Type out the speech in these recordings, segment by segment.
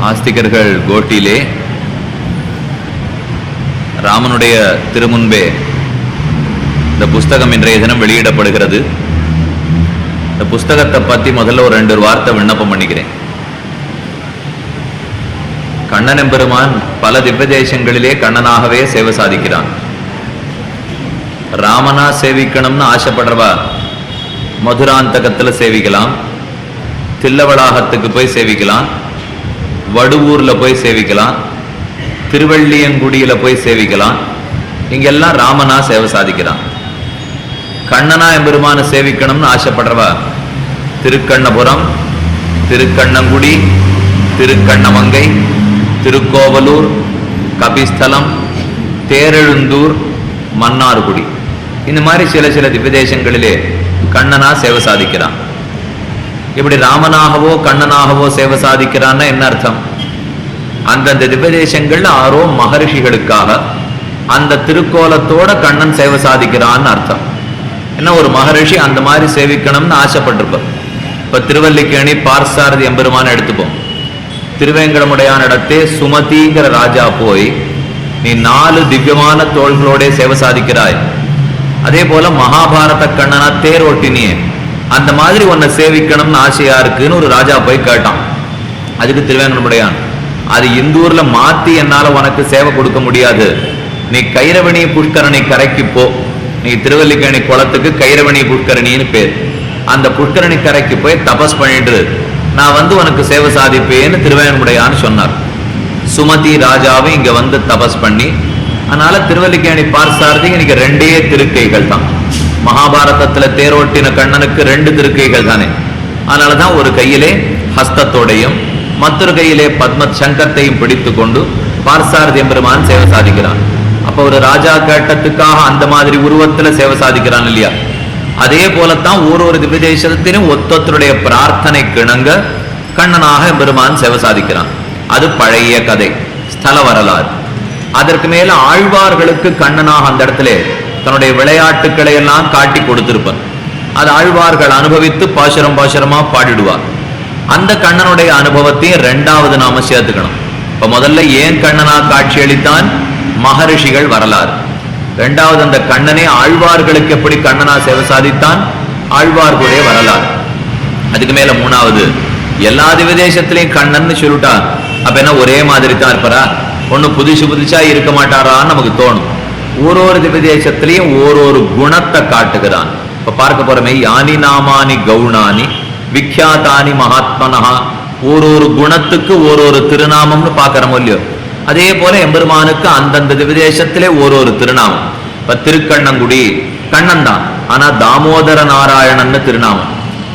ஆஸ்திகர்கள் கோட்டிலே ராமனுடைய திருமுன்பே இந்த புஸ்தகம் இன்றைய தினம் வெளியிடப்படுகிறது. இந்த புஸ்தகத்தை பற்றி முதல்ல ஒரு 2 வார்த்தை விண்ணப்பம் பண்ணிக்கிறேன். கண்ணன் எம்பெருமான் பல திவ்ய தேசங்களிலே கண்ணனாகவே சேவை சாதிக்கிறான். ராமனா சேவிக்கணும்னு ஆசைப்படுறவா மதுராந்தகத்தில் சேவிக்கலாம், தில்லவளாகத்துக்கு போய் சேவிக்கலாம், வடுவூர்ல போய் சேவிக்கலாம், திருவள்ளியங்குடியில போய் சேவிக்கலாம். இங்கெல்லாம் ராமனா சேவை சாதிக்கிறான். கண்ணனா எம்பெருமான சேவிக்கணும்னு ஆசைப்படுறவா திருக்கண்ணபுரம், திருக்கண்ணங்குடி, திருக்கண்ணமங்கை, திருக்கோவலூர், கபிஸ்தலம், தேரெழுந்தூர், மன்னார்குடி, இந்த மாதிரி சில திவ்ய தேசங்களிலே கண்ணனா சேவை சாதிக்கிறான். இப்படி ராமனாகவோ கண்ணனாகவோ சேவை சாதிக்கிறான்னா என்ன அர்த்தம்? அந்தந்த திவ்ய தேசங்கள்ல ஆரோ மகரிஷிகளுக்காக அந்த திருக்கோலத்தோட கண்ணன் சேவை சாதிக்கிறான்னு அர்த்தம். என்ன, ஒரு மகரிஷி அந்த மாதிரி சேவிக்கணும்னு ஆசைப்பட்டிருப்பார். இப்ப திருவல்லிக்கேணி பார்சாரதி எம்பெருமான எடுத்துப்போம். திருவேங்கடமுடையான இடத்தே சுமதிங்கிற ராஜா போய் நீ 4 திவ்யமான தோள்களோட சேவை சாதிக்கிறாய், அதே போல மகாபாரத கண்ணனா தேர் ஓட்டினியே, அந்த மாதிரி உன்னை சேவிக்கணும்னு ஆசையா இருக்குன்னு ஒரு ராஜா போய் கேட்டான். அதுக்கு திருவேங்கடமுடையான், அது இந்தூர்ல மாத்தி என்னால உனக்கு சேவை கொடுக்க முடியாது, நீ கைரவணி புஷ்கரணி கரைக்கு போ, நீ திருவல்லிக்கேணி குளத்துக்கு கைரவணி புஷ்கரணின்னு பேர், அந்த புஷ்கரணி கரைக்கு போய் தபஸ் பண்ணிட்டு நான் வந்து உனக்கு சேவை சாதிப்பேன்னு திருவேங்கடமுடையான்னு சொன்னார். சுமதி ராஜாவை இங்க வந்து தபஸ் பண்ணி, அதனால திருவல்லிக்கேணி பார்சாரதி இன்னைக்கு 2 திருக்கைகள் தான். மகாபாரதத்துல தேரோட்டின கண்ணனுக்கு 2 திருக்கைகள் தானே. அதனாலதான் ஒரு கையிலே ஹஸ்தத்தோடையும் மற்றொரு கையிலே பத்ம சங்கத்தையும் பிடித்து கொண்டு பார்சாரதி எம்பெருமான் சேவை சாதிக்கிறான். அப்ப ஒரு ராஜா கேட்டத்துக்காக அந்த மாதிரி உருவத்துல சேவை சாதிக்கிறான் இல்லையா? அதே போலத்தான் ஒரு திவ்ய தேசத்திலும் ஒத்தொத்தருடைய பிரார்த்தனை கிணங்க கண்ணனாக எம்பெருமான் சேவை சாதிக்கிறான். அது பழைய கதை, ஸ்தல வரலாறு. அதற்கு மேல ஆழ்வார்களுக்கு கண்ணனாக அந்த இடத்துல தன்னுடைய விளையாட்டுக்களை எல்லாம் காட்டி கொடுத்திருப்பார். அது ஆழ்வார்கள் அனுபவித்து பாசுரமா பாடிடுவார். அந்த கண்ணனுடைய அனுபவத்தையும் 2வது நாம சேர்த்துக்கணும். இப்ப முதல்ல ஏன் கண்ணனா காட்சி அளித்தான், மகரிஷிகள் வரலாறு. 2வது அந்த கண்ணனே ஆழ்வார்களுக்கு எப்படி கண்ணனா சேவை சாதித்தான், ஆழ்வார்களுடைய வரலாறு. அதுக்கு மேல 3வது எல்லா திவ்யதேசத்திலையும் கண்ணன்னு சொல்லிட்டா அப்ப என்ன ஒரே மாதிரி தான் இருப்பாரா? ஒண்ணு புதுசா இருக்க மாட்டாரான்னு நமக்கு தோணும். ஒரு திவ்யதேசத்திலையும் ஒரு குணத்தை காட்டுகிறான். இப்ப பார்க்க போறமே யானி நாமானி கவுனானி விக்யாதானி மகாத்மனஹா, ஒரு குணத்துக்கு ஒரு திருநாமம்னு பார்க்கிறோம் இல்லையோ? அதே போல எம்பெருமானுக்கு அந்தந்த திவ்யதேசத்திலே ஒரு திருநாமம். இப்ப திருக்கண்ணங்குடி கண்ணன் தான், ஆனா தாமோதர நாராயணன்னு திருநாமம்.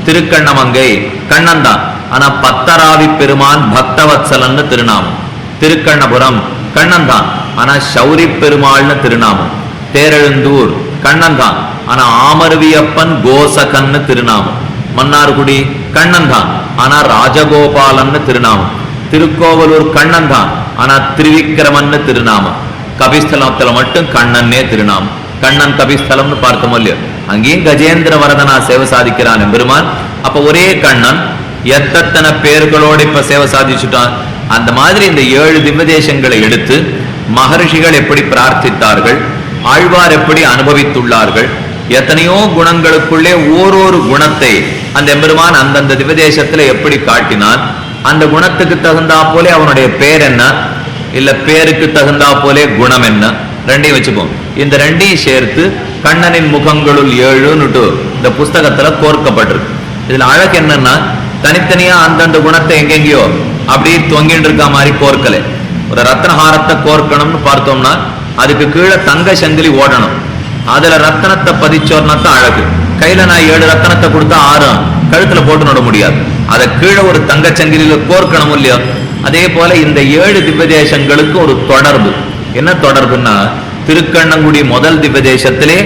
திருக்கண்ணமங்கை கண்ணன் தான், ஆனா பத்தராவி பெருமான் பக்தவத்சலன்னு திருநாமம். திருக்கண்ணபுரம் கண்ணன் தான், ஆனா சௌரி பெருமாள்னு திருநாமம். தேரெழுந்தூர் கண்ணன் தான், ஆனா ஆமர்வியப்பன் கோசகன்னு திருநாமம். மன்னார்குடி கண்ணன் தான், ஆனா ராஜகோபாலன்னு திருநாமம். திருக்கோவலூர் கண்ணன் தான், ஆனா திருவிக்கிரமன்னு திருநாமம். கபிஸ்தலத்துல மட்டும் கண்ணன்னே திருநாமம். கண்ணன் கபிஸ்தலம்னு பார்த்தோம் இல்லையோ? அங்கேயும் கஜேந்திர வரதனா சேவை சாதிக்கிறான் எம்பெருமான். அப்ப ஒரே கண்ணன் எத்தனை பேர்களோடு இப்ப சேவை சாதிச்சுட்டான். அந்த மாதிரி இந்த 7 திவ்யதேசங்களை எடுத்து மகரிஷிகள் எப்படி பிரார்த்தித்தார்கள், ஆழ்வார் எப்படி அனுபவித்துள்ளார்கள், எத்தனையோ குணங்களுக்குள்ளே ஒரு குணத்தை அந்த எம்பெருமான் அந்தந்த திவ்யதேசத்துல எப்படி காட்டினான், அந்த குணத்துக்கு தகுந்தா போலே அவனுடைய பேர் என்ன, இல்ல பேருக்கு தகுந்தா போலே குணம் என்ன, 2ஐயும் வச்சுப்போம். இந்த 2ஐயும் சேர்த்து கண்ணனின் முகங்களுள் 7ன்னுட்டு இந்த புஸ்தகத்துல கோர்க்கப்பட்டிருக்கு. இதுல அழகு என்னன்னா, தனித்தனியா அந்தந்த குணத்தை எங்கெங்கயோ அப்படி தொங்கிட்டு இருக்க மாதிரி கோர்க்கலை. ஒரு ரத்னஹாரத்தை கோர்க்கணும்னு பார்த்தோம்னா அதுக்கு கீழே தங்க சங்கிலி ஓடணும், அதுல ரத்தனத்தை பதிச்சோர்னா தான் அழகு. கையில நான் 7 ரத்தனத்தை கொடுத்தா 6 கழுத்துல போட்டு நட முடியாது. அதை கீழே ஒரு தங்க சங்கிலியில கோர்க்கணும் இல்லையோ? அதே போல இந்த 7 திவ்யதேசங்களுக்கு ஒரு தொடர்பு. என்ன தொடர்புன்னா, திருக்கண்ணங்குடி முதல் திவ்யதேசத்திலே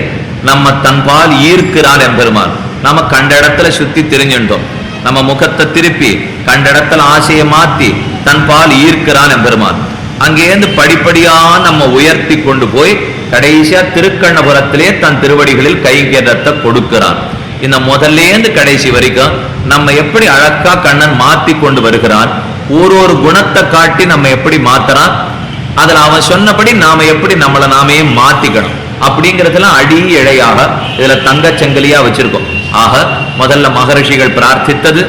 நம்ம தன்பால் ஈர்க்கிறான் எம்பெருமான். நம்ம கண்ட இடத்துல சுத்தி திரிஞ்சுட்டோம், நம்ம முகத்தை திருப்பி கண்ட இடத்துல ஆசையை மாத்தி தன்பால் ஈர்க்கிறான் எம்பெருமான். அங்கேருந்து படிப்படியா நம்ம உயர்த்தி கொண்டு போய் கடைசியா திருக்கண்ணபுரத்திலே தன் திருவடிகளில் கைங்கரத்தை கொடுக்கிறான். இந்த முதல்லேருந்து கடைசி வரைக்கும் நம்ம எப்படி அழகா கண்ணன் மாத்தி கொண்டு வருகிறான். ஒரு குணத்தை காட்டி நம்ம எப்படி மாத்தறான், அதுல அவன் சொன்னபடி நாம எப்படி நம்மளை நாமே மாத்திக்கணும் அப்படிங்கறதெல்லாம் அடி இழையாக இதுல தங்க செங்கலியா வச்சிருக்கோம். ஆக முதல்ல மகரிஷிகள் பிரார்த்தித்தது,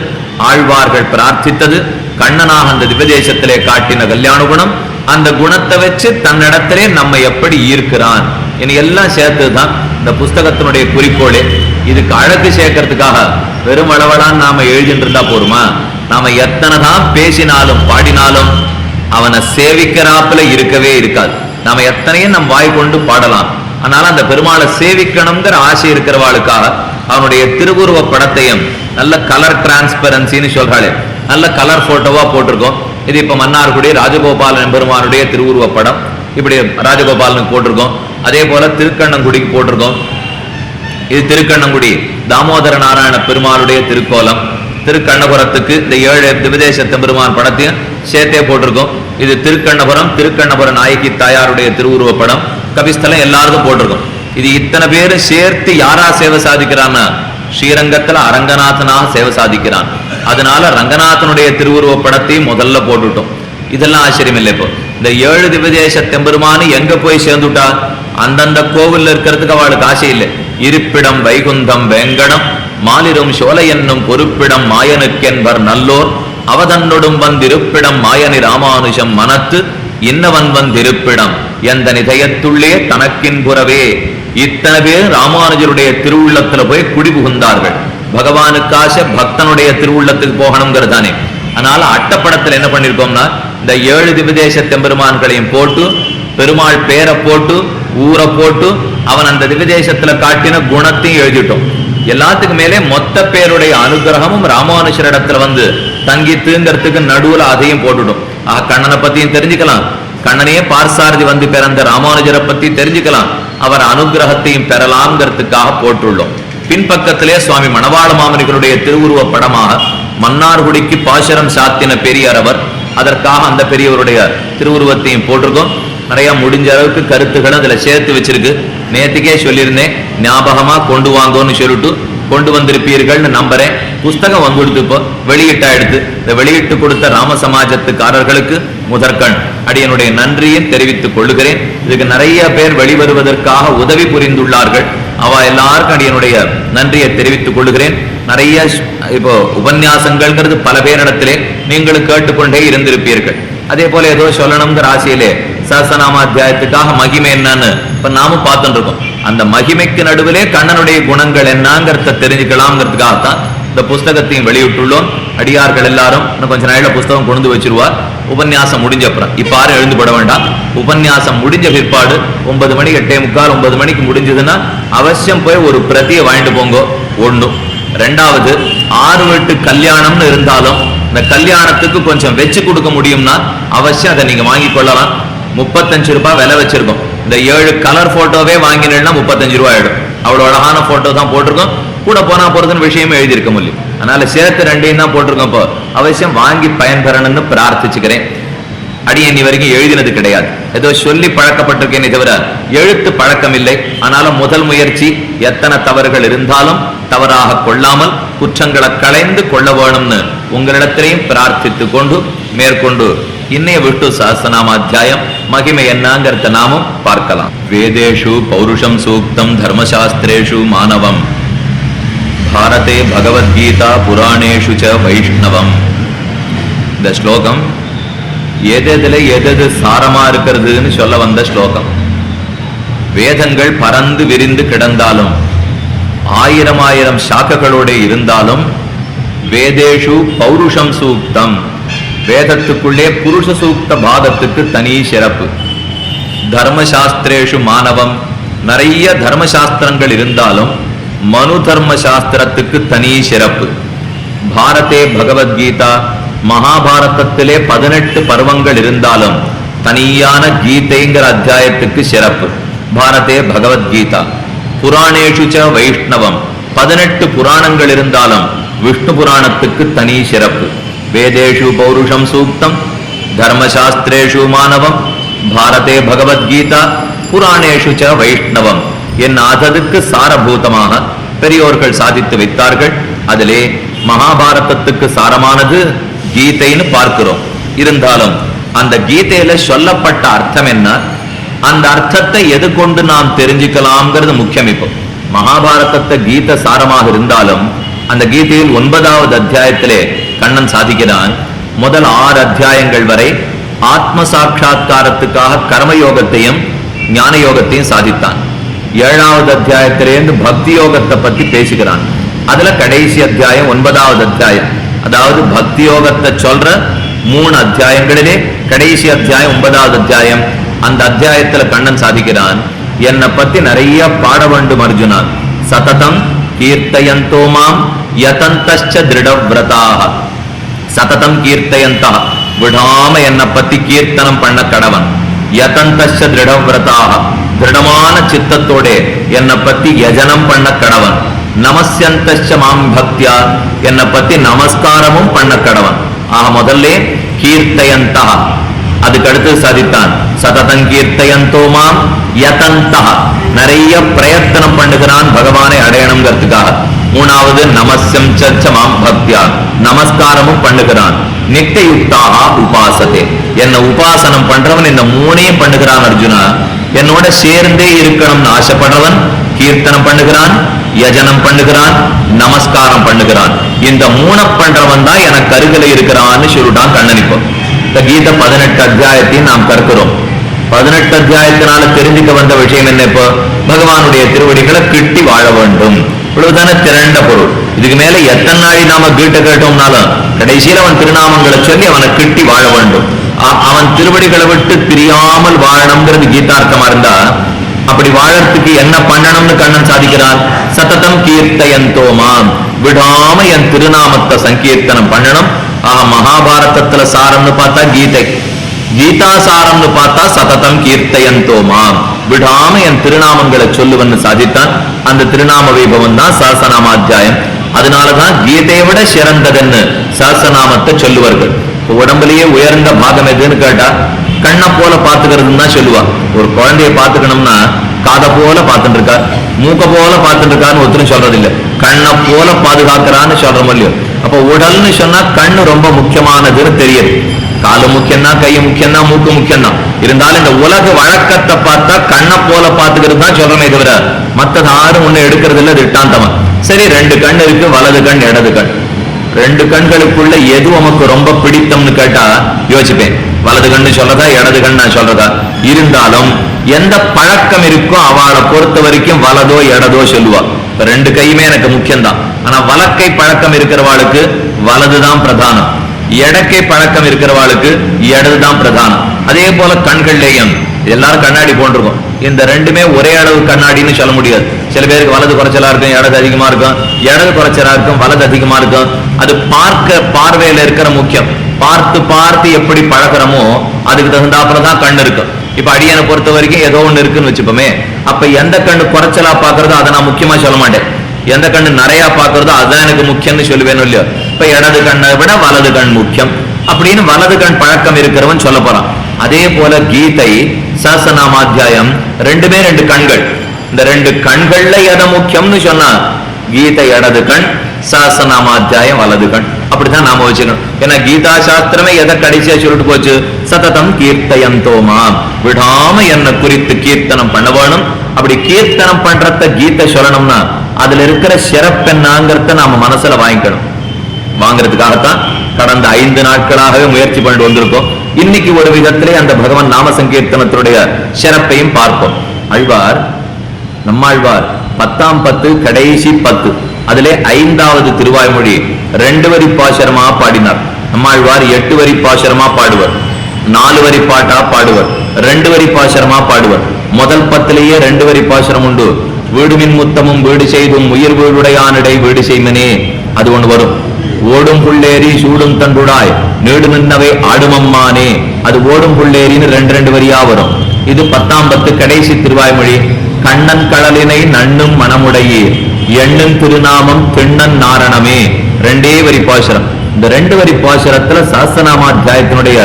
ஆழ்வார்கள் பிரார்த்தித்தது, கண்ணனாக அந்த திவ்யதேசத்திலே காட்டின கல்யாண குணம், அந்த குணத்தை வச்சு தன்னிடத்திலே நம்ம எப்படி ஈர்க்கிறான், இனி எல்லாம் சேர்த்துதான் இந்த புஸ்தகத்தினுடைய குறிக்கோளே. இதுக்கு அழகு சேர்க்கறதுக்காக வெறும் அளவலான்னு நாம எழுதிட்டு இருந்தா போருமா? நாம எத்தனை தான் பேசினாலும் பாடினாலும் அவனை சேவிக்கிறாப்புல இருக்கவே இருக்காது. நாம எத்தனையும் நம் வாய் கொண்டு பாடலாம், அதனால அந்த பெருமாளை சேவிக்கணுங்கிற ஆசை இருக்கிறவாளுக்காக அவனுடைய திருவுருவ படத்தையும் நல்ல கலர் டிரான்ஸ்பரன்சின்னு சொல்றாளே, நல்ல கலர் போட்டோவா போட்டிருக்கோம். இது இப்ப மன்னார்குடி ராஜகோபாலன் பெருமானுடைய திருவுருவ படம், இப்படி ராஜகோபாலனுக்கு போட்டிருக்கோம். அதே போல திருக்கண்ணங்குடிக்கு போட்டிருக்கோம். இது திருக்கண்ணங்குடி தாமோதர நாராயண பெருமாளுடைய திருக்கோலம். திருக்கண்ணபுரத்துக்கு இந்த 7 திவ்யதேச பெருமான் படத்தையும் சேர்த்தே போட்டிருக்கோம். இது திருக்கண்ணபுரம், திருக்கண்ணபுர நாயகி தாயாருடைய திருவுருவ படம், கபிஸ்தலம் எல்லாருக்கும் போட்டிருக்கோம். இது இத்தனை பேரும் சேர்த்து யாரா சேவை சாதிக்கிறான்னா ஸ்ரீரங்கத்துல அரங்கநாதனாக சேவை சாதிக்கிறான். அதனால ரங்கநாதனுடைய திருவுருவ படத்தையும் முதல்ல போட்டுட்டோம். இதெல்லாம் ஆச்சரியம் இல்லை. இப்போ இந்த 7 திவ்யதேச தெம்பெருமானு எங்க போய் சேர்ந்துட்டா, அந்தந்த கோவில்ல இருக்கிறதுக்கு அவளுக்கு ஆசை இல்லை. இருப்பிடம் வைகுந்தம் வேங்கடம் மாலிரும் சோலை என்னும் பொறுப்பிடம் மாயனுக்கென்பர் நல்லோர் அவதன்னொடும் வந்திருப்பிடம் மாயனி ராமானுஷம் மனத்து இன்னவன் வந்திருப்பிடம் எந்த நிதயத்துள்ளே தனக்கின் புறவே. இத்தனை பேர் ராமானுஜருடைய திருவுள்ளத்துல போய் குடி புகுந்தார்கள். பகவானுக்காச பக்தனுடைய திருவுள்ளத்துக்கு போகணுங்கிறதானே. அதனால அட்டப்படத்துல என்ன பண்ணிருக்கோம்னா இந்த 7 திவ்யதேச தெம்பெருமான்களையும் போட்டு, பெருமாள் பேரை போட்டு, ஊரை போட்டு, அவன் அந்த திவ்யதேசத்துல காட்டின குணத்தையும் எழுதிட்டோம். எல்லாத்துக்கு மேலே மொத்த பேருடைய அனுகிரகமும் ராமானுஷரிடத்துல வந்து தங்கி தூங்கிறதுக்கு நடுவுல அதையும் போட்டுட்டோம். கண்ணனை பத்தியும் தெரிஞ்சுக்கலாம், கண்ணனையே பார்சாரதி வந்து பிறந்த ராமானுஜரை பத்தி தெரிஞ்சுக்கலாம், அவர் அனுகிரகத்தையும் பெறலாம்ங்கிறதுக்காக போட்டுள்ளோம். பின்பக்கத்திலே சுவாமி மணவாள மாமனிகளுடைய திருவுருவ படமாக மன்னார்குடிக்கு பாசரம் சாத்தின பெரியரவர், அதற்காக அந்த பெரியவருடைய திருவுருவத்தையும் போட்டிருக்கோம். நிறைய முடிஞ்ச அளவுக்கு கருத்துக்களை அதுல சேர்த்து வச்சிருக்கு. நேற்றுக்கே சொல்லியிருந்தேன், ஞாபகமா கொண்டு வாங்கன்னு சொல்லிட்டு கொண்டு வந்திருப்பீர்கள்னு நம்புறேன். புஸ்தகம் வந்து கொடுத்து இப்போ வெளியிட்டா எடுத்து இந்த வெளியிட்டு கொடுத்த ராம சமாஜத்துக்காரர்களுக்கு முதற்கண் அடியனுடைய நன்றியை தெரிவித்துக் கொள்ளுகிறேன். இதுக்கு நிறைய பேர் வெளிவருவதற்காக உதவி புரிந்துள்ளார்கள். அவ எல்லாருக்கும் அடியனுடைய நன்றியை தெரிவித்துக் கொள்ளுகிறேன். நிறைய இப்போ உபன்யாசங்கள்ங்கிறது பல பேரிடத்திலே நீங்களும் கேட்டுக்கொண்டே இருந்திருப்பீர்கள். அதே போல ஏதோ சொல்லணுங்கிற ஆசையிலே சஹஸ்ரநாமாத்தியாயத்துக்காக மகிமை என்னன்னு இப்ப நாமும் பார்த்துட்டு இருக்கோம். அந்த மகிமைக்கு நடுவிலே கண்ணனுடைய குணங்கள் என்னங்கிறத தெரிஞ்சுக்கலாம்ங்கிறதுக்காகத்தான் இந்த புஸ்தகத்தையும் வெளியிட்டுள்ளோம். அடியார்கள் எல்லாரும் இன்னும் கொஞ்ச நாள்ல புஸ்தகம் கொண்டு வச்சிருவார். உபன்யாசம் முடிஞ்ச அப்புறம் இப்ப யாரும் எழுந்து போட வேண்டாம். உபன்யாசம் முடிஞ்ச பிற்பாடு 9 மணி 8:45 9 மணிக்கு முடிஞ்சதுன்னா அவசியம் போய் ஒரு பிரதியை வாங்கிட்டு போங்க. ஒண்ணு. ரெண்டாவது, 6 வீட்டு கல்யாணம்னு இருந்தாலும் இந்த கல்யாணத்துக்கு கொஞ்சம் வச்சு கொடுக்க முடியும்னா அவசியம் அதை நீங்க வாங்கி கொள்ளலாம். 35 ரூபாய் விலை வச்சிருக்கோம். இந்த 7 கலர் போட்டோவே வாங்கினா 35 ரூபாய் ஆயிடும். அவ்வளவு அழகான போட்டோ தான் போட்டிருக்கோம். கூட போனா போறதுன்னு விஷயமே எழுதியிருக்க முடியும். அதனால சேர்த்து 2ஐயும் தான் போட்டிருக்கோம். இப்போ அவசியம் வாங்கி பயன்பெறணும்னு பிரார்த்திச்சுக்கிறேன். அடியன் வரைக்கும் எழுதினது கிடையாது, ஏதோ சொல்லி பழக்கப்பட்டிருக்கேனே தவிர எழுத்து பழக்கம் இல்லை. ஆனாலும் முதல் முயற்சி, எத்தனை தவறுகள் இருந்தாலும் தவறாக கொள்ளாமல் குற்றங்களை களைந்து கொள்ள வேணும்னு உங்களிடத்திலையும் பிரார்த்தித்து கொண்டு மேற்கொண்டு இன்னைய விட்டு சஹஸ்ரநாமாத்தியாயம் மகிமை என்னங்கிறத நாமும் பார்க்கலாம். வேதேஷு பௌருஷம் சூக்தம் தர்மசாஸ்திரேஷு மானவம் பாரதே பகவத்கீதா புராணேஷு ச வைஷ்ணவம். இந்த ஸ்லோகம் எது சாரமா இருக்கிறதுன்னு சொல்ல வந்த ஸ்லோகம். வேதங்கள் பறந்து விரிந்து கிடந்தாலும் 1000 சாக்கைகளோட இருந்தாலும் வேதேஷு பௌருஷம் சூக்தம், வேதத்துக்குள்ளே புருஷ சூக்த பாகத்துக்கு தனி சிறப்பு. தர்மசாஸ்திரேஷு மானவம், நிறைய தர்மசாஸ்திரங்கள் இருந்தாலும் மனு தர்ம சாஸ்திரத்துக்கு தனி சிறப்பு. பாரதே பகவத்கீதா, மகாபாரதத்திலே 18 பருவங்கள் இருந்தாலும் தனியான கீதைங்கிற அத்தியாயத்துக்கு சிறப்பு. பாரதே பகவத்கீதா. புராணேஷு ச வைஷ்ணவம், 18 புராணங்கள் இருந்தாலும் விஷ்ணு புராணத்துக்கு தனி சிறப்பு. வேதேஷு பௌருஷம் சூக்தம் தர்மசாஸ்திரேஷு மானவம் பாரதே பகவத்கீதா புராணேஷு ச வைஷ்ணவம் என் அததுக்கு சாரபூதமாக பெரியோர்கள் சாதித்து வைத்தார்கள். அதிலே மகாபாரதத்துக்கு சாரமானது கீதைன்னு பார்க்கிறோம். இருந்தாலும் அந்த கீதையில சொல்லப்பட்ட அர்த்தம் என்ன, அந்த அர்த்தத்தை எது கொண்டு நாம் தெரிஞ்சுக்கலாம்ங்கிறது முக்கியம். இப்போ மகாபாரதத்தை கீத சாரமாக இருந்தாலும் அந்த கீதையில் 9வது அத்தியாயத்திலே கண்ணன் சாதிக்கிறான், முதல் 6 அத்தியாயங்கள் வரை ஆத்ம சாட்சா்காரத்துக்காக கர்மயோகத்தையும் ஞான யோகத்தையும் சாதித்தான். 7வது அத்தியாயத்திலேருந்து பக்தி யோகத்தை பத்தி பேசுகிறான். அதுல கடைசி அத்தியாயம் 9வது அத்தியாயம், அதாவது பக்தி யோகத்தை சொல்ற 3 அத்தியாயங்களிலே கடைசி அத்தியாயம் 9வது அத்தியாயம். அந்த அத்தியாயத்துல கண்ணன் சாதிக்கிறான், என்னை பத்தி நிறைய பாட வேண்டும் அர்ஜுனா. சததம் கீர்த்தயந்தோமாம் யதந்தஸ்ச திருடவ்ரதாக. சததம் கீர்த்தயந்தா, விடாம என்னை பத்தி கீர்த்தனம் பண்ண கடவன். யதந்தஸ்ச திருடவ்ரதாக, திருடமான சித்தத்தோட என்னை பத்தி யஜனம் பண்ண கடவன். நமஸ்யந்தஸ்ச மாம் பக்தியா, என்னை பத்தி நமஸ்காரமும் பண்ண கடவன். ஆக முதல்ல கீர்த்தயந்தா, அதுக்கு அடுத்து சாதித்தான் சததம் கீர்த்தயந்தோமாம் யதந்தா, நிறைய பிரயத்தனம் பண்ணுகிறான் பகவானை அடையணுங்கிறதுக்காக. 3வது நமஸ்யம் சச்ச மாம் பக்தியா, நமஸ்காரமும் பண்ணுகிறான். நித்தியுக்தாக உபாசதே, என்ன உபாசனம் பண்றவன் இந்த 3ஐயும் பண்ணுகிறான் அர்ஜுனா. என்னோட சேர்ந்தே இருக்கணும்னு ஆசைப்படுறவன் கீர்த்தனம் பண்ணுகிறான், யஜனம் பண்ணுகிறான், நமஸ்காரம் பண்ணுகிறான். இந்த 3 பண்றவன் தான் எனக்கு அருகில இருக்கிறான்னு சொல்லிட்டான் கண்ணன். இப்போ இந்த கீதை 18 அத்தியாயத்தையும் நாம் கற்கிறோம். 18 அத்தியாயத்தினால தெரிஞ்சுக்க வந்த விஷயம் என்ன, இப்போ பகவானுடைய திருவடிகளை கிட்டி வாழ வேண்டும், இவ்வளவுதானே திரண்ட பொருள். இதுக்கு மேல எத்தனை நாளை நாம கீட்டை கேட்டோம்னாலும் கடைசியில் அவன் திருநாமங்களை சொல்லி அவனை கிட்டி வாழ வேண்டும். அவன் திருவடிகளை விட்டு பிரியாமல் வாழணும்ங்கிறது கீதார்த்தமா இருந்தா, அப்படி வாழறதுக்கு என்ன பண்ணணும்னு கண்ணன் சாதிக்கிறான். சததம் கீர்த்தயந்தோமாம், விடாம என் திருநாமத்தை சங்கீர்த்தனம் பண்ணணும். ஆக மகாபாரதத்துல சாரம்னு பார்த்தா கீதை, கீதா சாரம்னு பார்த்தா சததம் கீர்த்தயந்தோமாம், விடாம என் திருநாமங்களை சொல்லுவன்னு சாதித்தான். அந்த திருநாம வைபவம் தான் சஹஸ்ரநாமாத்தியாயம். அதனாலதான் கீதையை விட சிறந்ததுன்னு சஹஸ்ரநாமத்தை சொல்லுவார்கள். உடம்புலயே உயர்ந்த பாகம் எதுன்னு கேட்டா கண்ணை போல பாத்துக்கிறதுன்னு தான் சொல்லுவா. ஒரு குழந்தைய பாத்துக்கணும்னா காதை போல பார்த்துட்டு இருக்கா, மூக்க போல பார்த்துட்டு இருக்கான்னு ஒருத்தரும் சொல்றது இல்லை, கண்ணை போல பாதுகாக்கிறான்னு சொல்றோம் இல்லையோ. அப்ப உடல்னு சொன்னா கண்ணு ரொம்ப முக்கியமானதுன்னு தெரியுது. காலு முக்கியம்தான், கை முக்கியம்தான், மூக்கு முக்கியம்தான். இருந்தாலும் இந்த உலக வழக்கத்தை பார்த்தா கண்ணை போல பாத்துக்கிறது தான் சொல்றமே தவிர மற்றது யாரும் ஒண்ணு எடுக்கிறது இல்லை, திட்டாந்தமா. சரி, 2 கண் இருக்கு, வலது கண் இடது கண். 2 கண்களுக்குள்ள எது உமக்கு ரொம்ப பிடித்தம்னு கேட்டா யோசிப்பேன், வலது கண்ணு சொல்றதா இடது கண் நான் சொல்றதா. இருந்தாலும் எந்த பழக்கம் இருக்கோ அவளை பொறுத்த வரைக்கும் வலதோ இடதோ சொல்லுவா. 2 கையுமே எனக்கு முக்கியம்தான். ஆனா வலக்கை பழக்கம் இருக்கிறவாளுக்கு வலதுதான் பிரதானம், எடக்கை பழக்கம் இருக்கிறவாளுக்கு இடதுதான் பிரதானம். அதே போல கண்கள்லேயும் எல்லாரும் கண்ணாடி போட்டிருக்கோம், இந்த 2மே ஒரே அளவு கண்ணாடின்னு சொல்ல முடியாது. சில பேருக்கு வலது குறைச்சலா இருக்கும், இடது அதிகமா இருக்கும், இடது குறைச்சலா இருக்கும், வலது அதிகமா இருக்கும். அது பார்வையில இருக்கிற முக்கியம். பார்த்து பார்த்து எப்படி பழகிறோமோ அதுக்கு தகுந்தாப்புலதான் கண் இருக்கும். இப்ப அடியனை பொறுத்த வரைக்கும் ஏதோ ஒண்ணு இருக்குன்னு வச்சுப்போமே, அப்ப எந்த கண்ணு குறைச்சலா பாக்குறதோ அதை நான் முக்கியமா சொல்ல மாட்டேன், எந்த கண்ணு நிறைய பாக்குறதோ அதுதான் எனக்கு முக்கியம்னு சொல்லுவேணும் இல்லையோ. இப்ப இடது கண்ணை விட வலது கண் முக்கியம் அப்படின்னு வலது கண் பழக்கம் இருக்கிறவன் சொல்ல போறான். அதே போல கீதை சஹஸ்ரநாமாத்தியாயம் 2மே 2 கண்கள். இந்த 2 கண்கள்ல எதை முக்கியம்னு சொன்னா கீதை இடது கண், சஹஸ்ரநாமாத்தியாயம் வலது கண். அப்படித்தான் நாம வச்சுக்கணும். ஏன்னா கீதா சாஸ்திரமே எதை கடைசியா சொல்லிட்டு போச்சு, சததம் கீர்த்தயந்தோமாம், விடாம என்ன குறித்து கீர்த்தனம் பண்ண வேணும். அப்படி கீர்த்தனம் பண்றத கீதை சொல்லணும்னா அதுல இருக்கிற சிறப்பென்னாங்கிறத நாம மனசுல வாங்கிக்கணும். வாங்கிறதுக்காகத்தான் கடந்த 5 நாட்களாகவே முயற்சி பண்ணிட்டு வந்திருக்கோம். இன்னைக்கு ஒரு விதத்திலே அந்த பகவான் நாம சங்கீர்த்தனத்தினுடைய சிறப்பையும் பார்ப்போம். ஆழ்வார், நம்மாழ்வார் 10ஆம் பத்து கடைசி 10 அதிலே 5வது திருவாய்மொழி 2 வரி பாசுரமா பாடினார். நம்மாழ்வார் 8 வரி பாசுரமா பாடுவர், 4 வரி பாட்டா பாடுவர், 2 வரி பாசுரமா பாடுவர். முதல் 10லேயே 2 வரி பாசுரம் உண்டு. வீடுமின் முத்தமும் வீடு செய்தும் உயிர் வீடுடையானிடை வீடு செய்மனே, அது ஒண்ணு வரும். ஓடும் புள்ளேரி சூடும் தண்டுடாய் நீடு நின்னவை ஆடுமம்மானே, அது ஓடும் புள்ளேரின்னு 2 வரியா வரும். இது 10ஆம் பத்து கடைசி திருவாய்மொழி. கண்ணன் கடலினை நண்ணும் மனமுடையே எண்ணும் திருநாமம் திண்ணன் நாரணமே, 2 வரி பாசுரம். இந்த 2 வரி பாசுரத்துல சஹஸ்ரநாமாத்தியாயத்தினுடைய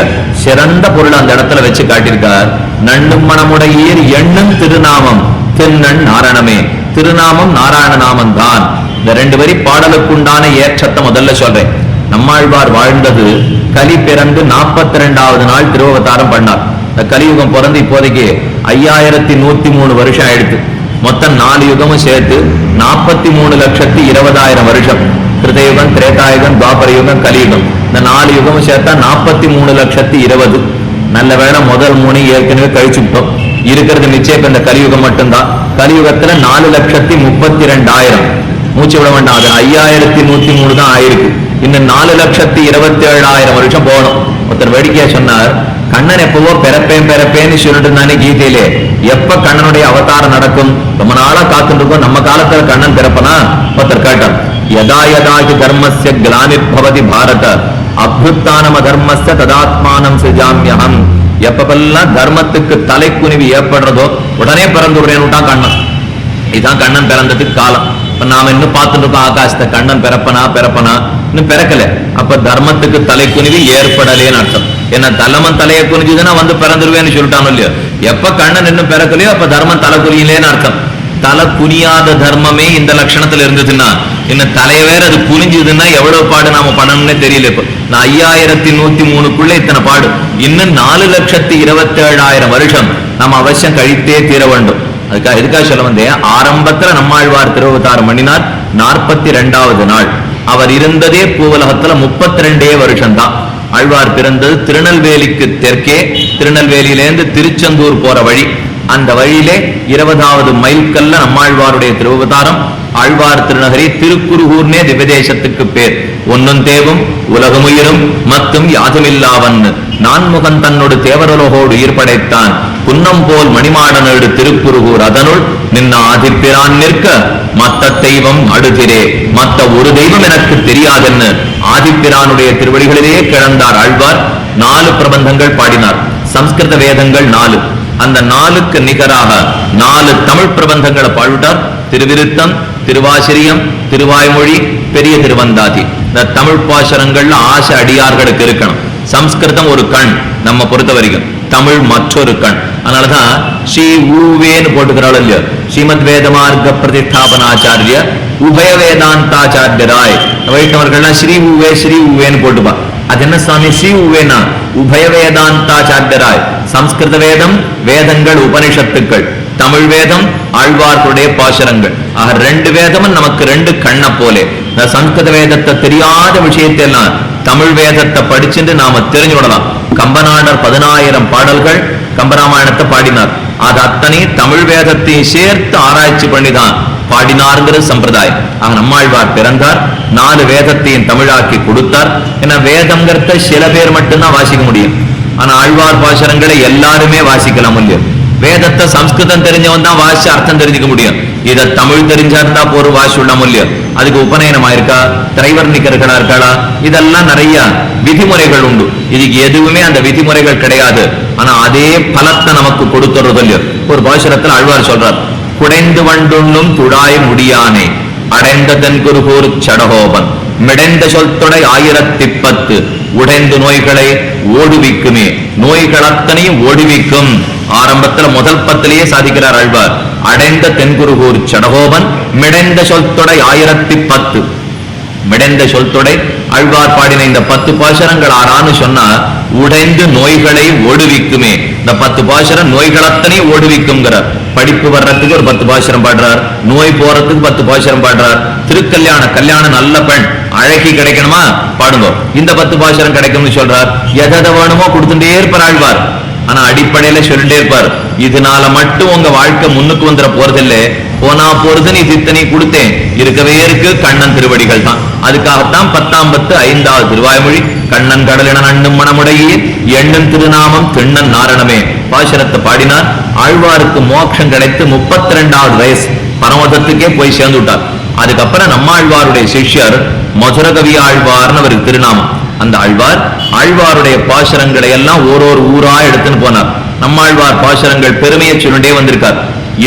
சிறந்த பொருள் அந்த இடத்துல வச்சு காட்டியிருக்கார். நண்ணும் மனமுடையீர் எண்ணும் திருநாமம் திண்ணன் நாரணமே, திருநாமம் நாராயண நாமம் தான். இந்த 2 வரி பாடலுக்குண்டான ஏற்றத்தை முதல்ல சொல்றேன். நம்மாழ்வார் வாழ்ந்தது கலி பிறந்து 42வது நாள் திருவவதாரம் பண்ணார். இந்த கலியுகம் பிறந்து இப்போதைக்கு 5103 வருஷம் ஆயிடுச்சு. மொத்தம் 4 யுகமும் சேர்த்து 43,20,000 வருஷம். கிருதயுகம், திரேதாயுகம், துவாபர யுகம், கலியுகம். இந்த 4 யுகமும் சேர்த்தா 43,20,000. நல்ல வேளை முதல் 3 ஏற்கனவே கழிச்சுட்டோம். இருக்கிறது நிச்சயம் இந்த கலியுகம் மட்டும்தான். கலியுகத்துல 4,32,000. மூச்சு விட வேண்டாம். அது 5103 தான் ஆயிருக்கு. இன்னும் 4,27,000 வருஷம் போகணும். ஒருத்தர் வேடிக்கையா சொன்னார், கண்ணன் எப்பவோ பிறப்பேன்னு சொல்லிட்டு இருந்தானே கீதையிலே, எப்ப கண்ணனுடைய அவதாரம் நடக்கும்? ரொம்ப நாளா காத்துட்டு இருக்கோம், நம்ம காலத்துல கண்ணன் பிறப்பனா? ஒருத்தர் கேட்டார், யதா யதாகி தர்மஸ்ய கிளானிர்பவதி பாரத அப்யுத்தானம் அதர்மஸ்ய ததாத்மானம் சிஜாம்யஹம். எப்பப்பெல்லாம் தர்மத்துக்கு தலைக்குனிவு ஏற்படுறதோ உடனே பிறந்துடுறேன்னுட்டான் கண்ணன். இதுதான் கண்ணன் பிறந்ததுக்கு காலம். இப்ப நாம இன்னும் பார்த்துட்டு இருக்கோம் ஆகாசத்தை, கண்ணன் பிறப்பனா இன்னும் பிறக்கல. அப்ப தர்மத்துக்கு தலைக்குனிவு ஏற்படலேன்னு அர்த்தம். என்ன தலமன் தலையை குனிஞ்சுதுன்னா வந்து பிறந்துருவேன்னு சொல்லிட்டானோ இல்லையோ. எப்ப கண்ணன் இன்னும் பிறக்கலையோ அப்ப தர்மம் தலை குனியலேன்னு அர்த்தம். தலை குனியாத தர்மமே இந்த லட்சணத்துல இருந்ததுன்னா, இன்னும் தலைய வேற அது குனிஞ்சதுன்னா எவ்வளவு பாடு நாம பண்ணணும்னே தெரியல. இப்ப நான் 5103க்குள்ள இத்தனை பாடு. இன்னும் 4,27,000 வருஷம் நம்ம அவசியம் கழித்தே தீர வேண்டும். அதுக்காக எதுக்காக சொல்ல வந்தேன், ஆரம்பத்துல நம்மாழ்வார் திருவவதாரம் பண்ணினார் 42வது நாள். அவர் இருந்ததே பூவலகத்துல 32 வருஷம் தான். ஆழ்வார் பிறந்தது திருநெல்வேலிக்கு தெற்கே, திருநெல்வேலியிலேருந்து திருச்செந்தூர் போற வழி. அந்த வழியிலே 20வது மைல்கல்ல நம்மாழ்வாருடைய திருவவதாரம். ஆழ்வார் திருநகரி திருக்குருகூர்னே திவ்யதேசத்துக்கு பேர். ஒன்னும் தேவும் உலகமுயிரும் மத்தும் யாதுமில்லாவன் நான்முகன் தன்னோடு தேவரலோகோடு உயிர் படைத்தான் புன்னம் போல் மணிமாடனோடு திருக்குருகூர் அதனுள் நின்ன ஆதிப்பிரான் நிற்க மத்த தெய்வம் அடுகிறே, மத்த ஒரு தெய்வம் எனக்கு தெரியாதென்னு ஆதிப்பிரானுடைய திருவடிகளிலேயே கிளந்தார் ஆழ்வார். 4 பிரபந்தங்கள் பாடினார். சம்ஸ்கிருத வேதங்கள் 4. அந்த 4க்கு நிகராக 4 தமிழ் பிரபந்தங்களை பாடிவிட்டார். திருவிருத்தம், திருவாசிரியம், திருவாய்மொழி, பெரிய திருவந்தாதி. இந்த தமிழ் பாசரங்கள்ல ஆசை அடியார்களுக்கு இருக்கணும். சம்ஸ்கிருதம் ஒரு கண் நம்ம பொறுத்த வரைக்கும், தமிழ் மற்றொரு கண். அதனாலதான் ஸ்ரீ ஊவேன்னு போட்டுக்கிறாள் இல்லையோ, ஸ்ரீமத் வேதமார்க்க பிரதிஷ்டாபனாச்சாரிய உபய வேதாந்தாச்சாரியராய். வைஷ்ணவர்கள்லாம் ஸ்ரீ ஊவேன்னு போட்டுப்பா. அது என்ன சுவாமி ஸ்ரீ ஊவேனா? உபய வேதாந்தாச்சாரியராய். சம்ஸ்கிருத வேதம், வேதங்கள் உபனிஷத்துக்கள், தமிழ் வேதம் ஆழ்வார்களுடைய பாசுரங்கள். ஆக 2 வேதமும் நமக்கு 2 கண்ண போலே. இந்த சம்ஸ்கிருத வேதத்தை தெரியாத விஷயத்தை எல்லாம் தமிழ் வேதத்தை படிச்சுட்டு நாம தெரிஞ்சு விடலாம். கம்பநாடர் 10,000 பாடல்கள் கம்பராமாயணத்தை பாடினார். அது அத்தனை தமிழ் வேதத்தையும் சேர்த்து ஆராய்ச்சி பண்ணிதான் பாடினார்ங்கிறது சம்பிரதாயம். ஆக நம்மாழ்வார் பிறந்தார், 4 வேதத்தையும் தமிழாக்கி கொடுத்தார். ஏன்னா வேதம்ங்கிறத சில பேர் மட்டும்தான் வாசிக்க முடியும். ஆனா ஆழ்வார் பாசுரங்களை எல்லாருமே வாசிக்கலாம் இல்லையோ. வேதத்தை சம்ஸ்கிருதம் தெரிஞ்சவன் தான் வாசி அர்த்தம் தெரிஞ்சுக்க முடியும். இதை தமிழ் தெரிஞ்சாருந்தா ஒரு வாசி உள்ளாம இல்லையோ. அதுக்கு உபநயனமா இருக்கா, திரைவர்ணிகர்களா இருக்காளா, இதெல்லாம் நிறைய விதிமுறைகள் உண்டு. இதுக்கு எதுவுமே அந்த விதிமுறைகள் கிடையாது. ஆனா அதே பலத்தை நமக்கு கொடுத்துறது இல்லையோ. ஒரு பாசுரத்தில் ஆழ்வார் சொல்றார், குடைந்து வண்டுண்ணும் துடாய் முடியானே அடைந்த தென்குருகூர் சடகோபன் மிடைந்த சொல்தொடை 1010 உடைந்து நோய்களை ஓடுவிக்குமே. நோய்கள் அத்தனையும் ஓடுவிக்கும். ஆரம்பத்துல முதல் 10லேயே சாதிக்கிறார் ஆழ்வார். அடைந்த தென்குருகூர் சடகோபன் மிடைந்த சொல்தொடை 1010. மிடைந்த சொல்தொடை ஆழ்வார் பாடின இந்த 10 பாசுரங்கள் ஆறான்னு சொன்னா உடைந்து நோய்களை ஓடுவிக்குமே. இந்த 10 பாசுரம் நோய்கள் அத்தனையும் ஓடுவிக்கும்ங்கிறார். படிப்பு வர்றதுக்கு ஒரு 10 பாசுரம் பாடுறார், நோய் போறதுக்கு 10 பாசுரம் பாடுறார். கல்யாணம் நல்ல பெண் அழகி கிடைக்கணுமா பாடுங்க, இந்த 10 பாசுரம் கிடைக்கும்னு சொல்றார். எதை வேணுமோ கொடுத்துட்டே இருப்பார் ஆழ்வார். ஆனா அடிப்படையில சொல்லிட்டே இருப்பார், இதனால மட்டும் உங்க வாழ்க்கை முன்னுக்கு வந்துட போறதில்லை, போனா போறது நீ சித்தனை கொடுத்தேன் இருக்கவே இருக்கு கண்ணன் திருவடிகள் தான். அதுக்காகத்தான் 10ஆம் பத்து 5வது திருவாய்மொழி கண்ணன் கடலின அண்ணும் மணமுடையே எண்ணும் திருநாமம் திண்ணன் நாரணமே பாசுரத்தை பாடினார். ஆழ்வாருக்கு மோட்சம் கிடைத்து 32வது வயசு பரமதத்துக்கே போய் சேர்ந்து விட்டார். அதுக்கப்புறம் நம்மாழ்வாருடைய சிஷ்யர் மதுரகவி ஆழ்வார்னு அவருக்கு திருநாமம். அந்த ஆழ்வாருடைய பாசுரங்களை எல்லாம் ஓரொரு ஊரா எடுத்துன்னு போனார். நம்மாழ்வார் பாசுரங்கள் பெருமையை சொல்லிட்டே வந்திருக்கார்.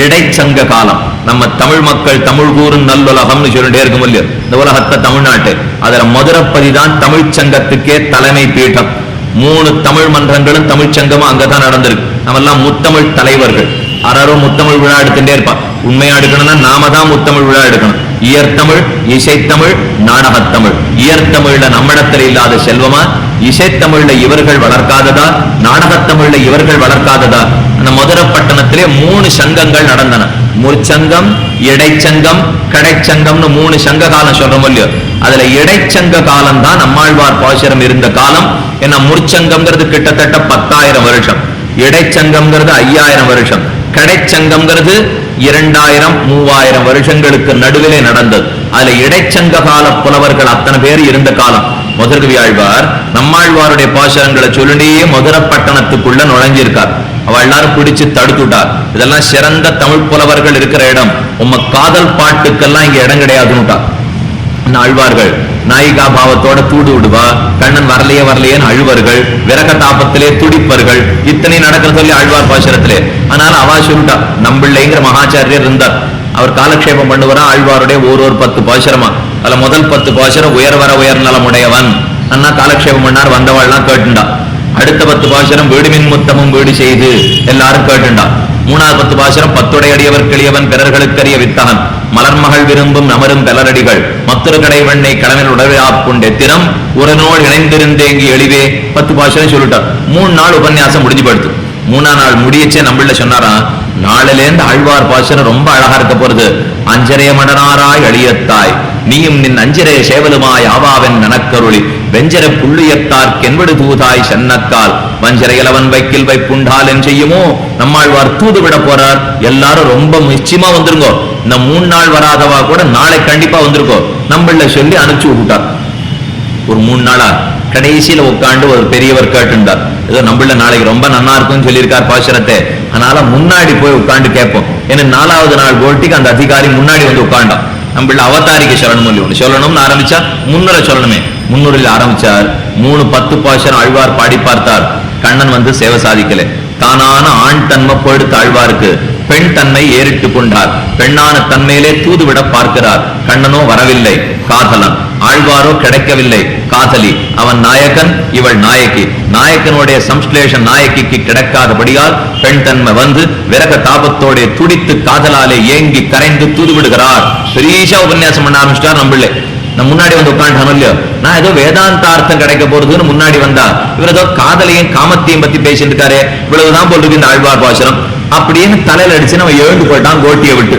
இடைச்சங்க காலம் நம்ம தமிழ் மக்கள் தமிழ் கூறும் நல்லுலகம்னு சொல்லிட்டே இருக்கும் இல்லையோ. இந்த உலகத்தை தமிழ்நாட்டு அதுல மதுரப்பதி தான் தமிழ் சங்கத்துக்கே தலைமை பீடம். 3 தமிழ் மன்றங்களும் தமிழ் சங்கமும் அங்கதான் நடந்திருக்கு. நம்ம எல்லாம் முத்தமிழ் தலைவர்கள். யாரும் முத்தமிழ் விழா எடுத்துட்டே இருப்பா. உண்மையா எடுக்கணும்னா நாம தான் முத்தமிழ் விழா எடுக்கணும். இயற்தமிழ், இசைத்தமிழ், நாடகத்தமிழ். இயற்தமிழ்ல நம்மிடத்தில் இல்லாத செல்வமா, இசைத்தமிழ்ல இவர்கள் வளர்க்காததா, நாடகத்தமிழ்ல இவர்கள் வளர்க்காததா? அந்த மதுரப்பட்டணத்திலே 3 சங்கங்கள் நடந்தன. முற்சங்கம், இடைச்சங்கம், கடைச்சங்கம்னு 3 சங்க காலம் சொல்றோம் இல்லையோ. அதுல இடைச்சங்க காலம் தான் நம்மாழ்வார் பாசுரம் இருந்த காலம். ஏன்னா முற்சங்கம்ங்கிறது கிட்டத்தட்ட 10,000 வருஷம், இடைச்சங்கம்ங்கிறது 5,000 வருஷம், கடைச்சங்கம்ங்கிறது 2000 3000 வருஷங்களுக்கு நடுவிலே நடந்தது. அதுல இடைச்சங்க கால புலவர்கள் அத்தனை பேர் இருந்த காலம். முதற்கவி ஆழ்வார் நம்மாழ்வாருடைய பாசுரங்களை சொல்லியே மதுரப்பட்டணத்துக்குள்ள நுழைஞ்சிருக்கார். அவ எல்லாரும் பிடிச்சு தடுத்துட்டார். இதெல்லாம் சிறந்த தமிழ் புலவர்கள் இருக்கிற இடம், உம்ம காதல் பாட்டுக்கெல்லாம் இங்க இடம் கிடையாதுன்னுட்டார். ஆழ்வார்கள் நாயிகா பாவத்தோட தூடு விடுவா, கண்ணன் வரலையே வரலையேன்னு அழுவர்கள், விரக தாபத்திலே துடிப்பர்கள், இத்தனை நடக்கிற சொல்லி ஆழ்வார் பாசுரத்திலே. அதனால அவா சொல்லிட்டா, நம்பிள்ளைங்கிற மகாச்சாரியர் இருந்தார், அவர் காலக்ஷேபம் பண்ணுவாரா ஆழ்வாருடைய ஒரு 10 பாசுரமா. அதுல முதல் 10 பாசுரம் உயர்வர உயர் நலமுடையவன் அண்ணா காலக்ஷேபம் பண்ணார், வந்தவாள்லாம் கேட்டுண்டா. அடுத்த 10 பாசுரம் வீடுமின் முத்தமும் வீடு செய்து எல்லாரும் கேட்டுண்டா. 3வது 10 பாசுரம் பத்துடையடியவர் கிளியவன் பிறர்களுக்கரிய வித்தகன் மலர்மகள் விரும்பும் நமரும் கலரடிகள் மற்றொரு கடைவண்ணை கடலில் உடலாப்புண்டே தினம் உரனோடு இணைந்திருந்தேங்கி எளிவே 10 பாசுரம் சொல்லிட்டார். 3 நாள் உபன்யாசம் முடிஞ்சு படுத்து. 3ஆம் நாள் முடியச்சே நம்மள சொன்னாரா, நாளிலேருந்து ஆழ்வார் பாசுரம் ரொம்ப அழகா இருக்க போறது. அஞ்சரைய மடனாராய் அழியத்தாய் நீயும் நின் அஞ்சிரைய சேவலுமாய் ஆவாவன் நனக்கருளி வெஞ்சர புள்ளியத்தார் கென்படு தூதாய் சென்னக்கால் வஞ்சரை இலவன் வைக்கில் வைப்புண்டால் என் செய்யுமோ. நம்மாழ்வார் தூது விட போறார். எல்லாரும் ரொம்ப நிச்சயமா வந்துருங்கோ. இந்த 3 நாள் வராதவா கூட நாளை கண்டிப்பா வந்திருக்கோ நம்மள சொல்லி அனுப்பிச்சு விட்டார். ஒரு 3 நாளா கடைசியில உட்காந்து ஒரு பெரியவர் கேட்டுண்டார், ஏதோ நம்மள நாளைக்கு ரொம்ப நன்னா இருக்கும்னு சொல்லியிருக்கார் பாசுரத்தை, அதனால முன்னாடி போய் உட்காந்து கேட்போம். ஏன்னா 4வது நாள் கோட்டிக்கு அந்த அதிகாரி முன்னாடி வந்து உட்காண்டான். நம்மள அவதாரிக்க சொல்லணும் ஒண்ணு சொல்லணும்னு ஆரம்பிச்சா முன்னுரை சொல்லணுமே, முன்னுரையில் ஆரம்பிச்சார். 3-10 பாசுரம் ஆழ்வார் பாடி பார்த்தார். கண்ணன் வந்து சேவை சாதிக்கல. தானான ஆண் தன்மை போயிடுத்து ஆழ்வாருக்கு, பெண் தன்மை ஏறிட்டு கொண்டார். பெண்ணான தன்மையிலே தூதுவிட பார்க்கிறார். கண்ணனோ வரவில்லை, காதலன். ஆழ்வாரோ கிடைக்கவில்லை, காதலி. அவன் நாயகன், இவள் நாயகி. நாயகனுடைய சம்ஸ்லேஷன் நாயகிக்கு கிடைக்காதபடியால் பெண் தன்மை வந்து விரக தாபத்தோட துடித்து காதலாலே ஏங்கி கரைந்து தூது விடுகிறார். பெரிய உபன்யாசம் பண்ண ஆரம்பிச்சிட்டார். நம்மளே நான் முன்னாடி வந்து உட்காந்துட்டானோ இல்லையோ, நான் ஏதோ வேதாந்தார்த்தம் கிடைக்க போறதுன்னு முன்னாடி வந்தா, இவர் ஏதோ காதலையும் காமத்தையும் பத்தி பேசிட்டு இருக்காரு, இவ்வளவுதான் போல் இந்த ஆழ்வார் பாசுரம் அப்படின்னு தலையில அடிச்சு நம்ம எழுந்து போயிட்டான் கோட்டியை விட்டு.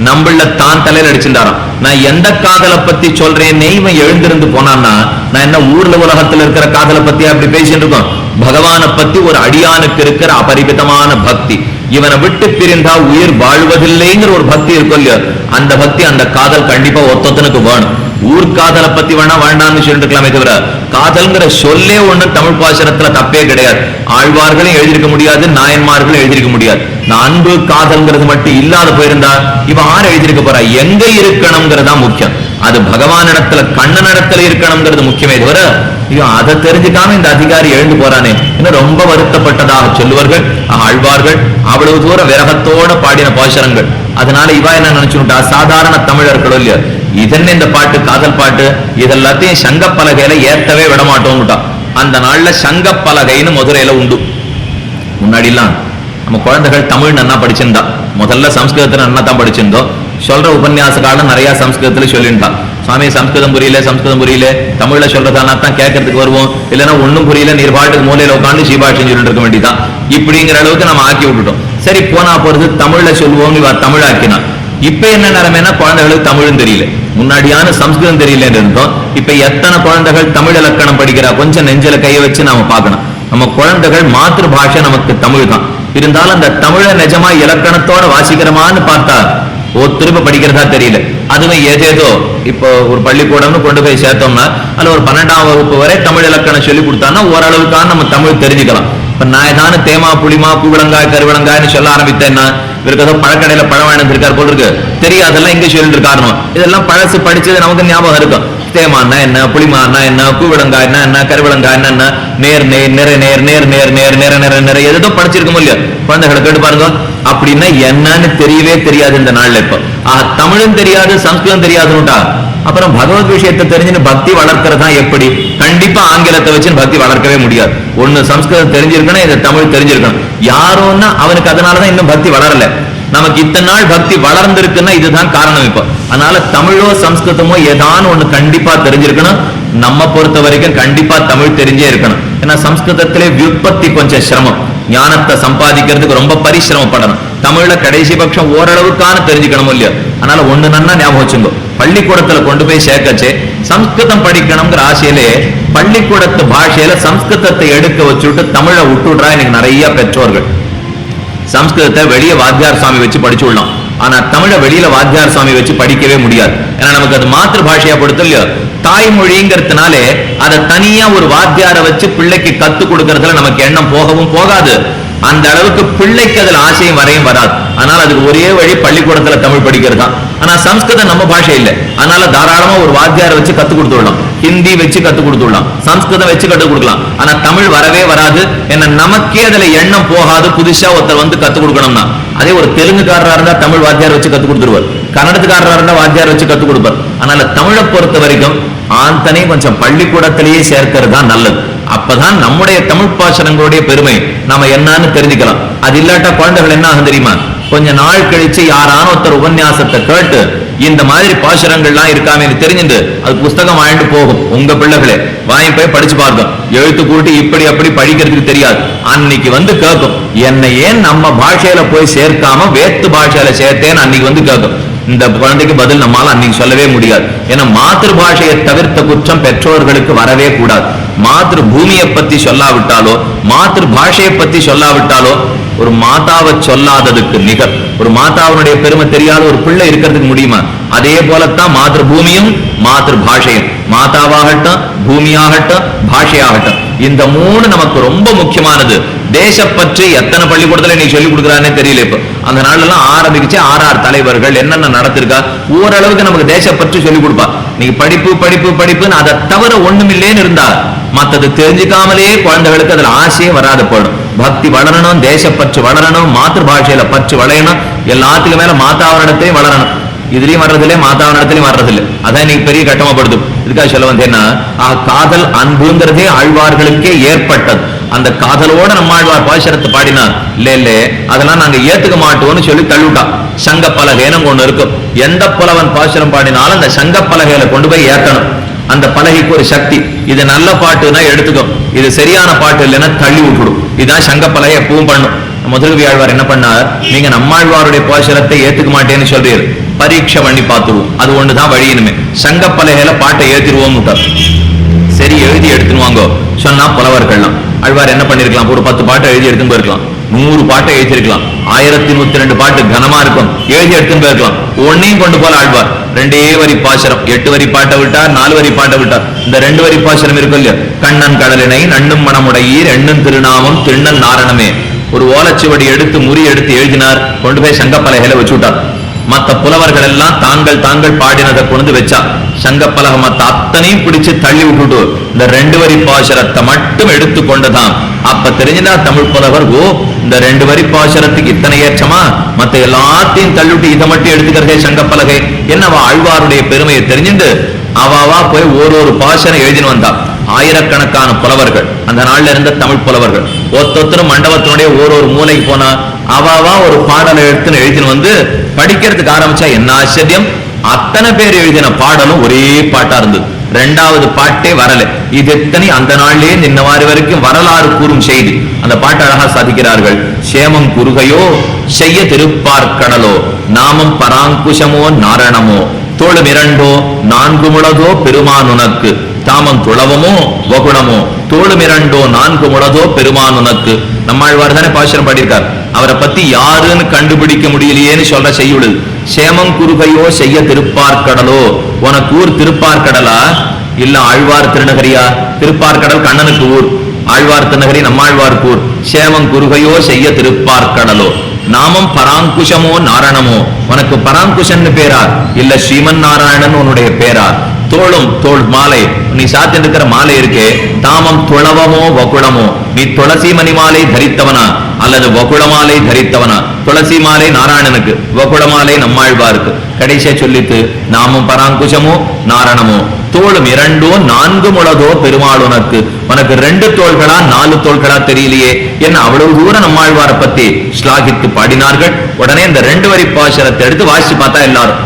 நம்மள தான் தலையில அடிச்சுட்டாராம். நான் எந்த காதலை பத்தி சொல்றேன் இவன் எழுந்திருந்து போனான்னா, நான் என்ன ஊர்ல உலகத்துல இருக்கிற காதலை பத்தி அப்படி பேசிட்டு இருக்கோம். பகவானை பத்தி ஒரு அடியானுக்கு இருக்கிற அபரிமிதமான பக்தி, இவனை விட்டு பிரிந்தா உயிர் வாழ்வதில்லைங்கிற ஒரு பக்தி இருக்கும் இல்லையா, அந்த பக்தி அந்த காதல் கண்டிப்பா ஒத்தனுக்கு வேணும். ஊர்காதலை பத்தி வேணா வேண்டாம்னு சொல்லிட்டு இருக்கலாமே தவிர காதல்ங்கிற சொல்லே ஒண்ணு தமிழ் பாசுரத்துல தப்பே கிடையாது. ஆழ்வார்களும் எழுதியிருக்க முடியாது, நாயன்மார்களும் எழுதியிருக்க முடியாது. அன்பு காதல்ங்கிறது மட்டும் இல்லாத போயிருந்தா இவன் ஆறு எழுதியிருக்க போறா, எங்க இருக்கணும்ங்கிறதா முக்கியம். அது பகவான் இடத்துல கண்ணன் இடத்துல இருக்கணும்ங்கிறது முக்கியமே தவிர இவன் அதை தெரிஞ்சுக்காம இந்த அதிகாரி எழுந்து போறானே இன்னும் ரொம்ப வருத்தப்பட்டதாக சொல்லுவார்கள் ஆழ்வார்கள். அவ்வளவு தூரம் விரகத்தோட பாடின பாசுரங்கள். அதனால இவா என்ன நினைச்சுட்டா, சாதாரண தமிழர்கள் இல்லையா, இதென்ன இந்த பாட்டு காதல் பாட்டு இதெல்லாத்தையும் சங்க பலகையில ஏத்தவே விட மாட்டோம்னுட்டா. அந்த நாள்ல சங்க பலகைன்னு மதுரையில உண்டு. முன்னாடிலாம் நம்ம குழந்தைகள் தமிழ் நன்னா படிச்சிருந்தா, முதல்ல சம்ஸ்கிருதத்துல நன்னா தான் படிச்சிருந்தோம். சொல்ற உபன்யாச காலம் நிறைய சம்ஸ்கிருதத்துல சொல்லிட்டான். சுவாமி சம்ஸ்கிருதம் புரியல தமிழ்ல சொல்றதானா தான் கேட்கறதுக்கு வருவோம், இல்லைன்னா ஒன்னும் புரியல நீர் பாட்டுக்கு மூலையில உட்காந்து சீபாஷம் சொல்லிட்டு இருக்க வேண்டியதான். இப்படிங்கிற அளவுக்கு நம்ம ஆக்கி விட்டுட்டோம். சரி போனா போறது தமிழ்ல சொல்லுவோம், இவ தமிழ் ஆக்கினா. இப்ப என்ன நிலைமைன்னா குழந்தைகளுக்கு தமிழும் தெரியல, முன்னாடியான சம்ஸ்கிருதம் தெரியலன்னு இருந்தோம். இப்ப எத்தனை குழந்தைகள் தமிழ் இலக்கணம் படிக்கிறா, கொஞ்சம் நெஞ்சில கையை வச்சு நாம பார்க்கணும். நம்ம குழந்தைகள் மாத்திரு பாஷை நமக்கு தமிழ் தான், இருந்தாலும் அந்த தமிழை நிஜமா இலக்கணத்தோட வாசிக்கிறமான்னு பார்த்தா திரும்ப படிக்கிறதா தெரியல. அதுவும் ஏதேதோ இப்போ ஒரு பள்ளிக்கூடம்னு கொண்டு போய் சேர்த்தோம்னா அதுல ஒரு 12ஆம் வகுப்பு வரை தமிழ் இலக்கணம் சொல்லி கொடுத்தான்னா ஓரளவுக்கான நம்ம தமிழ் தெரிஞ்சுக்கலாம். இப்ப நான் ஏதான தேமா புளிமா பூவிளங்காய் கருவிளங்காய்னு சொல்ல ஆரம்பித்தேன்னா இவருக்கு ஏதோ பழக்கடையில பழம் வாங்கிட்டு இருக்காரு போல் இருக்கு, தெரியாதெல்லாம் இங்க சொல்லிட்டு இருக்காரு. இதெல்லாம் பழசு படிச்சது நமக்கு ஞாபகம் இருக்கும். தேமான்னா என்ன, புளிமான்னா என்ன, பூவிளங்காய்னா என்ன, கருவிளங்காய்னா என்ன, நேர் நேர் நிறை நேர் நேர் நேர் நேர் நிற நிற நிறை ஏதோ படிச்சிருக்கோம் இல்லையா. குழந்தைகளை கேட்டு பாருங்க, அப்படின்னா என்னன்னு தெரியவே தெரியாது இந்த நாள்ல. இப்ப தமிழும் தெரியாது சம்ஸ்கிருதம் தெரியாதுன்னுட்டா அப்புறம் பகவத் விஷயத்தை தெரிஞ்சுன்னு பக்தி வளர்க்கறதா எப்படி? கண்டிப்பா ஆங்கிலத்தை வச்சு பக்தி வளர்க்கவே முடியாது. ஒண்ணு சம்ஸ்கிருதம் தெரிஞ்சிருக்கணும், இந்த தமிழ் தெரிஞ்சிருக்கணும். யாரோன்னா அவனுக்கு அதனாலதான் இன்னும் பக்தி வளரல. நமக்கு இத்தனை நாள் பக்தி வளர்ந்திருக்குன்னா இதுதான் காரணம். இப்ப அதனால தமிழோ சம்ஸ்கிருதமோ ஏதான ஒண்ணு கண்டிப்பா தெரிஞ்சிருக்கணும். நம்ம பொறுத்த வரைக்கும் கண்டிப்பா தமிழ் தெரிஞ்சே இருக்கணும். ஏன்னா சம்ஸ்கிருதத்திலே வியுற்பத்தி கொஞ்சம் சிரமம், ஞானத்தை சம்பாதிக்கிறதுக்கு ரொம்ப பரிசிரமப்படணும். தமிழ்ல கடைசி பட்சம் ஓரளவுக்கான தெரிஞ்சுக்கணும் இல்லையா? அதனால ஒண்ணு நன்னா ஞாபகம் வச்சுங்க, பள்ளிக்கூடத்துல கொண்டு போய் சேர்க்கச்சே சம்ஸ்கிருதம் படிக்கணுங்கிற ஆசையிலே பள்ளிக்கூடத்து பாஷையில சம்ஸ்கிருதத்தை எடுக்க வச்சுட்டு தமிழை விட்டுடுறா இன்னைக்கு நிறைய பெற்றோர்கள். சம்ஸ்கிருதத்தை வெளியே வாத்தியார் சாமி வச்சு படிச்சு விடலாம், ஆனா தமிழை வெளியில வாத்தியார் சாமி வச்சு படிக்கவே முடியாது. ஏன்னா நமக்கு அது மாத்திரு பாஷையா படுத்த இல்லையோ, தாய்மொழிங்கிறதுனாலே அதை தனியா ஒரு வாத்தியாரை வச்சு பிள்ளைக்கு கத்து கொடுக்கறதுல நமக்கு எண்ணம் போகவும் போகாது. அந்த அளவுக்கு பிள்ளைக்கு அதுல ஆசையும் வரையும் வராது. அதனால அதுக்கு ஒரே வழி பள்ளிக்கூடத்துல தமிழ் படிக்கிறது தான். ஆனா சம்ஸ்கிருதம் நம்ம பாஷை இல்லை, அதனால தாராளமா ஒரு வாத்தியாரை வச்சு கத்து கொடுத்துடலாம், ஹிந்தி வச்சு கத்து கொடுத்துடலாம், சம்ஸ்கிருதம் வச்சு கத்து கொடுக்கலாம். ஆனா தமிழ் வரவே வராது. என்ன நமக்கே அதுல எண்ணம் போகாது. புதுசா ஒருத்தர் வந்து கத்து கொடுக்கணும்னா, அதே ஒரு தெலுங்குக்காரரா இருந்தா தமிழ் வாத்தியார் வச்சு கத்து கொடுத்துருவார், கன்னடத்துக்காரரா இருந்தா வாத்தியார் வச்சு கத்து கொடுப்பார். அதனால தமிழை பொறுத்த வரைக்கும் ஆந்தனை கொஞ்சம் பள்ளிக்கூடத்திலேயே சேர்க்கிறது தான் நல்லது. அப்பதான் நம்முடைய தமிழ் பாசனங்களுடைய பெருமை நாம என்னன்னு தெரிஞ்சுக்கலாம். அது இல்லாட்டா குழந்தைகள் என்ன ஆகும் தெரியுமா? கொஞ்ச நாள் கழிச்சு யாரான ஒருத்தர் உபன்யாசத்தை கேட்டு இந்த மாதிரி பாசுரங்கள்லாம் இருக்காமே தெரிஞ்சுட்டு அது புஸ்தகம் ஆயிட்டு போகும். உங்க பிள்ளைகளே வாங்கி போய் படிச்சு பார்க்கும், எழுத்து கூட்டி இப்படி அப்படி படிக்கிறதுக்கு தெரியாது. அன்னைக்கு வந்து கேட்கும், என்னை ஏன் நம்ம பாஷையில போய் சேர்க்காம வேத்து பாஷையில சேர்த்தேன்னு அன்னைக்கு வந்து கேட்கும். இந்த குழந்தைக்கு பதில் நம்மால அன்னைக்கு சொல்லவே முடியாது. ஏன்னா மாத்திரு பாஷையை தவிர்த்த குற்றம் பெற்றோர்களுக்கு வரவே கூடாது. மாத்திரு பூமியை பத்தி சொல்லாவிட்டாலோ மாத்திரு பாஷையை பத்தி சொல்லாவிட்டாலோ ஒரு மாதாவை சொல்லாததுக்கு நிகர். ஒரு மாதாவுடைய பெருமை தெரியாத ஒரு பிள்ளை இருக்கிறதுக்கு முடியுமா? அதே போலத்தான் மாத்திரு பூமியும் மாத்திரு பாஷையும். மாதாவாகட்டும், பூமியாகட்டும், பாஷையாகட்டும், இந்த மூணு நமக்கு ரொம்ப முக்கியமானது. தேசப்பற்றி எத்தனை பள்ளிக்கூடத்துல நீ சொல்லிக் கொடுக்குறானே தெரியல. இப்ப அந்த நாள்லாம் ஆரம்பிச்சு ஆறார் தலைவர்கள் என்னென்ன நடத்திருக்கா, ஓரளவுக்கு நமக்கு தேசப்பற்றி சொல்லிக் கொடுப்பா. நீ படிப்பு படிப்பு படிப்புன்னு அதை தவிர ஒண்ணுமில்லேன்னு இருந்தா மத்தது தெரிஞ்சுக்காமலே குழந்தைகளுக்கு அதுல ஆசையே வராது போயிடும். பக்தி வளரணும், தேசப்பற்று வளரணும், மாத்திரு பாஷையில பற்று வளையணும், எல்லாத்துக்கும் மேல மாதாவனிடத்தையும் வளரணும். இதுலயும் வர்றதில்லை, மாதாவனிடத்திலையும் வர்றதில்லை. அதான் நீங்க பெரிய கட்டமாப்படுது. இதுக்காக சொல்ல வந்தேன்னா, காதல் அன்புங்கிறதே ஆழ்வார்களுக்கே ஏற்பட்டது. அந்த காதலோட நம்மாழ்வார் பாசுரத்தை பாடினார். இல்ல அதெல்லாம் நாங்க ஏத்துக்க மாட்டோம்னு சொல்லி தள்ளுட்டான். சங்க பலகைன்னு ஒண்ணு இருக்கும். எந்த புலவன் பாசுரம் பாடினாலும் அந்த சங்க பலகையில கொண்டு போய் ஏத்தணும். அந்த பலகைக்கு ஒரு சக்தி. இது நல்ல பாட்டுன்னா எடுத்துக்கும், இது சரியான பாட்டு இல்லைன்னா தள்ளி விட்டுடும். இதுதான் சங்க பலகை எப்பவும் பண்ணும். முதல்வி ஆழ்வார் என்ன பண்ணார், நீங்க நம்மாழ்வாருடைய பாசுரத்தை ஏத்துக்க மாட்டேன்னு சொல்றீர், பரீட்சை பண்ணி பார்த்துருவோம், அது ஒண்ணுதான் வழி. இனிமே சங்க பலகையில பாட்டை ஏத்திருவோம். சரி எழுதி எடுத்துன்னு வாங்க சொன்னா புலவர்கள்லாம். ஆழ்வார் என்ன பண்ணிருக்கலாம், ஒரு 10 பாட்டை எழுதி எடுத்துன்னு போயிருக்கலாம், 100 பாட்டை எழுதிருக்கலாம், 1102 பாட்டு கனமா இருக்கும், எழுதி எடுத்துன்னு போயிருக்கலாம். ஒன்னையும் கொண்டு போல ஆழ்வார் 2 வரி பாசுரம், 8 வரி பாட்டை விட்டார், 4 வரி பாட்டை விட்டார். இந்த 2 வரி பாசுரம் இருக்கும் இல்லையா, கண்ணன் கடலினை நண்ணும் மணமுடையீர் எண்ணும் திருநாமம் திண்ணன் நாரணமே, ஒரு ஓலச்சுவடி எடுத்து முறி எடுத்து எழுதினார், கொண்டு போய் சங்கப்பலகையில வச்சு விட்டார். மற்ற புலவர்கள் எல்லாம் தாங்கள் தாங்கள் பாடினதை கொண்டு வச்சா, சங்கப்பலக மத்த அத்தனையும் பிடிச்சு தள்ளி விட்டுட்டு இந்த 2 வரி பாசுரத்தை மட்டும் எடுத்து கொண்டுதான். அப்ப தெரிஞ்சுதா தமிழ் புலவர், ஓ இந்த 2 வரி பாசுரத்துக்கு இத்தனை ஏற்றமா, மத்த எல்லாத்தையும் தள்ளிவிட்டு இதை மட்டும் எடுத்துக்கிறதே சங்கப்பலகை. என்னவா ஆழ்வாருடைய பெருமையை தெரிஞ்சுட்டு அவாவா போய் ஒரு பாசுரம் எழுதின்னு வந்தா. ஆயிரக்கணக்கான புலவர்கள் அந்த நாள்ல இருந்த தமிழ் புலவர்கள் ஒத்தொத்தரும் மண்டபத்தினுடைய ஒரு மூலைக்கு போனா அவாவா ஒரு பாடலை எடுத்துன்னு எழுதின்னு வந்து படிக்கிறதுக்கு ஆரம்பிச்சா என்ன ஆச்சரியம், அத்தனை பேர் எழுதின பாடலும் ஒரே பாட்டா இருந்தது. 2வது பாட்டே வரல. இது எத்தனை அந்த நாள்லயே இந்த மாதிரி வரைக்கும் வரலாறு கூறும் செய்தி. அந்த பாட்டு அழகா சாதிக்கிறார்கள். சேமம் குறுகையோ செய்ய திருப்பார்கடலோ நாமம் பராங்குஷமோ நாரணமோ தோளும் 2 4 முழதோ பெருமான் உனக்கு தாமம் துளவமோ வகுணமோ தோளும் 2 4 முழதோ பெருமான் உனக்கு. நம்மாழ்வார் தானே பாசுரம் பாடியிருக்கார். அவரை பத்தி யாருன்னு கண்டுபிடிக்க முடியலையேன்னு சொல்ற செய்யுள். சேமம் குறுகையோ செய்ய திருப்பார்கடலோ, உனக்கு ஊர் திருப்பார்கடலா இல்ல ஆழ்வார் திருநகரியா? திருப்பார்கடல் கண்ணனுக்கு ஊர், ஆழ்வார் திருநகரி நம்மாழ்வார்க்கு ஊர். சேமம் குறுகையோ செய்ய திருப்பார்கடலோ நாமம் பராங்குஷமோ நாரணமோ, உனக்கு பராங்குஷன் பேரா இல்ல ஸ்ரீமன் நாராயணன் உன்னுடைய பேரா? தோளும் தோல் மாலை, நீ சாத்திட்டு இருக்கிற மாலை இருக்கே, தாமம் துளவமோ வகுளமோ, நீ துளசி மணி மாலை தரித்தவனா அல்லது வகுள மாலை தரித்தவனா? துளசி மாலை நாராயணனுக்கு, வகுள மாலை நம்மாழ்வாருக்கு. கடைசியா சொல்லிட்டு நாமம் பராங்குஷமோ நாரணமோ தோளும் 2 4 முழதோ பெருமாள் உனக்கு, உனக்கு 2 தோள்களா 4 தோள்களா தெரியலையே என்ன? அவ்வளவு தூரம் நம்மாழ்வாரை பத்தி ஸ்லாகித்து பாடினார்கள். உடனே இந்த 2 வரி பாசுரத்தை எடுத்து வாசிச்சு பார்த்தா எல்லாரும்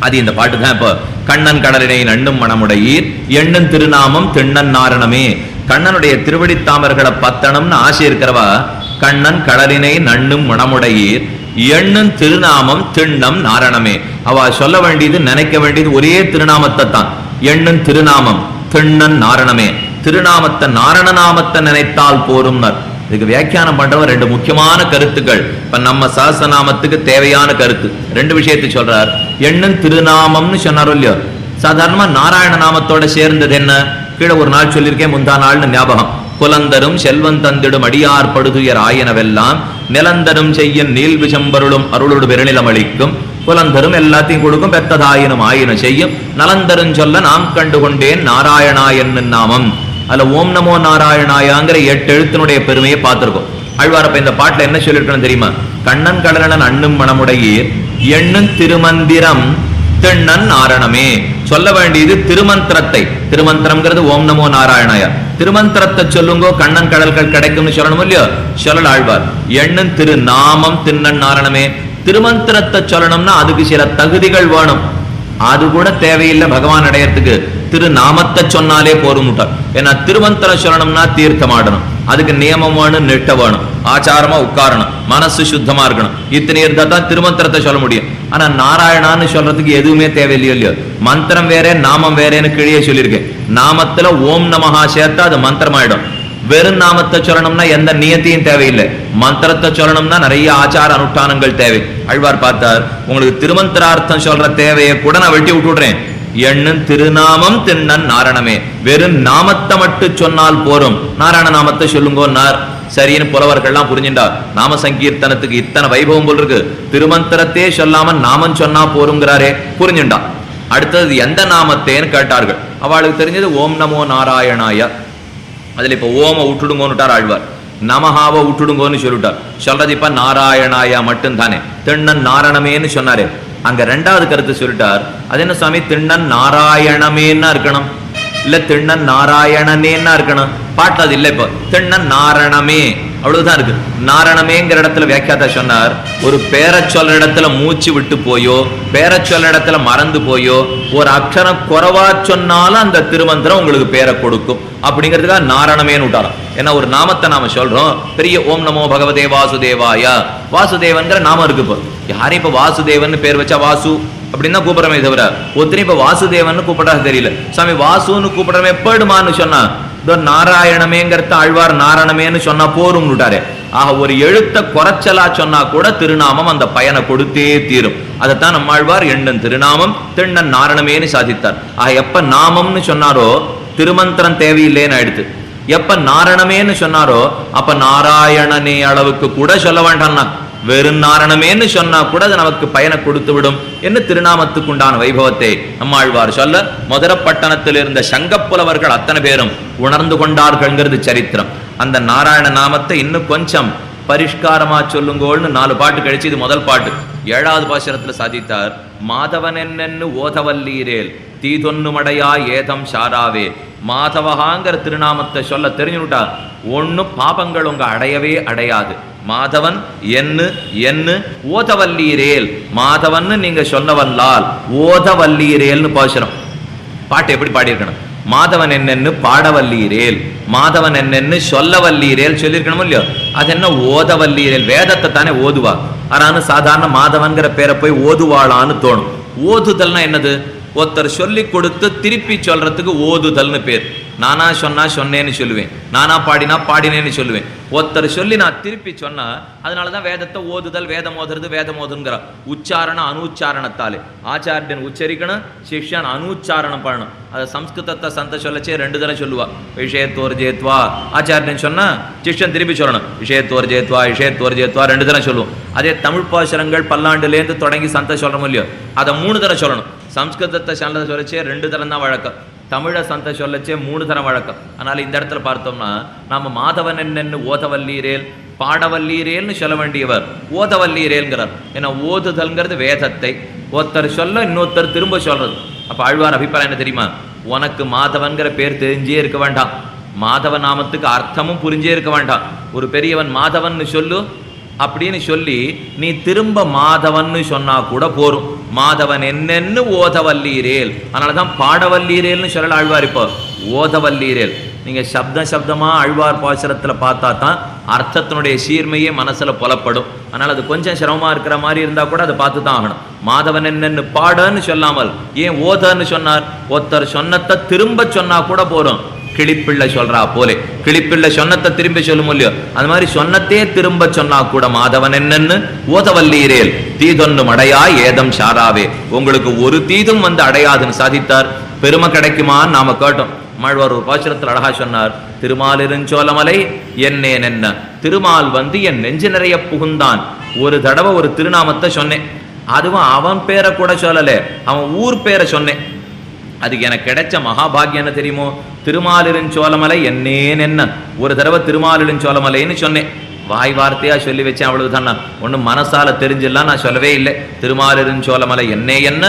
அது இந்த பாட்டு தான் இப்ப கண்ணன் கடலினை நண்ணும் மணமுடையீர் எண்ணும் திருநாமம் திண்ணன் நாரணமே. கண்ணனுடைய திருவடித்தாமர்களை பத்தனம்னு ஆசை இருக்கிறவா கண்ணன் கடலினை நண்ணும் மணமுடையீர் எண்ணும் திருநாமம் திண்ணம் நாரணமே. அவ சொல்ல வேண்டியது நினைக்க வேண்டியது ஒரே திருநாமத்தை தான். எண்ணும் திருநாமம் திண்ணன் நாரணமே. திருநாமத்தை நாரணநாமத்தை நினைத்தால் போரும்னர். இதுக்கு வியாக்கியானம் பண்றவர் ரெண்டு முக்கியமான கருத்துக்கள். இப்ப நம்ம சஹஸ்ரநாமத்துக்கு தேவையான கருத்து ரெண்டு விஷயத்தை சொல்றார். எண்ணும் திருநாமம்னு சொன்னாரோ இல்லையோ, சாதாரணமா நாராயண நாமத்தோட சேர்ந்தது என்ன? கீழே ஒரு நாள் சொல்லியிருக்கேன், முந்தா நாள்னு ஞாபகம். குலந்தரும் செல்வன் தந்திடும் அடியார் படுதுயர் ஆயனவெல்லாம் நிலந்தரும் செய்ய நீல் விஷம்பருளும் அருளோடு பெருநிலம் அளிக்கும் குலந்தரும் எல்லாத்தையும் கொடுக்கும் பெத்ததாயினும் ஆயினும் செய்யும் நலந்தரும் சொல்ல நாம் கண்டு கொண்டேன் நாராயணா என்னும் நாமம். அதுல ஓம் நமோ நாராயணாயாங்கிற 8 எழுத்தினுடைய பெருமையை பார்த்திருக்கோம். ஆழ்வாரப்ப இந்த பாட்டுல என்ன சொல்லிருக்கணும் தெரியுமா? கண்ணன் கடலன் அண்ணும் மணமுடையீர் எண்ணும் திருமந்திரம் திண்ணன் நாரணமே. சொல்ல வேண்டியது திருமந்திரத்தை. திருமந்திரம்ங்கிறது ஓம் நமோ நாராயணாயா. திருமந்திரத்தை சொல்லுங்கோ கண்ணன் கடல்கள் கிடைக்கும்னு சொல்லணும் இல்லையோ, சொல்லல ஆழ்வார். எண்ணும் திருநாமம் திண்ணன் நாரணமே. திருமந்திரத்தை சொல்லணும்னா அதுக்கு சில தகுதிகள் வேணும். அது கூட தேவையில்லை பகவான் அடையறதுக்கு. திருநாமத்தை சொன்னாலே போரும்ட்டார். ஏன்னா திருமந்திரம் சொல்லணும்னா தீர்த்தம் ஆடணும், அதுக்கு நியமம் வேணும், நிட்ட வேணும், ஆச்சாரமா உட்காரணும், மனசு சுத்தமா இருக்கணும். இத்தனை இருந்தா தான் திருமந்திரத்தை சொல்ல முடியும். ஆனா நாராயணான்னு சொல்றதுக்கு எதுவுமே தேவையில்லையோ இல்லையோ. மந்திரம் வேற நாமம் வேறேன்னு கீழே சொல்லியிருக்கேன். நாமத்துல ஓம் நமஹா சேர்த்தா அது மந்திரமாயிடும். வெறும் நாமத்தை சொல்லணும்னா எந்த நியத்தையும் தேவையில்லை. மந்திரத்தை சொல்லணும்னா நிறைய ஆச்சார அனுஷ்டானங்கள் தேவை. ஆழ்வார் பார்த்தார், உங்களுக்கு திருமந்திரார்த்தம் சொல்ற தேவையை கூட நான் வெட்டி விட்டுடுறேன். எண்ணும் திருநாமம் திண்ணன் நாரணமே. வெறும் நாமத்தை மட்டும் சொன்னால் போரும், நாராயண நாமத்தை சொல்லுங்கன்னார். சரின்னு புலவர்கள்லாம் புரிஞ்சுட்டா. நாம சங்கீர்த்தனத்துக்கு இத்தனை வைபவம் போல் இருக்கு, திருமந்திரத்தையே சொல்லாம நாமம் சொன்னா போருங்கிறாரே, புரிஞ்சுட்டா. அடுத்தது எந்த நாமத்தேன்னு கேட்டார்கள். அவளுக்கு தெரிஞ்சது ஓம் நமோ நாராயணாய. அதுல இப்ப ஓம விட்டுடுங்கோன்னுட்டார் ஆழ்வார், நமஹாவை விட்டுடுங்கோன்னு சொல்லிட்டார். சொல்றது இப்ப நாராயணாயா மட்டும் தானே. திண்ணன் நாரணமேன்னு சொன்னாரே, அங்க ரெண்டாவது கருத்து சொல்லிட்டார். அது என்ன சுவாமி, திண்ணன் நாராயணமேன்னா இருக்கணும், இல்ல திண்ணன் நாராயணனேன்னா இருக்கணும். பாட்டு அது இல்லை. இப்போ திண்ணன் நாரணமே அவ்வளவுதான் இருக்கு. நாரணமேங்கிற இடத்துல வியாக்கியாதா சொன்னார், ஒரு பேரை சொல்ற இடத்துல மூச்சு விட்டு போயோ, பேரை சொல்ற இடத்துல மறந்து போயோ, ஒரு அக்ஷரம் குறைவா சொன்னாலும் அந்த திருமந்திரம் உங்களுக்கு பேரை கொடுக்கும் அப்படிங்கிறதுக்காக நாரணமேன்னு விட்டாராம். ஏன்னா ஒரு நாமத்தை நாம சொல்றோம், பெரிய ஓம் நமோ பகவதே வாசுதேவாய, வாசுதேவன்கிற நாமம் இருக்கு. இப்போ யாரையும் இப்ப வாசுதேவன் பேர் வச்சா வாசு அப்படின்னு தான் கூப்பிடறமே தவிர ஒருத்தனை இப்ப வாசுதேவன் கூப்பிடறது தெரியல. சாமி வாசுன்னு கூப்பிடறமே எப்படிமான்னு சொன்னா நாராயணமேங்கிறத ஆழ்வார் நாரணமேன்னு சொன்னா போரும் விட்டாரு. ஆக ஒரு எழுத்த குறைச்சலா சொன்னா கூட திருநாமம் அந்த பயனை கொடுத்தே தீரும். அதைத்தான் நம்ம ஆழ்வார் எண்ணன் திருநாமம் திண்ணன் நாரணமேன்னு சாதித்தார். ஆக எப்ப நாமம்னு சொன்னாரோ திருமந்திரம் தேவையில்லைன்னு ஆயிடுத்து. எப்ப நாரணமேன்னு சொன்னாரோ அப்ப நாராயணனே அளவுக்கு கூட சொல்ல வேண்டாம்னா, வெறும் நாரணமேன்னு சொன்னா கூட அது நமக்கு பயனை கொடுத்து விடும் என்று திருநாமத்துக்கு உண்டான வைபவத்தை நம்மாழ்வார் சொல்ல, மதுரப்பட்டணத்தில் இருந்த சங்கப்புலவர்கள் அத்தனை பேரும் உணர்ந்து கொண்டார்கள்ங்கிறது சரித்திரம். அந்த நாராயண நாமத்தை இன்னும் கொஞ்சம் பரிஷ்காரமா சொல்லுங்கோள்னு 4 பாட்டு கழிச்சு இது முதல் பாட்டு. 7வது பாசுரத்துல சாதித்தார், மாதவன் என்னென்னு ஓதவல்லீரேல் தீதொன்னுமடையா ஏதம் சாராவே. மாதவகாங்கிற திருநாமத்தை சொல்ல தெரிஞ்சுட்டா ஒன்னும் பாபங்கள் உங்க அடையவே அடையாது. மாதவன் என்ன ஓதவல்லீரேல், மாதவன்னு நீங்க சொன்னவல்லால் ஓதவல்லீரேல்னு பாசுரம். பாட்டு எப்படி பாடியிருக்கணும், மாதவன் என்னென்னு பாடவல்லீரேல், மாதவன் என்னென்னு சொல்லவல்லீரேல் சொல்லியிருக்கணும் இல்லையோ. அது என்ன ஓதவல்லீரேல், வேதத்தை தானே ஓதுவா. ஆனாலும் சாதாரண மாதவன்கிற பேரை போய் ஓதுவாளான்னு தோணும். ஓதுதல்னா என்னது, ஒருத்தர் சொல்லி கொடுத்து திருப்பி சொல்றதுக்கு ஓதுதல்னு பேர். நானா சொன்னா சொன்னேன்னு சொல்லுவேன், நானா பாடினா பாடினேன்னு சொல்லுவேன். ஒருத்தர் சொல்லி நான் திருப்பி சொன்னா அதனாலதான் வேதத்தை ஓதுதல், வேதம் ஓதுறது, வேதம் ஓதுங்கிற உச்சாரண அனுச்சாரணத்தாலே. ஆச்சாரியன் உச்சரிக்கணும், சிஷ்யன் அனுச்சாரணம் பண்ணணும். அதை சம்ஸ்கிருதத்தை சந்த சொல்லச்சே 2 தடவை சொல்லுவா. விஷயத்தோர் ஜேத்வா ஆச்சாரியன் சொன்னா சிஷ்யன் திருப்பி சொல்லணும், விஷயத்தோர் ஜேத்வா 2 தடவை சொல்லுவோம். அதே தமிழ் பாசுரங்கள் பல்லாண்டுலேருந்து தொடங்கி சந்த சொல்றோம் இல்லையோ, அதை 3 தடவை சொல்லணும். சம்ஸ்கிருதத்தை சந்த சொல்லச்சே 2 தரம் தான் வழக்கம், தமிழ சந்த சொல்லச்சே 3 தரம் வழக்கம். அதனால இந்த இடத்துல பார்த்தோம்னா நாம மாதவன் என்னென்னு ஓதவல்லீரேல் பாடவல்லீரேல்னு சொல்ல வேண்டியவர் ஓதவல்லீரேல்ங்கிறார். ஏன்னா ஓதுதல்ங்கிறது வேதத்தை ஒருத்தர் சொல்ல இன்னொருத்தர் திரும்ப சொல்றது. அப்ப ஆழ்வார் அபிப்பிராயம் என்ன தெரியுமா, உனக்கு மாதவன்கிற பேர் தெரிஞ்சே இருக்க வேண்டாம், மாதவ நாமத்துக்கு அர்த்தமும் புரிஞ்சே இருக்க வேண்டாம். ஒரு பெரியவன் மாதவன் சொல்லு, அப்படின்னு சொல்லி நீ திரும்ப மாதவன்னு சொன்னா கூட போரும். மாதவன் என்னென்னு ஓதவல்லீரேல், அதனாலதான் பாடவல்லீரேல்னு சொல்லல ஆழ்வார். இப்போ ஓதவல்லீரேல் நீங்க சப்தமா ஆழ்வார் பாசுரத்துல பார்த்தா தான் அர்த்தத்தினுடைய சீர்மையே மனசுல புலப்படும். அதனால அது கொஞ்சம் சிரமமா இருக்கிற மாதிரி இருந்தா கூட அதை பார்த்து தான் ஆகணும். மாதவன் என்னன்னு பாடன்னு சொல்லாமல் ஏன் ஓதன்னு சொன்னார்? ஒருத்தர் சொன்னத்தை திரும்ப சொன்னா கூட போறோம். கிளிப்பிள்ளை சொல்றா போலே, கிளிப்பிள்ளை சொன்னத்தை திரும்பி சொல்லும் இல்லையோ, அது மாதிரி சொன்னத்தே திரும்ப சொன்னா கூட மாதவன் என்னன்னு ஓதவல்லீரேல் தீதொன்னும் அடையா ஏதம் சாராவே, உங்களுக்கு ஒரு தீதும் வந்து அடையாதுன்னு சாதித்தார். பெருமை கிடைக்குமான்னு நாம கேட்டோம். மாழ்வார் ஒரு பாசுரத்தில் அழகா சொன்னார், திருமாலிருஞ்சோலமலை என்னேன் என்ன, திருமால் வந்து என் நெஞ்சு நிறைய புகுந்தான். ஒரு தடவை ஒரு திருநாமத்தை சொன்னேன், அதுவும் அவன் பேரை கூட சொல்லல, அவன் ஊர் பேரை சொன்னேன். அதுக்கு எனக்கு கிடைச்ச மகாபாகியம் என்ன தெரியுமோ? திருமாலிருஞ்சோலமலை என்னேன் என்ன, ஒரு தடவை திருமாலிருஞ்சோலமலைன்னு சொன்னேன். வாய் வார்த்தையா சொல்லி வச்சேன், அவ்வளவுதான். ஒன்னும் மனசால தெரிஞ்சிடலாம் நான் சொல்லவே இல்லை. திருமாலிருஞ்சோலமலை என்ன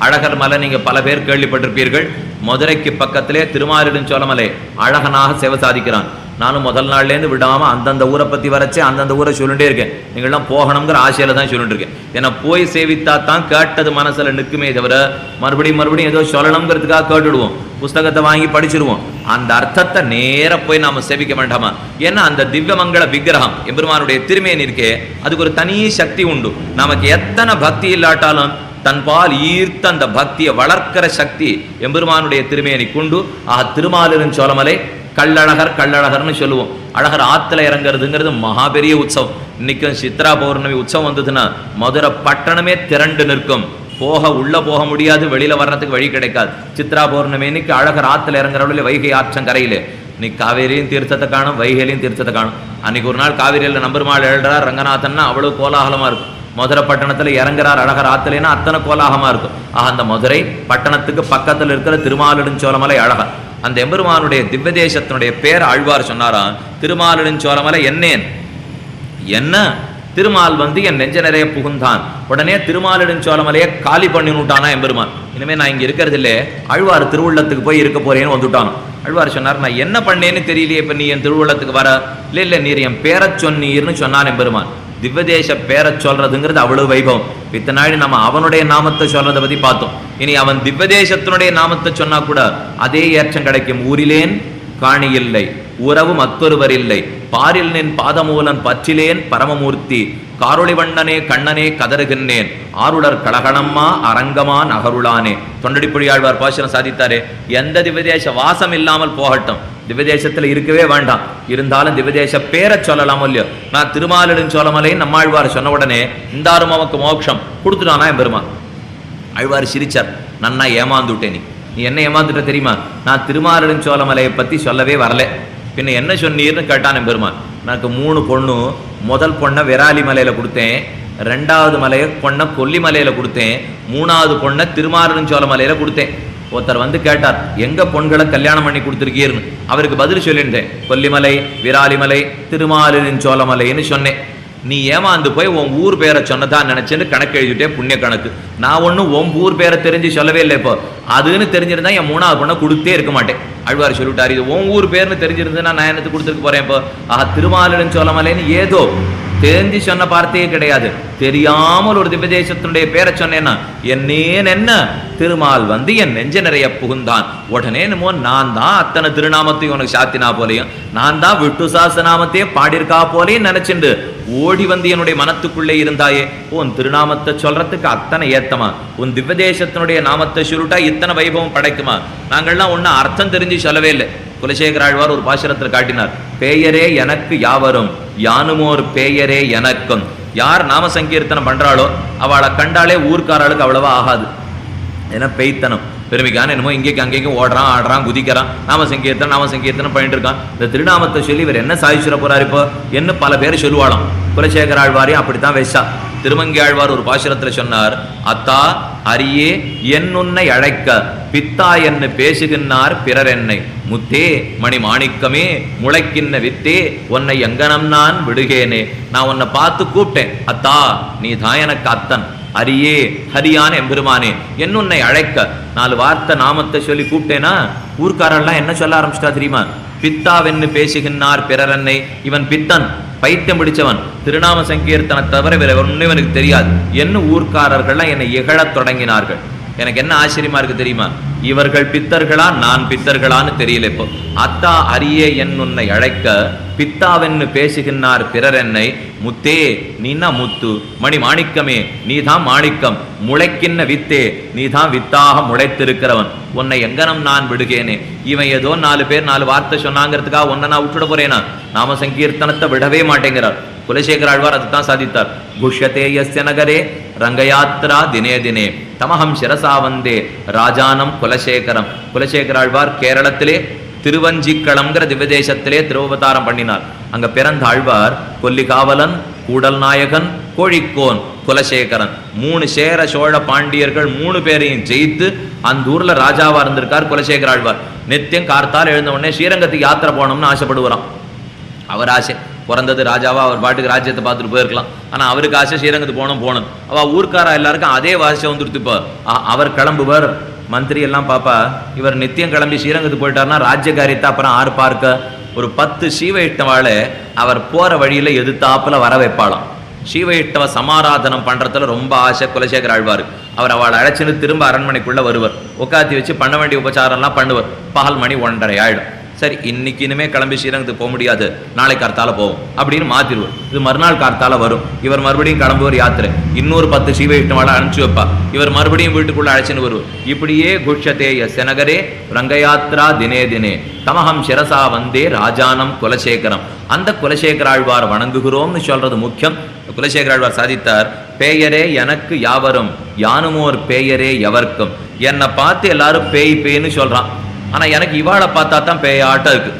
அழகர் மலை நீங்க பல பேர் கேள்விப்பட்டிருப்பீர்கள். மதுரைக்கு பக்கத்திலே திருமாலிருஞ்சோலமலை அழகனாக சேவை சாதிக்கிறான். நானும் முதல் நாள்லேருந்து விடாம அந்தந்த ஊரை பத்தி வரைச்சே அந்தந்த ஊரை சொல்லிட்டே இருக்கேன். நீங்கள்லாம் போகணுங்கிற ஆசையில தான் சொல்லிட்டு இருக்கேன். ஏன்னா போய் சேவித்தா தான் கேட்டது மனசுல நிற்குமே தவிர மறுபடியும் ஏதோ சொல்லணுங்கிறதுக்காக கேட்டுடுவோம், புஸ்தகத்தை வாங்கி படிச்சிருவோம். அந்த அர்த்தத்தை நேர போய் நாம சேவிக்க வேண்டாமா? ஏன்னா அந்த திவ்யமங்கள விக்கிரகம் எம்பெருமானுடைய திருமேனி இருக்கே, அதுக்கு ஒரு தனி சக்தி உண்டு. நமக்கு எத்தனை பக்தி இல்லாட்டாலும் தன்பால் ஈர்த்த அந்த பக்தியை வளர்க்கிற சக்தி எம்பெருமானுடைய திருமேனி கொண்டு. திருமாலிருஞ்சோலமலை கள்ளழகர்னு சொல்லுவோம். அழகர் ஆத்துல இறங்குறதுங்கிறது மகா பெரிய உற்சவம். இன்னைக்கும் சித்ரா பௌர்ணமி உற்சவம் வந்ததுன்னா மதுரை பட்டணமே திரண்டு நிற்கும். உள்ள போக முடியாது, வெளியில வர்றதுக்கு வழி கிடைக்காது. சித்ரா பௌர்ணமி இன்னைக்கு அழகர் ஆத்துல இறங்குறவளே வைகை ஆற்றங்கரையிலே இன்னைக்கு காவேரியும் தீர்த்தத்தை காணும், வைகையிலையும் தீர்த்தத்தை காணும். அன்னைக்கு ஒரு நாள் காவேரியில் நம்பெருமாள் எழுறார் ரங்கநாதன்னா அவ்வளவு கோலாகலமா இருக்கும். மதுரை பட்டணத்துல இறங்குறார் அழகர் ஆத்துலேன்னா அத்தனை கோலாகலமா இருக்கும். அந்த மதுரை பட்டணத்துக்கு பக்கத்தில் இருக்கிற திருமாலிருஞ்சோலமலை அழகர். அந்த எம்பெருமானுடைய திவ்ய தேசத்தினுடைய பேர் ஆழ்வார் சொன்னாராம், திருமாலிருஞ்சோலமலை என்னேன் என்ன, திருமால் வந்து என் நெஞ்ச நிறைய புகுந்தான். உடனே திருமாலிருஞ்சோலமலையை காலி பண்ணினுட்டானா எம்பெருமான். இனிமே நான் இங்க இருக்கிறது இல்லை, ஆழ்வார் திருவுள்ளத்துக்கு போய் இருக்க போறேன்னு வந்துட்டானோ. ஆழ்வார் சொன்னார், நான் என்ன பண்ணேன்னு தெரியலையே, இப்ப நீ என் திருவுள்ளத்துக்கு வர இல்ல நீர் என் பேரை சொன்னீர்னு சொன்னான் எம்பெருமான். திவ்யதேச பேரை சொல்றதுங்கிறது அவ்வளவு வைபவம். இத்தனை நாள் நம்ம அவனுடைய நாமத்தை சொல்றதை பத்தி பார்த்தோம். இனி அவன் திவ்யதேசத்தினுடைய நாமத்தை சொன்னா கூட அதே ஏற்றம் கிடைக்கும். ஊரிலேன் காணி இல்லை, உறவு மற்றொருவர் இல்லை, பாரில் நின் பாதமூலன் பற்றிலேன் பரமமூர்த்தி, காரொளிவண்ணனே கண்ணனே கதறுகின்றேன், ஆருளர் கலகணம்மா அரங்கமா நகருளானே. தொண்டடிப்பொழியாழ்வார் பாசுரம் சாதித்தாரே, எந்த திவ்யதேச வாசம் இல்லாமல் போகட்டும், திவ்யதேசத்துல இருக்கவே வேண்டாம், இருந்தாலும் திவ்யதேச பேரை சொல்லலாம் இல்லையோ. நான் திருமாலிருஞ்சோலமலைன்னு நம்மாழ்வார் சொன்ன உடனே இந்தாரும் அவனுக்கு மோட்சம் கொடுத்துட்டானா என் பெருமான். ஆழ்வார் சிரிச்சார், நன்னா ஏமாந்துட்டேன், நீ என்ன ஏமாந்துட்ட தெரியுமா? நான் திருமாலிருஞ்சோலமலையை பத்தி சொல்லவே வரல, பின்ன என்ன சொன்னீர்னு கேட்டான் என் பெருமான். எனக்கு 3 பொண்ணு, முதல் பொண்ணை விராலி மலையில கொடுத்தேன், 2வது பொண்ணை கொல்லிமலையில கொடுத்தேன், 3வது பொண்ணை திருமாலிருஞ்சோலமலையில கொடுத்தேன். ஒருத்தர் வந்து கேட்டார், எங்க பொண்களை கல்யாணம் பண்ணி கொடுத்துருக்கீர்னு. அவருக்கு பதில் சொல்லியிருந்தேன், கொல்லிமலை, விராலிமலை, திருமாலிருஞ்சோலமலைன்னு சொன்னேன். நீ ஏமாந்து போய் உன் ஊர் பேரை சொன்னதான் நினைச்சுன்னு கணக்கு எழுதிட்டே, புண்ணிய கணக்கு. நான் ஒன்றும் உன் ஊர் பேரை தெரிஞ்சு சொல்லவே இல்லை. இப்போ அதுன்னு தெரிஞ்சிருந்தா என் 3வது பொண்ணை கொடுத்தே இருக்க மாட்டேன். ஆழ்வார் சொல்லிவிட்டார், இது உன் ஊர் பேர்னு தெரிஞ்சிருந்தேன்னா நான் என்னத்துக்கு கொடுத்துருக்க போறேன். இப்போ திருமாலிருஞ்சோலமலைன்னு ஏதோ தெரிஞ்சு சொன்ன வார்த்தையே கிடையாது, தெரியாமல் ஒரு திவ்யதேசத்தினுடைய பேரை சொன்னேன்னா என்னேன் என்ன, திருமால் வந்து என் நெஞ்ச நிறைய புகுந்தான். உடனே என்னமோ நான் தான் அத்தனை திருநாமத்தையும் உனக்கு சாத்தினா போலையும், நான் தான் விட்டு சாசநாமத்தையே பாடியிருக்கா போலையும் நினைச்சுண்டு ஓடி வந்து என்னுடைய மனத்துக்குள்ளே இருந்தாயே. உன் திருநாமத்தை சொல்றதுக்கு அத்தனை ஏத்தமா, உன் திவ்யதேசத்தினுடைய நாமத்தை சொல்லிட்டா இத்தனை வைபவம் படைக்குமா? நாங்கள்லாம் ஒன்னும் அர்த்தம் தெரிஞ்சு சொல்லவே இல்லை. குலசேகர ஆழ்வார் ஒரு பாசுரத்தில் காட்டினார், பேயரே எனக்கு யாவரும் யானுமோர் பேயரே எனக்கும். யார் நாம சங்கீர்த்தனம் பண்றாளோ அவளை கண்டாலே ஊர்க்காரளுக்கு அவ்வளவா ஆகாது. ஏன்னா பெய்த்தனம் பெருமைக்கான என்னமோ இங்கேக்கு அங்கேயும் ஓடுறான் ஆடுறான் குதிக்கிறான், நாம சங்கீர்த்தனம் பண்ணிட்டு இருக்கான். இந்த திருநாமத்தை சொல்லி இவர் என்ன சாதிச்சுட போறாரு இப்போ என்ன பல பேர் சொல்லுவாளாம். குலசேகர ஆழ்வாரையும் அப்படித்தான் வெஷா. திருமங்கி ஆழ்வார் ஒரு பாசுரத்துல சொன்னார், அத்தா அரியே என் உன்னை அழைக்க பித்தா என்ன பேசுகின்றார் பிறர் என்னை, முத்தே மணி மாணிக்கமே முளைக்கின்ன வித்தே உன்னை எங்கனம் நான் விடுகேனே. நான் உன்னை பார்த்து கூப்பிட்டேன், அத்தா நீ தான் எனக்கு அத்தன், அரியே ஹரியான எம்பெருமானே என் உன்னை அழைக்க. 4 வார்த்தை நாமத்தை சொல்லி கூப்பிட்டேனா ஊர்க்காரெல்லாம் என்ன சொல்ல ஆரம்பிச்சிட்டா தெரியுமா? பித்தாவென்னு பேசுகின்றார் பிறரன்னை, இவன் பித்தன், பைத்தியம் பிடிச்சவன், திருநாம சங்கீர்த்தனை தவிர வேற ஒன்றும் எனக்கு தெரியாது என்ன ஊர்க்காரர்கள்லாம் என்னை இகழத் தொடங்கினார்கள். எனக்கு என்ன ஆச்சரியமா இருக்கு தெரியுமா? இவர்கள் பித்தர்களா நான் பித்தர்களான்னு தெரியல. இப்போ அத்தா அரியே என் உன்னை அழைக்க பித்தாவென்னு பேசுகின்றார் பிறர் என்னை. முத்தே நீனா முத்து, மணி மாணிக்கமே நீதான் மாணிக்கம், முளைக்கின்ன வித்தே நீதான் வித்தாக முளைத்திருக்கிறவன், உன்னை எங்கனம் நான் விடுகேனே. இவன் ஏதோ 4 பேர் 4 வார்த்தை சொன்னாங்கிறதுக்காக உன்னை நான் விட்டுட போறேனா? நாம சங்கீர்த்தனத்தை விடவே மாட்டேங்கிறார். குலசேகர ஆழ்வார் அதுதான் சாதித்தார். குஷ்யதே யஸ்ய நகரே ரங்கயாத்ரா தினே தினே தமஹம் சிரசா வந்தே ராஜானம் குலசேகரம். குலசேகர ஆழ்வார் கேரளத்திலே திருவஞ்சிக்களம்ங்கிற திவ்யதேசத்திலே திருவவதாரம் பண்ணினார். அங்க பிறந்த ஆழ்வார் கொல்லிகாவலன், கூடல் நாயகன், கோழிக்கோன், குலசேகரன் 3 சேர சோழ பாண்டியர்கள் 3 பேரையும் ஜெயித்து அந்த ஊர்ல ராஜாவா இருந்திருக்கார் குலசேகர ஆழ்வார். நித்தியம் கார்த்தால் எழுந்த உடனே ஸ்ரீரங்கத்துக்கு யாத்திரை போனோம்னு ஆசைப்படுவாராம். அவர் ஆசை பிறந்தது ராஜாவா, அவர் பாட்டுக்கு ராஜ்யத்தை பார்த்துட்டு போயிருக்கலாம். ஆனா அவருக்கு ஆசை ஸ்ரீரங்கத்துக்கு போகணும். அவ ஊர்க்காரா எல்லாருக்கும் அதே வாசை வந்துடுத்து. இப்போ அவர் கிளம்புவார், மந்திரி எல்லாம் பாப்பா இவர் நித்தியம் கிளம்பி ஸ்ரீரங்கத்துக்கு போயிட்டாருன்னா ராஜ்ய காரியத்தை அப்புறம் ஆறு பார்க்க. ஒரு 10 சீவையிட்டவாளை அவர் போற வழியில எதிர்த்தாப்புல வர வைப்பாளாம். சீவையிட்டவ சமாராதனம் பண்றதுல ரொம்ப ஆசை குலசேகர ஆழ்வார். அவர் அவளை அழைச்சின்னு திரும்ப அரண்மனைக்குள்ள வருவர். உட்காத்தி வச்சு பண்ண வேண்டிய உபச்சாரம்லாம் பண்ணுவார். பகல் மணி 1:30 ஆயிடும். சரி இன்னைக்கு இனிமே கிளம்பி ஸ்ரீரங்கத்துக்கு போக முடியாது, நாளை கார்த்தால போவோம் அப்படின்னு மாத்திடுவார். இது மறுநாள் கார்த்தால வரும். இவர் மறுபடியும் கிளம்புவார் யாத்திரை. இன்னொரு 10 சீவையிட்டவாளை அனுப்பிச்சு வைப்பா. இவர் மறுபடியும் வீட்டுக்குள்ள அழைச்சின்னு வருவார். இப்படியே குஷ்யதே யஸ்ய நகரே ரங்கயாத்ரா தினே தினே தமஹம் சிரசா வந்தே ராஜானம் குலசேகரம். அந்த குலசேகர ஆழ்வார் வணங்குகிறோம்னு சொல்றது முக்கியம். குலசேகர ஆழ்வார் சாதித்தார், பேயரே எனக்கு யாவரும் யானுமோர் பேயரே எவர்க்கும். என்னை பார்த்து எல்லாரும் பேய் பேய்ன்னு சொல்றான். ஆனா எனக்கு இவாளை பார்த்தா தான் பேயாட்டம் இருக்கு.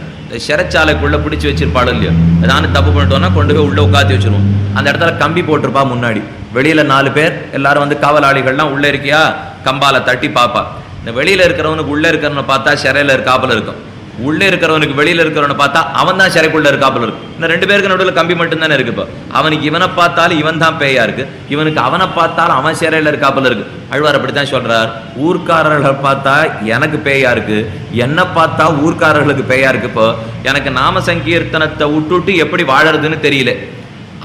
சிறைச்சாலைக்குள்ள பிடிச்சி வச்சிருப்பாள் இல்லையோ, ஏதாவது தப்பு பண்ணிட்டோம்னா கொண்டு போய் உள்ள உட்காத்தி வச்சிருவோம். அந்த இடத்துல கம்பி போட்டிருப்பா முன்னாடி. வெளியில 4 பேர் எல்லாரும் வந்து காவலாளிகள்லாம் உள்ள இருக்கியா கம்பால தட்டி பாப்பா. இந்த வெளியில இருக்கிறவனுக்கு உள்ள இருக்கிறவனை பார்த்தா சிறையில இருக்காப்புல இருக்கும். உள்ளே இருக்கிறவனுக்கு வெளியில இருக்கிறவனை பார்த்தா அவன் தான் சிறைக்குள்ள இருக்காப்புல இருக்கு. இன்னும் 2 பேருக்கு நடுவில் கம்பி மட்டும்தானே இருக்கு. இப்போ அவனுக்கு இவனை பார்த்தாலும் இவன் தான் பேயா இருக்கு, இவனுக்கு அவனை பார்த்தாலும் அவன் சிறையில இருக்காப்புல இருக்கு. ஆழ்வார் அப்படித்தான் சொல்றார், ஊர்க்காரர்களை பார்த்தா எனக்கு பேயா இருக்கு, என்ன பார்த்தா ஊர்க்காரர்களுக்கு பேயா இருக்கு. இப்போ எனக்கு நாம சங்கீர்த்தனத்தை விட்டுட்டு எப்படி வாழறதுன்னு தெரியல.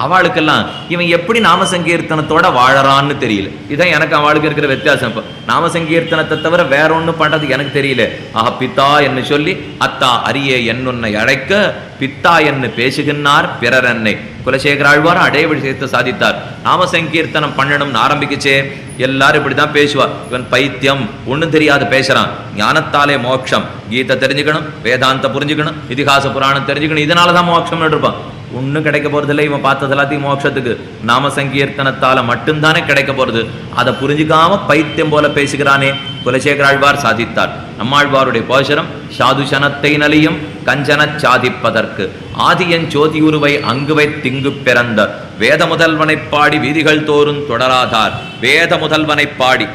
அவளுக்கெல்லாம் இவன் எப்படி நாம சங்கீர்த்தனத்தோட வாழறான்னு தெரியல. இதான் எனக்கு அவளுக்கு இருக்கிற வித்தியாசம். இப்போ நாம சங்கீர்த்தனத்தை தவிர வேற ஒன்றும் பண்றது எனக்கு தெரியல. ஆஹா பித்தா என்று சொல்லி அத்தா அரியே என்னுன்னை அழைக்க பித்தா என்று பேசுகின்றார் பிறர் என்னை. குலசேகர ஆழ்வார் அதே விஷயத்தை சாதித்தார். நாம சங்கீர்த்தனம் பண்ணணும்னு ஆரம்பிக்குச்சே எல்லாரும் இப்படிதான் பேசுவா. இவன் பைத்தியம், ஒன்றும் தெரியாது பேசுறான். ஞானத்தாலே மோட்சம், கீதை தெரிஞ்சுக்கணும், வேதாந்த புரிஞ்சுக்கணும், இதிகாச புராணம் தெரிஞ்சுக்கணும், இதனாலதான் மோட்சம் இருப்பான். ஒன்றும் கிடைக்க போறதில்லை. இவன் பார்த்தது எல்லாத்தையும் மோட்சத்துக்கு நாம சங்கீர்த்தனத்தால மட்டும்தானே கிடைக்க போறது. அதை புரிஞ்சுக்காம பைத்தியம் போல பேசுகிறானே குலசேகர ஆழ்வார் சாதித்தார். நம்மாழ்வாருடைய போஷரம் சாதுசனத்தை நலியும் கஞ்சன சாதிப்பதற்கு ஆதியன் ஜோதியுருவை அங்குவை திங்கு பிறந்த வேத முதல்வனை பாடி வீதிகள் தோறும் தொடராதார். வேத முதல்வனை பாடி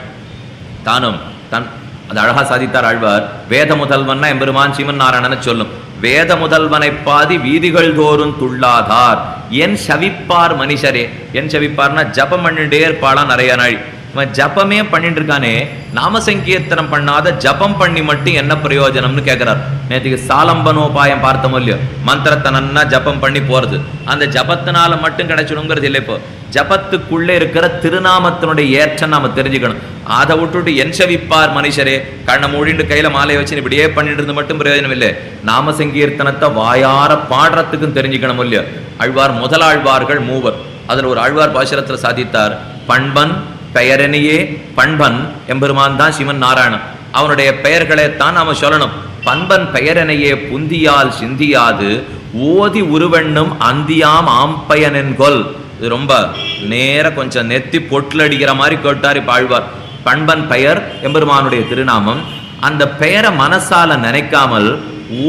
தானும் தன் அது அழகா சாதித்தார் ஆழ்வார். வேத முதல்வன்னா எம்பெருமான் சிவன் நாராயணனை சொல்லும். வேத முதல்வனை பாதி வீதிகள் தோறும் துள்ளாதார். என் சவிப்பார் மனுஷரே. என் சவிப்பார்னா ஜபம் பண்ணிட்டே இருப்பாளா நிறைய நாள். இவன் ஜபமே பண்ணிட்டு இருக்கானே, நாம சங்கீர்த்தனம் பண்ணாத ஜபம் பண்ணி மட்டும் என்ன பிரயோஜனம்னு கேட்கிறார். நேற்றுக்கு சாலம்பனோபாயம் பார்த்தோம் இல்லையோ, மந்திரத்தை நன்னா ஜபம் பண்ணி போறது. அந்த ஜபத்தினால மட்டும் கிடைச்சிடுங்கிறது இல்லை. இப்போ ஜபத்துக்குள்ளே இருக்கிற திருநாமத்தினுடைய ஏற்றம் நாம தெரிஞ்சுக்கணும். அதை விட்டுட்டு என் செவிப்பார் மனுஷரே கண்ணை மூடிட்டு கையில மாலையை வச்சு இப்படியே பண்ணிட்டு இருந்து மட்டும் பிரயோஜனம் இல்லை. நாம சங்கீர்த்தனத்தை வாயார பாடுறதுக்கும் தெரிஞ்சுக்கணும் இல்லையோ. ஆழ்வார் முதலாழ்வார்கள் 3. அதுல ஒரு ஆழ்வார் பாசுரத்துல சாதித்தார், பண்பன் பெயரனையே. பண்பன் எம்பெருமான் தான் சிவன் நாராயணன். அவனுடைய பெயர்களை தான் நாம சொல்லணும். பண்பன் பெயரனையே புந்தியால் சிந்தியாது ஓதி உருவெண்ணும் அந்தியாம் ஆம்பயனென்கொல். இது ரொம்ப நேர கொஞ்சம் நெத்தி பொட்டில் அடிக்கிற மாதிரி கேட்டார் இப்ப ஆழ்வார். பண்பன் பெயர் எம்பெருமானுடைய திருநாமம். அந்த பெயரை மனசால நினைக்காமல்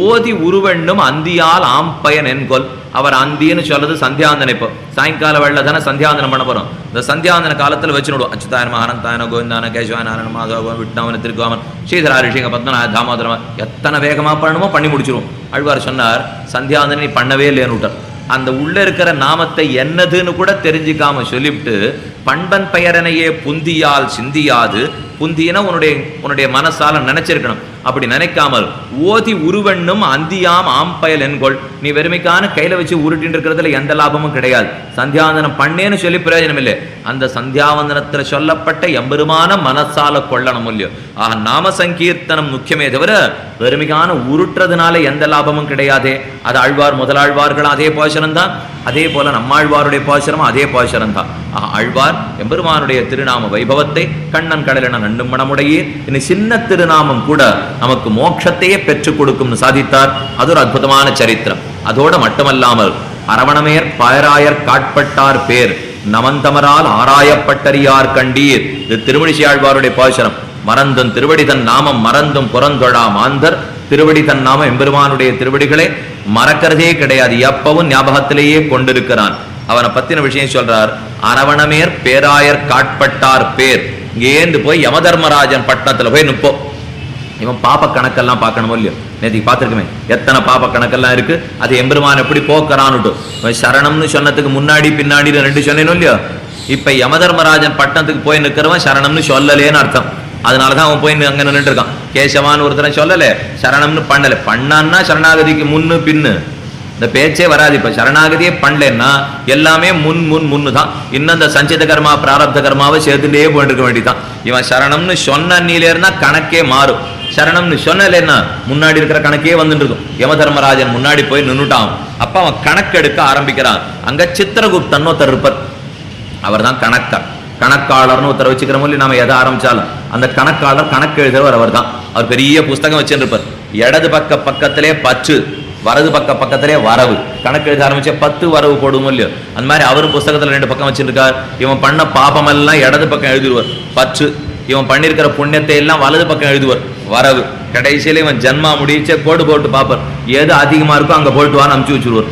ஓதி உருவெண்ணும் அந்தியால் ஆம்பயன் என்கொல். அவர் அந்தின்னு சொல்றது சந்தியாந்தனை. இப்போ சாயங்கால வேளை தானே சந்தியாந்தனம் பண்ண போறோம். இந்த சந்தியாந்தன காலத்துல வச்சுடுவோம். அச்சுதாயன அனந்தாயன கோவிந்தான கேசவாயன மாதவ விஷ்ணாவன திருக்குவாமன் ஸ்ரீதரா ரிஷிங்க பத்மநாத தாமோதரமா எத்தனை வேகமா பண்ணணுமோ பண்ணி முடிச்சிருவோம். ஆழ்வார் சொன்னார், சந்தியாந்தனை நீ பண்ணவே இல்லைன்னு விட்டார். அந்த உள்ள இருக்கிற நாமத்தை என்னதுன்னு கூட தெரிஞ்சுக்காம சொல்லிவிட்டு பண்பன் பெயரனையே புந்தியால் சிந்தியாது. புந்தினா உன்னுடைய மனசால நினைச்சிருக்கணும். அப்படி நினைக்காமல் ஓதி உருவெண்ணும் அந்தியாம் ஆம்பயல் என்கொள். நீ வெறுமைக்கான கையில வச்சு உருட்டின்னு இருக்கிறதுல எந்த லாபமும் கிடையாது. சந்தியாவந்தனம் பண்ணேன்னு சொல்லி பிரயோஜனம் இல்லை. அந்த சந்தியாவந்தனத்துல சொல்லப்பட்ட எம்பெருமான மனசால கொள்ளணும் இல்லையோ. ஆக நாம சங்கீர்த்தனம் முக்கியமே தவிர வெறுமைக்கான உருட்டுறதுனால எந்த லாபமும் கிடையாதே. அது ஆழ்வார் முதலாழ்வார்கள் அதே பாசுரம் தான். அதே போல நம்மாழ்வாருடைய பாசுரமும் அதே பாசுரம் தான். ஆழ்வார் எம்பெருமானுடைய திருநாம வைபவத்தை கண்ணன் கடலின நண்டும் மனமுடையே இனி சின்ன திருநாமம் கூட நமக்கு மோட்சத்தையே பெற்றுக் கொடுக்கும் சாதித்தார். அது ஒரு அற்புதமான சரித்திரம். அதோட மட்டுமல்லாமல் அரவணமேர் பாயராயர் காட்பட்டார் பேர் நமந்தமரால் ஆராயப்பட்டறியார் கண்டீர். இது திருமணிசி ஆழ்வாருடைய பாசுரம். மறந்தும் திருவடி தன் நாமம் மறந்தும் புறந்தொழா மாந்தர் திருவடி தன் நாமம் எம்பெருமானுடைய திருவடிகளை மறக்கிறதே கிடையாது. எப்பவும் ஞாபகத்திலேயே கொண்டிருக்கிறான். அவனை பத்தின விஷயம் சொல்றார். அரவணமேர் பேராயர் காட்பட்டார் பேர். இங்கேந்து போய் யமதர்மராஜன் பட்டணத்துல போய் நிற்போம். இவன் பாப்ப கணக்கெல்லாம் பார்க்கணும் இல்லையோ. நேற்றுக்கு பார்த்துருக்குமே எத்தனை பாப்ப கணக்கெல்லாம் இருக்கு. அது எம்பெருமான் எப்படி போக்குறான்னுட்டு சரணம்னு சொன்னதுக்கு முன்னாடி பின்னாடி 2 சொன்னேன்னு இல்லையோ. இப்ப யமதர்மராஜன் பட்டணத்துக்கு போய் நிற்கிறவன் சரணம்னு சொல்லலேன்னு அர்த்தம். அதனாலதான் அவன் போய் அங்க நின்றுட்டு இருக்கான். கேசவான்னு ஒருத்தரை சொல்லல, சரணம்னு பண்ணல. பண்ணான்னா சரணாகதிக்கு முன்னு பின்னு இந்த பேச்சே வராது. இப்ப சரணாகதியே பண்ணலன்னா எல்லாமே முன்னு தான். இன்னும் இந்த சஞ்சித கர்மா பிராரப்த கர்மாவை சேர்த்துட்டே போயிட்டு இருக்க வேண்டியதான். இவன் சரணம்னு சொன்ன நீல இருந்தா கணக்கே மாறும். சரணம்னு சொன்னலன்னா முன்னாடி இருக்கிற கணக்கே வந்துட்டு இருக்கும். யமதர்மராஜன் முன்னாடி போய் நின்னுட்டான். அப்ப அவன் கணக்கெடுக்க ஆரம்பிக்கிறான். அங்க சித்திரகுப்தன் ஒருத்தர் இருப்பார். அவர் தான் கணக்காளர்னு ஒருத்தர் வச்சுக்கிற மாதிரி நாம எதை ஆரம்பிச்சாலும் அந்த கணக்காளர் கணக்கு எழுதுறவர் அவர் தான். அவர் பெரிய புஸ்தகம் வச்சுருப்பார். இடது பக்கத்திலே 10, வரது பக்கத்திலே வரவு. கணக்கு எழுத ஆரம்பிச்ச 10 வரவு போடுவோம் இல்லையோ. அந்த மாதிரி அவரும் புஸ்தகத்துல 2 பக்கம் வச்சிருக்கார். இவன் பண்ண பாபம் எல்லாம் இடது பக்கம் எழுதுவார் 10. இவன் பண்ணிருக்கிற புண்ணியத்தை எல்லாம் வலது பக்கம் எழுதுவார் வரவு. கடைசியில இவன் ஜன்மா முடிச்ச கோடு போட்டு பார்ப்பார். எது அதிகமா இருக்கோ அங்க போட்டு வான்னு அனுப்பிச்சு வச்சுருவார்.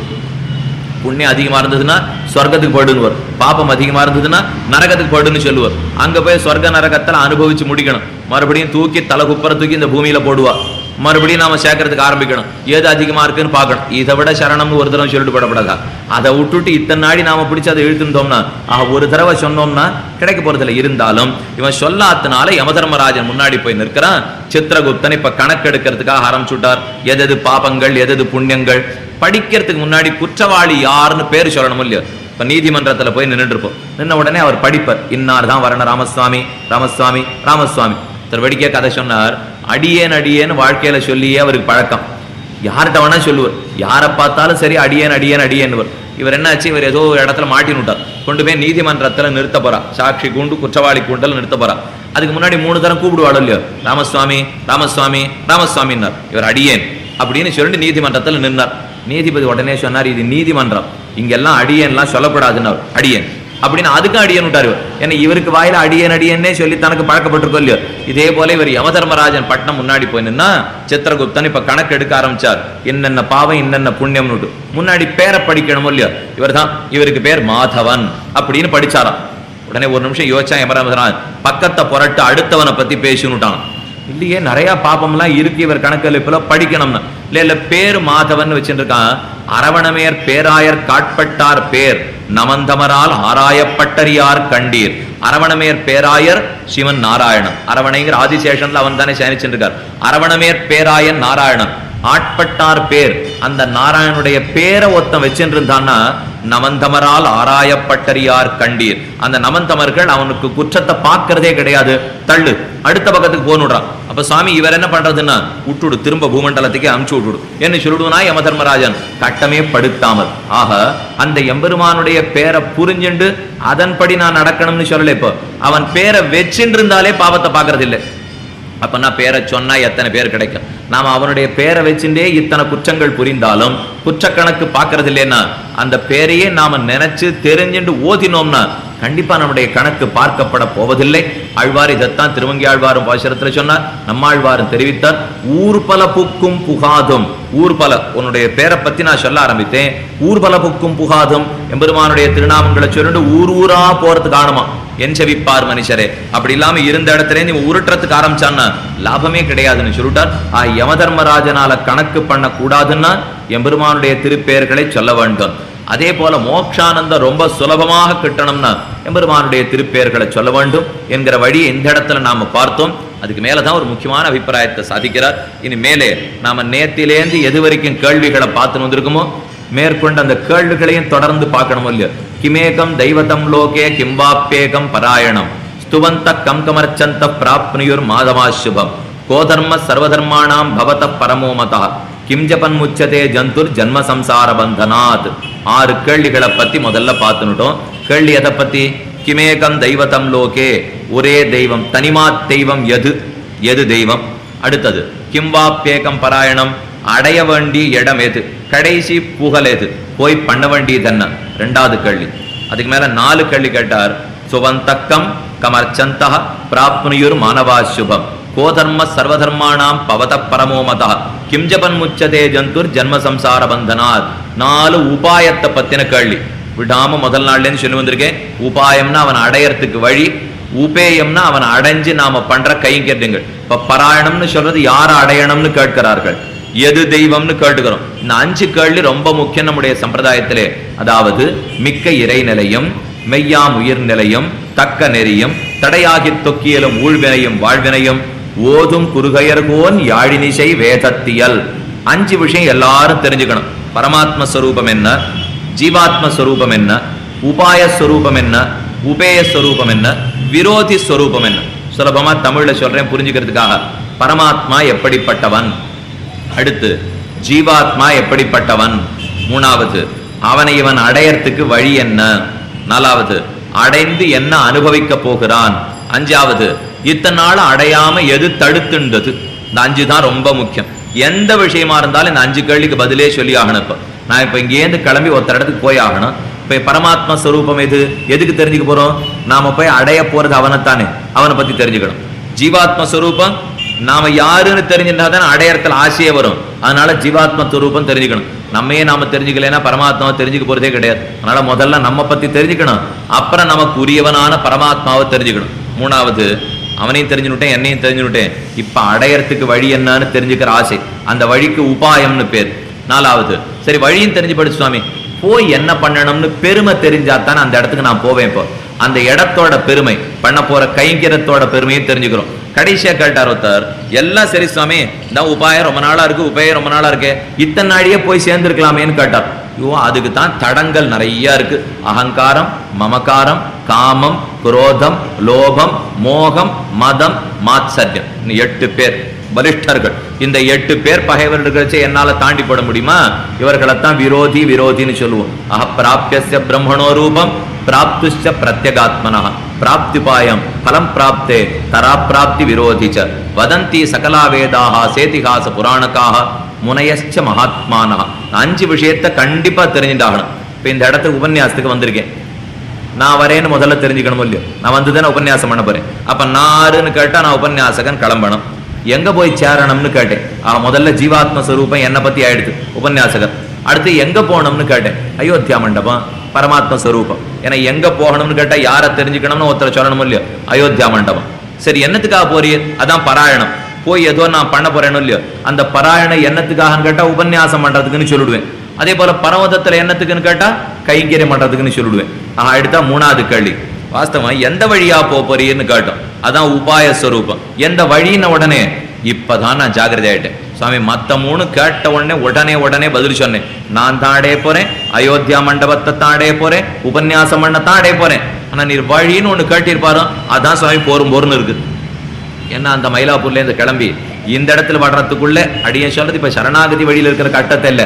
புண்ணியம் அதிகமா இருந்ததுன்னா சொர்க்கத்துக்கு போயிடுவார். பாப்பம் அதிகமா இருந்ததுன்னா நரகத்துக்கு போயிடுன்னு சொல்லுவார். அங்க போய் சொர்க்க நரகத்தில் அனுபவிச்சு முடிக்கணும். மறுபடியும் தூக்கி தலை குப்பரை தூக்கி இந்த பூமியில போடுவா. மறுபடியும் நாம சேர்க்கறதுக்கு ஆரம்பிக்கணும். ஏது அதிகமா இருக்குன்னு பார்க்கணும். இதை விட சரணம்னு ஒரு தடவை சொல்லிட்டு போடப்படாதா. அதை விட்டுட்டு இத்தனை நாடி நாம பிடிச்சி அதை இழுத்துட்டோம்னா ஒரு தடவை சொன்னோம்னா கிடைக்க போறதில்ல. இருந்தாலும் இவன் சொல்லாதனால யமதர்மராஜன் முன்னாடி போய் நிற்கிறான். சித்திரகுப்தன் இப்ப கணக்கெடுக்கிறதுக்காக ஆரம்பிச்சுட்டார். எது பாபங்கள் எது புண்ணியங்கள் படிக்கிறதுக்கு முன்னாடி குற்றவாளி யாருன்னு பேர் சொல்லணும் இல்லையோ. இப்ப நீதிமன்றத்துல போய் நின்றுட்டு இருப்போம். நின்ன உடனே அவர் படிப்பர். இன்னார் தான் வரண ராமசுவாமி ராமசுவாமி ராமசுவாமி. வேடிக்கை கதை சொன்னார். அடியேன்னு வாழ்க்கையில சொல்லியே அவருக்கு பழக்கம். யார்கிட்ட வேணா சொல்லுவார். யாரை பார்த்தாலும் சரி அடியேன். இவர் என்னாச்சு, இவர் ஏதோ இடத்துல மாட்டின்னு விட்டார். கொண்டு போய் நீதிமன்றத்துல நிறுத்த போறா. சாட்சி கூண்டு குற்றவாளி கூண்டல் நிறுத்த போறா. அதுக்கு முன்னாடி 3 தரம் கூப்பிடுவாள் இல்லையோ. ராமசுவாமி ராமசுவாமி ராமசுவாமின்னார். இவர் அடியேன் அப்படின்னு சொல்லிட்டு நீதிமன்றத்துல நின்னார். நீதிபதி உடனே சொன்னார், இது நீதிமன்றம், இங்கெல்லாம் அடியேன்லாம் சொல்லக்கூடாதுன்னு. அடியேன் அப்படின்னு அதுக்கும் அடியன் விட்டாரு. ஏன்னா இவருக்கு வாயில அடியன்னே சொல்லி தனக்கு பழக்கப்பட்டிருக்கோம் இல்லையோ. இதே போல இவர் யமதர்மராஜன் பட்டணம் முன்னாடி போய் நின்னா சித்திரகுப்தன் இப்ப கணக்கு எடுக்க ஆரம்பிச்சார். என்னென்ன பாவம் என்னென்ன புண்ணியம்னு முன்னாடி பேரை படிக்கணும் இல்லையோ. இவர் தான், இவருக்கு பேர் மாதவன் அப்படின்னு படிச்சாராம். உடனே ஒரு நிமிஷம் யோசிச்சா யமதர்மராஜன் பக்கத்தை புரட்டு அடுத்தவனை பத்தி பேசினுட்டான். இல்லையே நிறைய பாபம்லாம் இருக்கு இவர் கணக்கில் இப்ப படிக்கணும்னு. இல்ல பேர் மாதவன் வச்சுட்டு இருக்கான். அரவணமேர் பேராயர் காட்பட்டார் பேர் நமந்தமரால் ஆராயப்பட்டறியார் கண்டீர். அரவணமேர் பேராயர் சிவன் நாராயணன். அரவணைங்கிற ஆதிசேஷன்ல அவன் தானே சயனிச்சுருக்கார். அரவணமேர் பேராயன் நாராயணன். ஆட்பட்டார் பேர், அந்த நாராயணனுடைய பேரை ஒருத்தன் வச்சுட்டு இருந்தான்னா நமந்தமரால் ஆராயப்பட்டறியார் கண்டீர். அந்த நமந்தமர்கள் அவனுக்கு குற்றத்தை பார்க்கறதே கிடையாது. தள்ளு அடுத்த பக்கத்துக்கு போனுடுறான். அப்ப சுவாமி இவர் என்ன பண்றதுன்னா விட்டுடு, திரும்ப பூமண்டலத்துக்கே அமுச்சு விட்டுடு என்ன சொல்லிடுவனா யமதர்மராஜன் கட்டமே படுத்தாமல். ஆக அந்த எம்பெருமானுடைய பேரை புரிஞ்சுண்டு அதன்படி நான் நடக்கணும்னு சொல்லல. இப்போ அவன் பேரை வச்சுட்டு இருந்தாலே பாவத்தை பார்க்கறது இல்லை. அப்பனா பேரை சொன்னா எத்தனை பேர் கிடைக்கும். நாம அவனுடைய பேரை வச்சுட்டே இத்தனை குற்றங்கள் புரிந்தாலும் குற்றக்கணக்கு பார்க்கறது இல்லைன்னா அந்த பேரையே நாம நினைச்சு தெரிஞ்சுட்டு ஓதினோம்னா கண்டிப்பா நம்முடைய கணக்கு பார்க்கப்பட போவதில்லை. ஆழ்வார் இதைத்தான் திருவங்கி ஆழ்வாரும் பாசுரத்துல சொன்னார். நம்மாழ்வாரும் தெரிவித்தார். ஊர்பல புக்கும் புகாதும். ஊர்பல உன்னுடைய பேரை பத்தி நான் சொல்ல ஆரம்பித்தேன். ஊர்பல புக்கும் புகாதும் எம்பெருமானுடைய திருநாமங்களை சொல்லிட்டு ஊரா போறதுக்கு காணுமா என் செவிப்பார் மனுஷரே. அப்படி இல்லாம இருந்த இடத்துல நீ உருட்டுறதுக்கு ஆரம்பிச்சான்னா லாபமே கிடையாதுன்னு சொல்லிட்டார். யமதர்மராஜனால கணக்கு பண்ண கூடாதுன்னா எம்பெருமானுடைய திருப்பெயர்களை சொல்ல வேண்டும். அதே போல மோட்சானந்தம் ரொம்ப சுலபமாக கிட்டணும்னா எம்பெருமானுடைய திருப்பெயர்களை சொல்ல வேண்டும் என்கிற வழியை இந்த இடத்துல நாம பார்த்தோம். அதுக்கு மேலதான் ஒரு முக்கியமான அபிப்பிராயத்தை சாதிக்கிறார். இனி மேலே நாம நேத்திலேந்து எது வரைக்கும் கேள்விகளை பார்த்துன்னு வந்திருக்குமோ மேற்கொண்டு அந்த கேள்விகளையும் தொடர்ந்து பார்க்கணும் இல்லையோ. கிமேகம் தெய்வதம் லோகே கிம்பாப்பேகம் பராயணம் ஸ்துவந்த கம் கமர்ச்சந்த பிராப்னுயுர் மாதவா சுபம் கோதர்ம சர்வதர்மாணாம் பவத பரமோமதா கிம் ஜபன் முச்சதே ஜந்துர் ஜன்ம சம்சார பந்தனாத். 6 கேள்விகளை பத்தி முதல்ல பார்த்துட்டோம். கேள்வி எதை பத்தி? கிமேகம் தெய்வதம் லோகே, ஒரே தெய்வம், தனிமா தெய்வம் எது, எது தெய்வம்? அடுத்தது கிம்வாப்பேகம் பராயணம், அடைய வேண்டிய இடம் எது, கடைசி புகழ் எது, போய் பண்ண வேண்டியது என்ன? 2வது கேள்வி. அதுக்கு மேல 4 கேள்வி கேட்டார். சுவந்தக்கம் கமர்ச்சந்தா பிராப்னுயுர் மானவா சுபம் கோதர்ம சர்வதர்மாணாம் பவத பரமோமதா கிம் ஜபன் முச்சதே ஜந்துர் ஜன்ம சம்சார பந்தனாத். 4 உபாயத்தை பத்தின கேள்வி விடாம முதல் நாள்லேருந்து சொல்லி வந்திருக்கேன். உபாயம்னா அவன் அடையறதுக்கு வழி, உபேயம்னா அவன் அடைஞ்சு நாம பண்ற கைங்கரியங்கள். இப்ப பராயணம்னு சொல்றது யார அடையணும்னு கேட்கிறார்கள், எது தெய்வம்னு கேட்டுக்கிறோம். இந்த 5 கேள்வி ரொம்ப முக்கியம் நம்முடைய சம்பிரதாயத்திலே. அதாவது மிக்க இறை நிலையம், மெய்யாம் உயிர் நிலையம், தக்க நெறியும், தடையாகி தொக்கியலும் ஊழ்வினையும் வாழ்வினையும், ஓதும் குறுகையர்கோன் யாழினிசை வேதத்தியல். 5 விஷயம் எல்லாரும் தெரிஞ்சுக்கணும். பரமாத்மஸ்வரூபம் என்ன, ஜீவாத்மஸ்வரூபம் என்ன, உபாயஸ்வரூபம் என்ன, உபேயஸ்வரூபம் என்ன, விரோதி ஸ்வரூபம் என்ன. சுலபமா தமிழ்ல சொல்றேன் புரிஞ்சுக்கிறதுக்காக. பரமாத்மா எப்படிப்பட்டவன், அடுத்து ஜீவாத்மா எப்படிப்பட்டவன், 3வது அவனை இவன் அடையறதுக்கு வழி என்ன, 4வது அடைந்து என்ன அனுபவிக்க போகிறான், 5வது இத்தனை நாள் அடையாம எது தடுத்துண்டது. இந்த 5 தான் ரொம்ப முக்கியம். எந்த விஷயமா இருந்தாலும் இந்த 5 கேள்விக்கு பதிலே சொல்லி ஆகணும். இப்ப நான் இப்ப இங்கேருந்து கிளம்பி ஒருத்தர் இடத்துக்கு போய் ஆகணும். இப்ப பரமாத்மா ஸ்வரூபம் எது, எதுக்கு தெரிஞ்சுக்க போறோம்? நாம போய் அடைய போறது அவனைத்தானே, அவனை பத்தி தெரிஞ்சுக்கணும். ஜீவாத்ம ஸ்வரூபம் நாம யாருன்னு தெரிஞ்சுட்டாதான் அடையறதுல ஆசையே வரும். அதனால ஜீவாத்ம ஸ்வரூபம் தெரிஞ்சுக்கணும். நம்மையே நாம தெரிஞ்சுக்கலைன்னா பரமாத்மாவை தெரிஞ்சுக்க போறதே கிடையாது. அதனால முதல்ல நம்ம பத்தி தெரிஞ்சுக்கணும், அப்புறம் நமக்கு உரியவனான பரமாத்மாவை தெரிஞ்சுக்கணும். 3வது அவனையும் தெரிஞ்சுட்டேன், என்னையும் தெரிஞ்சுட்டேன், இப்ப அடையறதுக்கு வழி என்னன்னு தெரிஞ்சுக்கிற ஆசை, அந்த வழிக்கு உபாயம்னு பேர். 4வது சரி வழியும் தெரிஞ்சு படிச்சு சுவாமி போய் என்ன பண்ணணும்னு பெருமை தெரிஞ்சாத்தானே அந்த இடத்துக்கு நான் போவேன். இப்போ அந்த இடத்தோட பெருமை, பண்ண போற கைங்கரத்தோட பெருமையும் தெரிஞ்சுக்கிறோம். கடைசியா கேட்டார் ஒருத்தர், எல்லாம் சரி சுவாமி, இந்த உபாயம் ரொம்ப நாளா இருக்கு, உபாயம் ரொம்ப நாளா இருக்கு, இத்தனை நாளையே போய் சேர்ந்திருக்கலாமேன்னு கேட்டார். ஐயோ அதுக்கு தான் தடங்கள் நிறைய இருக்கு. அகங்காரம், மமகாரம், காமம், குரோதம், லோபம், மோகம், மதம், மாத்சர்யம். 8 பேர் பலிஷ்டர்கள். இந்த 8 பேர் பகைவர்கள் என்னால தாண்டி போட முடியுமா? இவர்களைத்தான் விரோதி விரோதின்னு சொல்லுவோம். பிராப்திய பிரம்மணோ ரூபம் பிராப்துஷ்ச பிரத்யகாத்மனா பிராப்திபாயம் பலம் பிராப்தே தராப்பிராப்தி விரோதிச்ச வதந்தி சகலா வேதாக சேதிகாச புராணக்காக முனையச்ச மகாத்மானா. 5 விஷயத்தை கண்டிப்பா தெரிஞ்சுட்டாகணும். இப்ப இந்த இடத்துக்கு உபன்யாசத்துக்கு வந்திருக்கேன், நான் வரேன்னு முதல்ல தெரிஞ்சுக்கணும் இல்லையோ. நான் வந்துதானே உபன்யாசம் பண்ண போறேன். அப்ப நாருன்னு கேட்டா நான் உபன்யாசகன் கிளம்பணும். எங்க போய் சேரணும்னு கேட்டேன். முதல்ல ஜீவாத்ம ஸ்வரூபம் என்ன பத்தி ஆயிடுது உபன்யாசகர். அடுத்து எங்க போகணும்னு கேட்டேன். அயோத்தியா மண்டபம் பரமாத்ம ஸ்வரூபம். ஏன்னா எங்க போகணும்னு கேட்டா யாரை தெரிஞ்சுக்கணும்னு ஒருத்தரை சொல்லணும் இல்லையோ. அயோத்தியா மண்டபம். சரி என்னத்துக்காக போறீர்? அதான் பராயணம். போய் ஏதோ நான் பண்ண போறேன்னு இல்லையோ. அந்த பராயணம் என்னத்துக்காகன்னு கேட்டா உபன்யாசம் பண்றதுக்குன்னு சொல்லிடுவேன். அதே போல பரமதத்துல என்னத்துக்குன்னு கேட்டா கைங்கரியம் பண்றதுக்குன்னு சொல்லிடுவேன். அடுத்தா 3வது கேள்வி, வாஸ்தவம் எந்த வழியா போறீர்னு கேட்டோம். அதான் உபாய ஸ்வரூபம். எந்த வழின்னு உடனே இப்பதான் நான் ஜாகிரதை ஆயிட்டேன் சுவாமி. மத்த 3 கேட்ட உடனே பதில் சொன்னேன். நான் தான் அடைய போறேன், அயோத்தியா மண்டபத்தை தான் அடைய போறேன், உபன்யாசம் பண்ண தான் அடைய போறேன். ஆனா நீர் வழின்னு ஒண்ணு கேட்டிருப்பாரோ அதான் சுவாமி போரும் இருக்கு. ஏன்னா அந்த மயிலாப்பூர்ல இருந்து கிளம்பி இந்த இடத்துல வர்றதுக்குள்ள அடியே சொல்றது இப்ப சரணாகதி வழியில இருக்கிற கட்டத்தை இல்ல,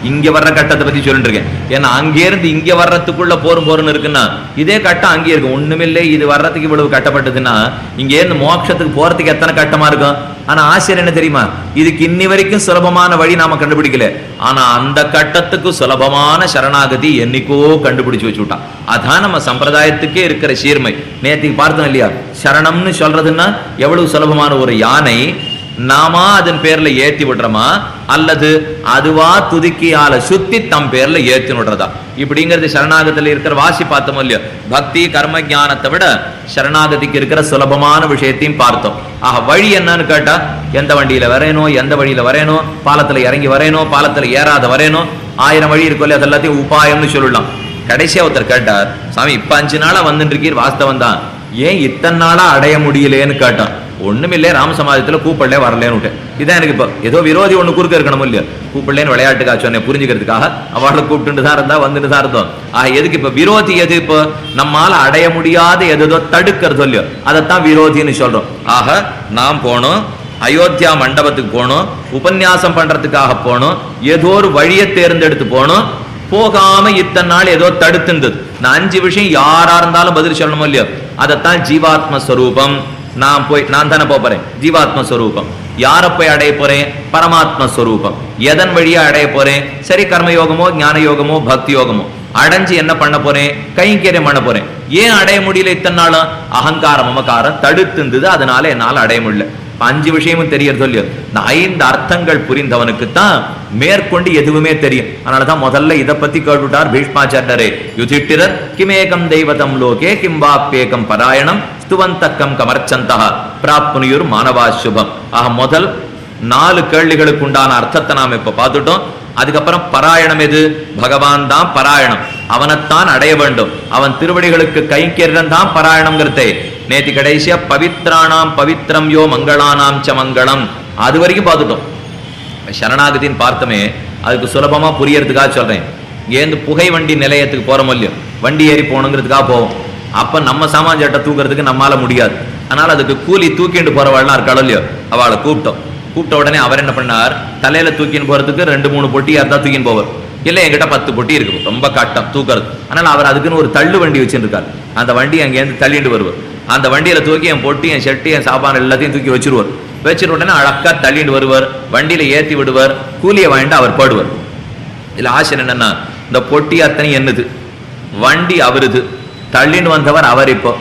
இங்க வர்ற கட்டத்தை பத்தி சொல்லிட்டு இருக்கேன். ஏன்னா அங்கே இருந்து இங்க வர்றதுக்குள்ள போரும் இருக்குன்னா இதே கட்டம் அங்கே இருக்கும். ஒண்ணுமில்லை, இது வர்றதுக்கு இவ்வளவு கட்டப்பட்டதுன்னா இங்க இருந்து மோட்சத்துக்கு போறதுக்கு எத்தனை கட்டமா இருக்கும். ஆனா ஆசிரியர் என்ன தெரியுமா, இதுக்கு இன்னி வரைக்கும் சுலபமான வழி நாம கண்டுபிடிக்கல. ஆனா அந்த கட்டத்துக்கு சுலபமான சரணாகதி என்னைக்கோ கண்டுபிடிச்சு வச்சுட்டான். அதான் நம்ம சம்பிரதாயத்துக்கே இருக்கிற சீர்மை. நேற்றுக்கு பார்த்தோம் இல்லையா, சரணம்னு சொல்றதுன்னா எவ்வளவு சுலபமான ஒரு யானை நாம அதன் பேர்ல ஏத்தி விடுறோமா அல்லது அதுவா துதிக்கியால சுத்தி தம் பேர்ல ஏத்தி விடுறதா? இப்படிங்கிறது சரணாகத்துல இருக்கிற வாசி பார்த்தோம் இல்லையோ. பக்தி கர்ம ஞானத்தை விட சரணாகதிக்கு இருக்கிற சுலபமான விஷயத்தையும் பார்த்தோம். வழி என்னன்னு கேட்டா எந்த வண்டியில வரேனோ, எந்த வழியில வரேனோ, பாலத்துல இறங்கி வரேனோ, பாலத்துல ஏறாத வரேனோ, 1000 வழி இருக்கும் இல்லையா, அதெல்லாத்தையும் உபாயம்னு சொல்லலாம். கடைசியா ஒருத்தர் கேட்டார், சாமி இப்ப 5 நாளா வந்துட்டு இருக்கீர், வாஸ்தவம் தான், ஏன் இத்தனை நாளா அடைய முடியலேன்னு கேட்டான். ஒண்ணுமில்லை, ராம சமாஜத்துல கூப்பிடலே வரலன்னு விட்டேன். இதான் எனக்கு இப்போ ஏதோ விரோதி ஒண்ணு குறுக்க இருக்கணும் இல்லையா, கூப்பிடலேன்னு விளையாட்டுக்காக சொன்னேன், புரிஞ்சுக்கிறதுக்காக. அவளை கூப்பிட்டு தான் இருந்தா வந்துட்டு தான் இருந்தோம். எதுக்கு இப்ப விரோதி எது? இப்போ நம்மால அடைய முடியாத எதோ தடுக்கிறது இல்லையோ அதைத்தான் விரோதின்னு சொல்றோம். ஆக நாம் போனோம், அயோத்தியா மண்டபத்துக்கு போனோம், உபன்யாசம் பண்றதுக்காக போனோம், ஏதோ ஒரு வழியை தேர்ந்தெடுத்து போனோம். போகாம இத்தனை நாள் ஏதோ தடுத்துந்தது. இந்த 5 விஷயம் யாரா இருந்தாலும் பதில் சொல்லணும் இல்லையோ, அதைத்தான் ஜீவாத்மஸ்வரூபம். நான் தானே போறேன், ஜீவாத்மஸ்வரூபம். யாரை போய் அடைய போறேன்? பரமாத்மஸ்வரூபம். எதன் வழியா அடைய போறேன்? சரி, கர்மயோகமோ ஞான யோகமோ பக்தி யோகமோ அடைஞ்சு என்ன பண்ண போறேன்? கைங்கரியம் பண்ண போறேன். ஏன் அடைய முடியல இத்தனை நாளும்? அகங்காரம் மமகாரம் தடுத்துந்தது, அதனால என்னால் அடைய முடியல. 5 விஷயமும் தெரியறது இல்லையோ, இந்த 5 அர்த்தங்கள் புரிந்தவனுக்கு தான் மேற்கொண்டு எதுவுமே தெரியும். அதனாலதான் முதல்ல இதை பத்தி கேட்டுட்டார் பீஷ்மாச்சாரியரே. யுதிஷ்டிரர் கிமேகம் தெய்வதம் லோகே கிம்பாப்பேகம் பராயணம் ஸ்துவந்தக்கம் கமர்ச்சந்தா பிராப்னுயுர் மானவா சுபம். முதல் 4 கேள்விகளுக்கு உண்டான அர்த்தத்தை நாம் இப்ப பார்த்துட்டோம். அதுக்கப்புறம் பராயணம் எது? பகவான் தான் பராயணம், அவனைத்தான் அடைய வேண்டும். அவன் திருவடிகளுக்கு கைங்கரியம் தான் பராயணம்ங்கிறதே நேத்தி கடைசியா பவித்ராணாம் பவித்ரம் யோ மங்களானாம் ச மங்களம் அது வரைக்கும் பார்த்துட்டோம். சரணாகதின்னு பார்த்தமே, அதுக்கு சுலபமா புரியறதுக்காக சொல்றேன். ஏந்து புகை வண்டி நிலையத்துக்கு போறோம் இல்லையோ, வண்டி ஏறி போகணுங்கிறதுக்காக போவோம். அப்ப நம்ம சாமான் சட்டை தூக்குறதுக்கு நம்மளால முடியாது. அதனால அதுக்கு கூலி தூக்கிட்டு போறவாள்லாம் இருக்காளோ இல்லையோ, அவளை கூப்பிட்ட உடனே அவர் என்ன பண்ணார்? தலையில தூக்கின்னு போறதுக்கு 2-3 பொட்டியா இருந்தா தூக்கின்னு போவார். இல்லை, என்கிட்ட 10 பொட்டி இருக்கு, ரொம்ப கட்டம் தூக்குறது. அதனால அவர் அதுக்குன்னு ஒரு தள்ளு வண்டி வச்சுருக்காரு. அந்த வண்டி அங்கேருந்து தள்ளிட்டு வருவார். அந்த வண்டியில தூக்கி என் பொட்டி, என் ஷெட்டி, என் சாப்பான் எல்லாத்தையும் தூக்கி வச்சிருவார். வச்சிரு உடனே அழக்கா தள்ளிட்டு வருவார், வண்டியில ஏத்தி விடுவார், கூலியை வாங்கிட்டு அவர் போடுவார். இதுல ஆசை என்னன்னா, இந்த பொட்டி அத்தனை என்னது, வண்டி அவருது, தள்ளின்னு வந்தவர் அவர். இப்போ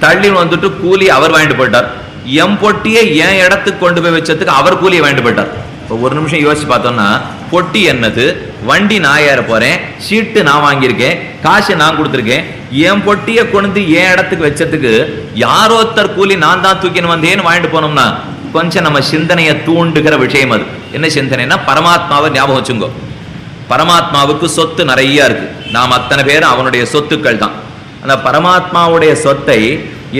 தள்ளின்னு வந்துட்டு கூலி அவர் வாங்கிட்டு போயிட்டார். எம் பொட்டியை என் இடத்துக்கு கொண்டு போய் வச்சதுக்கு அவர் கூலியை வாங்கிட்டு போயிட்டார். இப்போ ஒரு நிமிஷம் யோசிச்சு பார்த்தோம்னா, பொட்டி என்னது, வண்டி நான் ஏற போறேன், சீட்டு நான் வாங்கியிருக்கேன், காசு நான் கொடுத்துருக்கேன், என் பொட்டியை கொண்டு என் இடத்துக்கு வச்சதுக்கு யாரோத்தர் கூலி நான் தான் தூக்கின்னு வந்தேன்னு வாங்கிட்டு போனோம்னா கொஞ்சம் நம்ம சிந்தனையை தூண்டுகிற விஷயம் அது. என்ன சிந்தனைனா, பரமாத்மாவை ஞாபகம் வச்சுங்கோ. பரமாத்மாவுக்கு சொத்து நிறைய இருக்கு, நாம் அத்தனை பேரும் அவனுடைய சொத்துக்கள் தான். அந்த பரமாத்மாவுடைய சொத்தை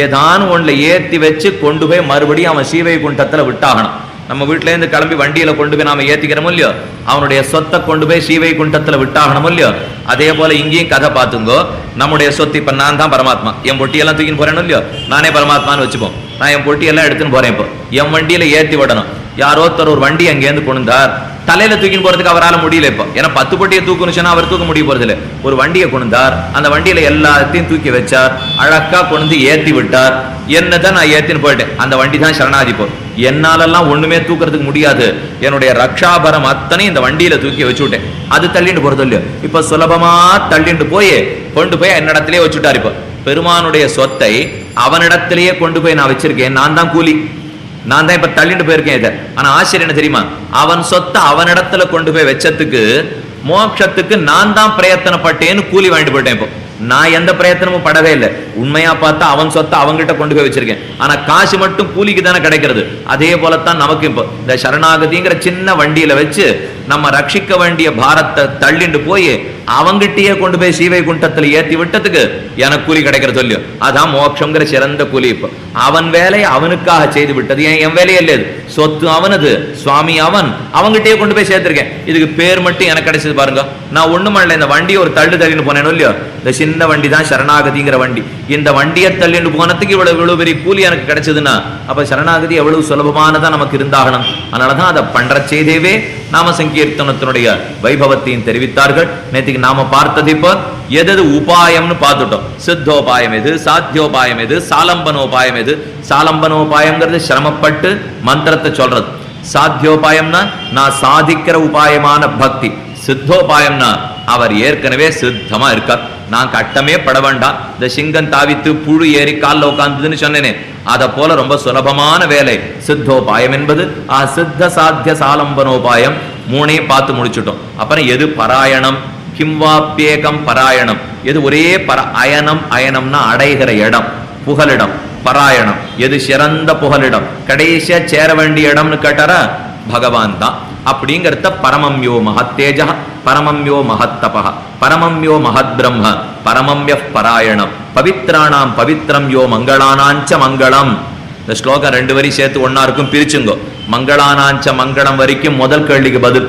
ஏதானும் ஒன்றுல ஏற்றி வச்சு கொண்டு போய் மறுபடியும் அவன் ஸ்ரீவைகுண்டத்துல விட்டாகணும். நம்ம வீட்டுல இருந்து கிளம்பி வண்டியில கொண்டு போய் நாம ஏத்திக்கிறோமோ இல்லையோ, அவனுடைய சொத்தை கொண்டு போய் ஸ்ரீவைகுண்டத்துல விட்டாகணும் இல்லையோ. அதே போல இங்கேயும் கதை பார்த்துங்கோ. நம்முடைய சொத்து, இப்ப நான் தான் பரமாத்மா, என் பொட்டியெல்லாம் தூக்கின்னு போறேன்னு இல்லையோ, நானே பரமாத்மான்னு வச்சுப்போம். நான் என் பொட்டியெல்லாம் எடுத்துன்னு போறேன். இப்போ என் வண்டியில ஏற்றி விடணும். யாரோத்தர் ஒரு வண்டி அங்கேருந்து கொண்டார், தலையில தூக்கின்னு போறதுக்கு அவரால் முடியல. இப்போ ஏன்னா 10 பொட்டியை தூக்கணும் சொன்னா அவர் தூக்க முடிய போறது இல்லை. ஒரு வண்டியை கொண்டார், அந்த வண்டியில எல்லாத்தையும் தூக்கி வச்சார், அழகா கொண்டு ஏற்றி விட்டார். என்னதான் நான் ஏத்தின்னு போயிட்டேன். அந்த வண்டி தான் சரணாதி. போ என்னாலெல்லாம் ஒண்ணுமே தூக்குறதுக்கு முடியாது, என்னுடைய ரக்ஷாபரம் அத்தனை இந்த வண்டியில தூக்கி வச்சு விட்டேன். அது தள்ளிட்டு போறது இல்லையோ, இப்ப சுலபமா தள்ளிட்டு போய் கொண்டு போய் என்னிடத்திலேயே வச்சுட்டார். இப்போ பெருமானுடைய சொத்தை அவனிடத்திலேயே கொண்டு போய் நான் வச்சிருக்கேன். நான் தான் கூலி, நான் தான் இப்ப தள்ளிட்டு போயிருக்கேன். இதை ஆனா ஆச்சரியம் என்ன தெரியுமா, அவன் சொத்தை அவனிடத்துல கொண்டு போய் வச்சதுக்கு மோட்சத்துக்கு நான் தான் பிரயத்தனப்பட்டேன்னு கூலி வாங்கிட்டு போயிட்டேன். இப்போ நான் எந்த பிரயத்தனமும் படவே இல்லை. உண்மையா பார்த்தா அவன் சொத்தை அவங்கிட்ட கொண்டு போய் வச்சிருக்கேன். ஆனா காசு மட்டும் கூலிக்கு தானே கிடைக்கிறது. அதே போலத்தான் நமக்கு இப்போ இந்த சரணாகதிங்கிற சின்ன வண்டியில வச்சு நம்ம ரட்சிக்க வேண்டிய பாரத்தை தள்ளிண்டு போய் அவங்கிட்டயே கொண்டு போய் ஸ்ரீவைகுண்டத்துல ஏத்தி விட்டதுக்கு எனக்கு கூலி கிடைக்கிறது இல்லையோ, அதான் மோட்சம்ங்கிற சிறந்த கூலி. இப்போ அவன் வேலையை அவனுக்காக செய்து விட்டது. என் வேலையே இல்லையாது, சொத்து அவனது, சுவாமி அவன், அவங்கிட்டயே கொண்டு போய் சேர்த்திருக்கேன். இதுக்கு பேர் மட்டும் எனக்கு கிடைச்சது பாருங்க. நான் ஒண்ணும் பண்ணல, இந்த வண்டியை ஒரு தள்ளின்னு போனேன்னு இல்லையோ, இந்த சின்ன வண்டி தான் சரணாகதிங்கிற வண்டி. இந்த வண்டியை தள்ளிட்டு போனதுக்கு இவ்வளவு பெரிய கூலி எனக்கு கிடைச்சதுன்னா அப்ப சரணாகதி எவ்வளவு சுலபமானதா நமக்கு இருந்தாகணும். அதனாலதான் அதை பண்ற செய்தேவே நாம சங்கீர்த்தனத்தினுடைய வைபவத்தையும் தெரிவித்தார்கள். நேற்றுக்கு நாம பார்த்தது இப்போ எது உபாயம்னு பார்த்துட்டோம். சித்தோபாயம் எது, சாத்தியோபாயம் எது, சாலம்பனோபாயம் எது. சாலம்பனோபாயம்ங்கிறது சிரமப்பட்டு மந்திரத்தை சொல்றது. சாத்தியோபாயம்னா நான் சாதிக்கிற உபாயமான பக்தி. சித்தோபாயம்னா அவர் ஏற்கனவே சித்தமா இருக்கார், நான் கட்டமே பட வேண்டாம். இந்த சிங்கம் தாவித்து புழு ஏறி காலில் உட்கார்ந்ததுன்னு சொன்னேனே, அதை போல ரொம்ப சுலபமான வேலை சித்தோபாயம் என்பது. சித்த சாத்திய சாலம்பனோபாயம் மூணையும் பார்த்து முடிச்சுட்டோம். அப்புறம் எது பராயணம், கிம்வாப்யேகம் பராயணம். எது ஒரே அயனம், அயனம்னா அடைகிற இடம், புகலிடம். பராயணம் எது சிறந்த புகலிடம், கடைசியா சேர வேண்டிய இடம்னு கேட்டாரா பகவான் தான். அப்படிங்கிறத பரமம்யோ மகத்தேஜ, பரமம்யோ மகத்தப, பரமம்யோ மகத் பிரம்ம, பரமம்ய பராயணம், பவித்ராணாம் பவித்ரம் யோ மங்களானாஞ்ச மங்களம். இந்த ஸ்லோகம் 2 வரி சேர்த்து ஒன்னா இருக்கும், பிரிச்சுங்கோ. மங்களானாஞ்ச மங்களம் வரைக்கும் முதல் கேள்விக்கு பதில்,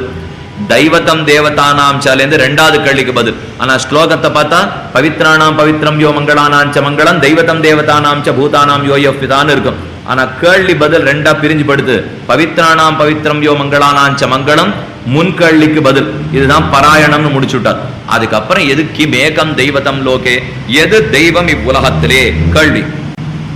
தைவதம் தேவதானாம் சாலேந்து 2வது கேள்விக்கு பதில். ஆனா ஸ்லோகத்தை பார்த்தா பவித்ரானாம் பவித்ரம் யோ மங்களானாஞ்ச மங்களம் தைவதம் தேவதானாம் ச பூதானாம் யோ யஃபிதான் இருக்கும். ஆனா கேள்வி பதில் 2ஆ பிரிஞ்சு படுத்து, பவித்ரானாம் பவித்ரம் யோ மங்களானாஞ்ச மங்களம் முன் கேள்விக்கு பதில். இதுதான் பாராயணம்னு முடிச்சுட்டார். அதுக்கப்புறம் எது கிமேகம் தெய்வதம் லோகே, எது தெய்வம் இவ்வுலகத்திலே கேள்வி.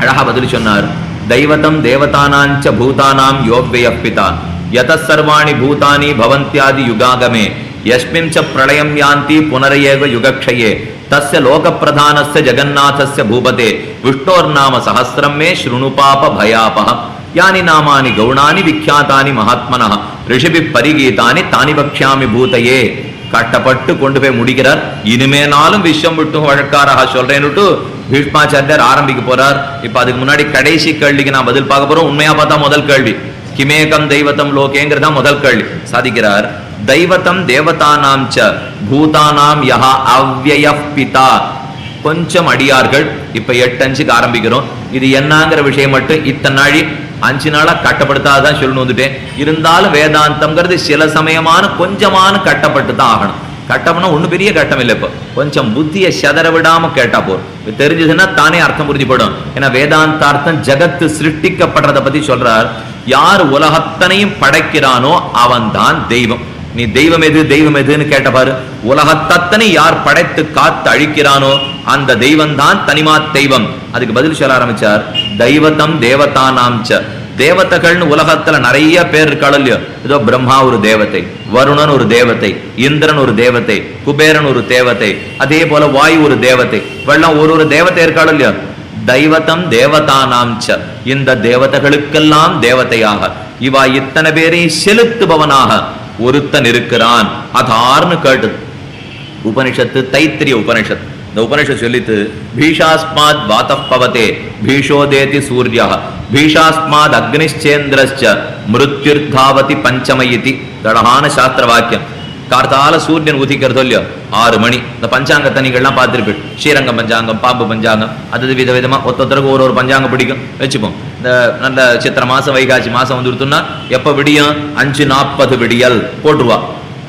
அழகா பதில் சொன்னார். தெய்வதம் தேவதானாஞ்ச பூதானாம் யோக்யப்பிதா யத சர்வாணி பூதானி பவந்தியாதி யுகாகமே யஸ்மின் ச பிரளயம் யாந்தி புனரேக யுகக்ஷயே தஸ்ய லோக பிரதானஸ்ய ஜகநாதஸ்ய பூபதே விஷ்ணோர்நாம சஹஸ்ரம் மே ஸ்ருணு பாப பயாபஹம் யானி நாமானி கௌணானி விக்யாதானி மகாத்மனஹ ரிஷிபி பரிகீதானி தானி பக்ஷ்யாமி பூதையே. கட்டப்பட்டு கொண்டு போய் முடிக்கிறார். இனிமேனாலும் விஷயம் விட்டு வழக்காராக சொல்றேன்னுட்டு பீஷ்மாச்சாரியர் ஆரம்பிக்க போறார். இப்ப அதுக்கு முன்னாடி கடைசி கேள்விக்கு நான் பதில் பார்க்க போறோம். உண்மையா பார்த்தா முதல் கேள்வி கிமேகம் தெய்வதம் லோகேங்கிறதா முதல் கேள்வி. சாதிக்கிறார், தெய்வதம் தேவதானாம் ச பூதானாம் யஹா அவ்யய பிதா. கொஞ்சம் அடியார்கள் இப்ப 8:5க்கு ஆரம்பிக்கிறோம். இது என்னங்கிற விஷயம் மட்டும் இத்தனை நாளி 5 நாளா கட்டப்படுத்தாதான் சொல்லணும் வந்துட்டேன். இருந்தாலும் வேதாந்தம்ங்கிறது சில சமயமான கொஞ்சமான கட்டப்பட்டு தான் ஆகணும். கட்டம்னா ஒண்ணு பெரிய கட்டம் இல்லை. இப்போ கொஞ்சம் புத்தியை செதற விடாம கேட்டா போதும். தெரிஞ்சதுன்னா தானே அர்த்தம் புரிஞ்சுப்படும். ஏன்னா வேதாந்தார்த்தம் ஜகத்து சிருஷ்டிக்கப்படுறத பத்தி சொல்றார். யார் உலகத்தனையும் படைக்கிறானோ அவன் தான் தெய்வம். நீ தெய்வம் எது தெய்வம் எதுன்னு கேட்ட பாரு. உலகத்தனை யார் படைத்து காத்து அழிக்கிறானோ அந்த தெய்வம் தான் தனிமா தெய்வம். அதுக்கு பதில் சொல்ல ஆரம்பிச்சார். தெய்வதம் தேவதானாம் ச, தேவதைகள்னு உலகத்துல நிறைய பேர் இருக்காள் இல்லையோ. ஏதோ பிரம்மா ஒரு தேவதை, வருணன் ஒரு தேவதை, இந்திரன் ஒரு தேவதை, குபேரன் ஒரு தேவதை, அதே போல வாயு ஒரு தேவதை, வெள்ளம் ஒரு தேவதை இருக்காள் இல்லையோ. தெய்வதம் தேவதானாம் ச, இந்த தேவதைகளுக்கெல்லாம் தேவதையாக இவா இத்தனை பேரை செலுத்துபவனாக ஒருத்தன் இருக்கிறான். அதார்னு கேட்டது உபனிஷத்து, தைத்திரிய உபனிஷத். இந்த உபனிஷத் சொல்லித்து, பீஷாஸ்மாத் வாதப் பவதே பீஷோதேதி சூர்யா பீஷாஸ்மாத் அக்னிச்சேந்திரஸ்ச மிருத்யுர்தாவதி பஞ்சமயிதி. அழகான சாஸ்திர வாக்கியம். கார்த்தால சூரியன் உதிக்கிறதோ இல்லையோ 6 மணி. இந்த பஞ்சாங்கத்தை நீங்கள்லாம் பார்த்துருப்பீங்க. ஸ்ரீரங்கம் பஞ்சாங்கம், பாம்பு பஞ்சாங்கம், அது விதவிதமா ஒருத்தருக்கு ஒரு பஞ்சாங்கம் பிடிக்கும் வச்சுப்போம். இந்த நல்ல சித்திரை மாசம் வைகாசி மாசம் வந்துடுத்துன்னா எப்ப விடியும் 5:40 விடியல் போட்டுருவா.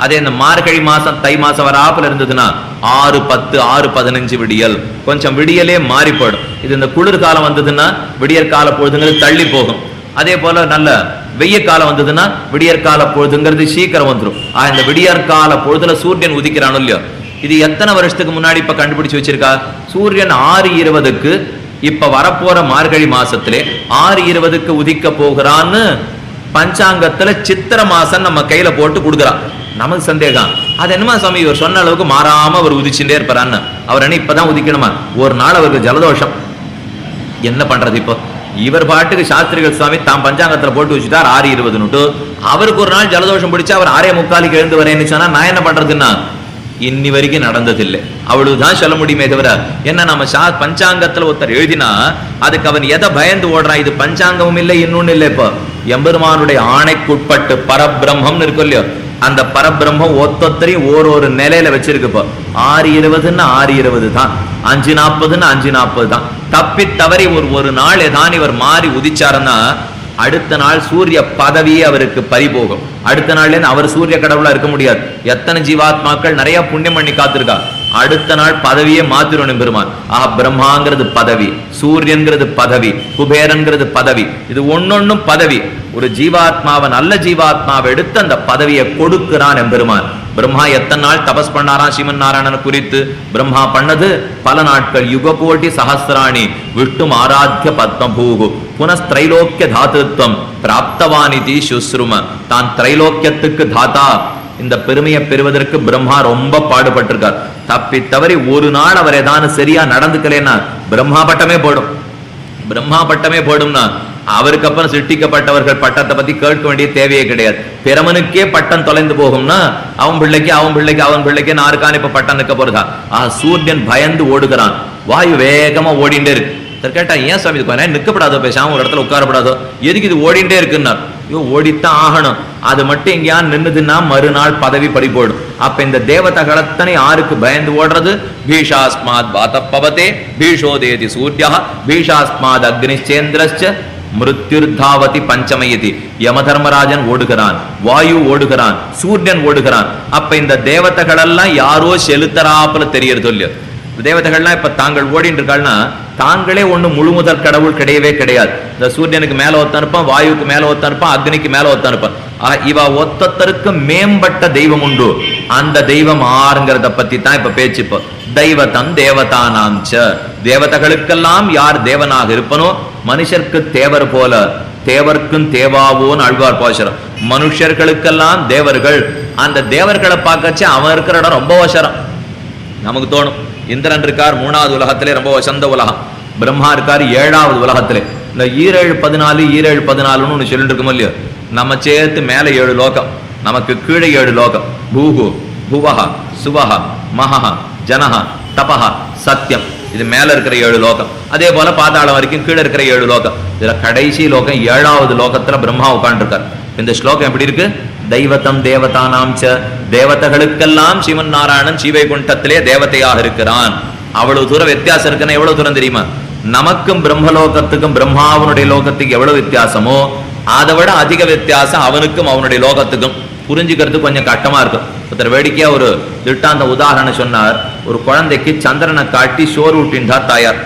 அதே இந்த மார்கழி மாசம் தை மாசம் வராப்புல இருந்ததுன்னா 6:10 6:15 விடியல். கொஞ்சம் விடியலே மாறி போயிடும். இது இந்த குளிர்காலம் வந்ததுன்னா விடியற் கால பொழுதுங்கிறது தள்ளி போகும். அதே போல நல்ல வெய்ய காலம் வந்ததுன்னா விடியற்கால பொழுதுங்கிறது சீக்கிரம் வந்துடும். இந்த விடியற்கால பொழுதுல சூரியன் உதிக்கிறானோ இல்லையோ. இது எத்தனை வருஷத்துக்கு முன்னாடி இப்ப கண்டுபிடிச்சு வச்சிருக்கா? சூரியன் 6:20க்கு இப்ப வரப்போற மார்கழி மாசத்திலே 6:20க்கு உதிக்க போகிறான்னு பஞ்சாங்கத்துல சித்திர மாசம் நம்ம கையில போட்டு கொடுக்குறான். நமக்கு சந்தேகம், அது என்னமா சாமி இவர் சொன்ன அளவுக்கு மாறாம அவர் உதிச்சுட்டே இருப்பாரான்னு. அவர் என்ன இப்பதான் உதிக்கணுமா? ஒரு நாள் அவருக்கு ஜலதோஷம், என்ன பண்றது? இப்போ இவர் பாட்டுக்கு சாஸ்திரிகள் சுவாமி தாம் பஞ்சாங்கத்துல போட்டு வச்சுட்டார் 6:20ன்னுட்டு. அவருக்கு ஒரு நாள் ஜலதோஷம் பிடிச்சா அவர் 6:45க்கு எழுந்து வரேன்னு சொன்னா நான் என்ன பண்றதுன்னா இன்னி வரைக்கும் நடந்ததில்லை. அவ்வளவுதான் சொல்ல முடியுமே தவிர என்ன நம்ம பஞ்சாங்கத்துல ஒருத்தர் எழுதினா அதுக்கு அவன் எதை பயந்து ஓடுறான்? இது பஞ்சாங்கமும் இல்லை, இன்னொன்னு இல்லை. இப்போ எம்பெருமானுடைய ஆணைக்குட்பட்டு பரபிரம்மம் இருக்கும் இல்லையோ, அந்த பரபிரம்மம் ஒத்தொத்தரையும் ஒரு நிலையில வச்சிருக்கு. இப்போ 6:20ன்னா 6:20 தான், 5:40ன்னா 5:40 தான். தப்பி தவறி ஒரு நாள் ஏதான் இவர் மாறி உதிச்சாருன்னா அடுத்த நாள் சூரிய பதவியே அவருக்கு பறிபோகும். அடுத்த நாள்ல அவர் சூரிய கடவுளா இருக்க முடியாது. எத்தனை ஜீவாத்மாக்கள் நிறைய புண்ணியம் பண்ணி காத்திருக்கா. அடுத்த நாள் பதவியே மாத்திரணும் பெருமான். பிரம்மாங்கிறது பதவி, சூரியன்கிறது பதவி, குபேரன்கிறது பதவி. இது ஒன்னொன்னும் பதவி. ஒரு ஜீவாத்மாவை நல்ல ஜீவாத்மாவை எடுத்து அந்த பதவியை கொடுக்கிறான் எம்பெருமான். பிரம்மா எத்தனை நாள் தபஸ் பண்ணாரா ஸ்ரீமன் நாராயணன் குறித்து? பிரம்மா பண்ணது பல நாட்கள். யுககோட்டி சஹசிராணி விஷ்ணும் ஆராத்திய பத்மபூகு புனஸ்திரைலோக்கிய தாத்துவம் பிராப்தவானிதி சுஸ்ரும. தான் திரைலோக்கியத்துக்கு தாத்தா. இந்த பெருமையை பெறுவதற்கு பிரம்மா ரொம்ப பாடுபட்டிருக்கார். தப்பி தவறி ஒரு நாள் அவர் ஏதானு சரியா நடந்துக்கலன்னா பிரம்மா பட்டமே போடும். பிரம்மா பட்டமே போடும்னா அவருக்கு அப்புறம் சிருஷ்டிக்கப்பட்டவர்கள் பட்டத்தை பத்தி கேட்க வேண்டிய தேவையே கிடையாது. பிரமனுக்கே பட்டம் தொலைந்து போகும்னா அவன் பிள்ளைக்கு அவன் பிள்ளைக்கு அவன் பிள்ளைக்கு நாருக்கான இப்ப பட்டம் நிற்க போறதா? சூரியன் பயந்து ஓடுகிறான். வாயு வேகமா ஓடிண்டே இருக்கு. கேட்டா ஏன் சுவாமி இது நிற்கப்படாதோ, பேசாம ஒரு இடத்துல உட்காரப்படாதோ, எதுக்கு இது ஓடிண்டே இருக்குன்னார். ஓடித்தான் ஆகணும். அது மட்டும் எங்கேயா நின்னுதுன்னா மறுநாள் பதவி பறி போடும். அப்ப இந்த தேவதைகளத்தனை யாருக்கு பயந்து ஓடுறது? பீஷாஸ்மாத் வாதப்பவதே பீஷோதேதி சூர்யா பீஷாஸ்மாத் அக்னிச்சேந்திரஸ்ச மிருத்யுர்தாவதி பஞ்சமயதி. யமதர்மராஜன் ஓடுகிறான், வாயு ஓடுகிறான், சூரியன் ஓடுகிறான். அப்ப இந்த தேவதைகள் எல்லாம் யாரோ செலுத்தராப்புல தெரியறது இல்லையோ. தேவதைகள்லாம் இப்ப தாங்கள் ஓடிட்டு இருக்காள்னா தாங்களே ஒண்ணு முழு முதல் கடவுள் கிடையவே கிடையாது. இந்த சூரியனுக்கு மேல ஒத்த அனுப்பான், வாயுக்கு மேல ஒத்த அனுப்பான், அக்னிக்கு மேல ஒத்த அனுப்பான். இவ ஒத்தருக்கு மேம்பட்ட தெய்வம் உண்டு. அந்த தெய்வம் ஆறுங்கிறத பத்தி தான் இப்ப பேச்சு. இப்போ தெய்வதம் தேவதானாம்ச, தேவதைகளுக்கெல்லாம் யார் தேவனாக இருப்பனோ மனுஷருக்கு தேவர் போல தேவர்க்கும் தேவாவோன்னு ஆழ்வார் பாசுரம். மனுஷர்களுக்கெல்லாம் தேவர்கள். அந்த தேவர்களை பார்க்கச்சு அவன் இருக்கிற இடம் ரொம்ப வசரம். நமக்கு தோணும் இந்திரன் இருக்கார் 3வது உலகத்திலே, ரொம்ப வசந்த உலகம். பிரம்மா இருக்கார் 7வது உலகத்திலே. இந்த 7-14 7-14 ஒன்று சொல்லிட்டு இருக்கோம் இல்லையோ. நம்ம சேர்த்து மேல 7 லோகம், நமக்கு கீழே 7 லோகம். பூகு புவஹா சுவஹா மகா ஜனஹா தபஹா சத்தியம். இது மேல இருக்கிற 7 லோகம். அதே போல பாதாளம் வரைக்கும் கீழே இருக்கிற 7 லோகம். இதுல கடைசி லோகம் 7வது லோகத்துல பிரம்மா உட்கார்ந்துருக்கார். இந்த ஸ்லோகம் எப்படி இருக்கு? தெய்வத்தம் தேவதானாம்ச, தேவதைகளுக்கெல்லாம் சிவன் நாராயணன் ஸ்ரீவைகுண்டத்திலே தேவதையாக இருக்கிறான். அவ்வளவு தூரம் வித்தியாசம் இருக்குன்னா எவ்வளவு தூரம் தெரியுமா? நமக்கும் பிரம்மலோகத்துக்கும் பிரம்மாவனுடைய லோகத்துக்கு எவ்வளவு வித்தியாசமோ அதை விட அதிக வித்தியாசம் அவனுக்கும் அவனுடைய லோகத்துக்கும். புரிஞ்சுக்கிறது கொஞ்சம் கட்டமா இருக்கும். ஒருத்தர் வேடிக்கையா ஒரு திட்டாந்த உதாரணம் சொன்னார். ஒரு குழந்தைக்கு சந்திரனை காட்டி சோறு ஊட்டின்றா தாயார்.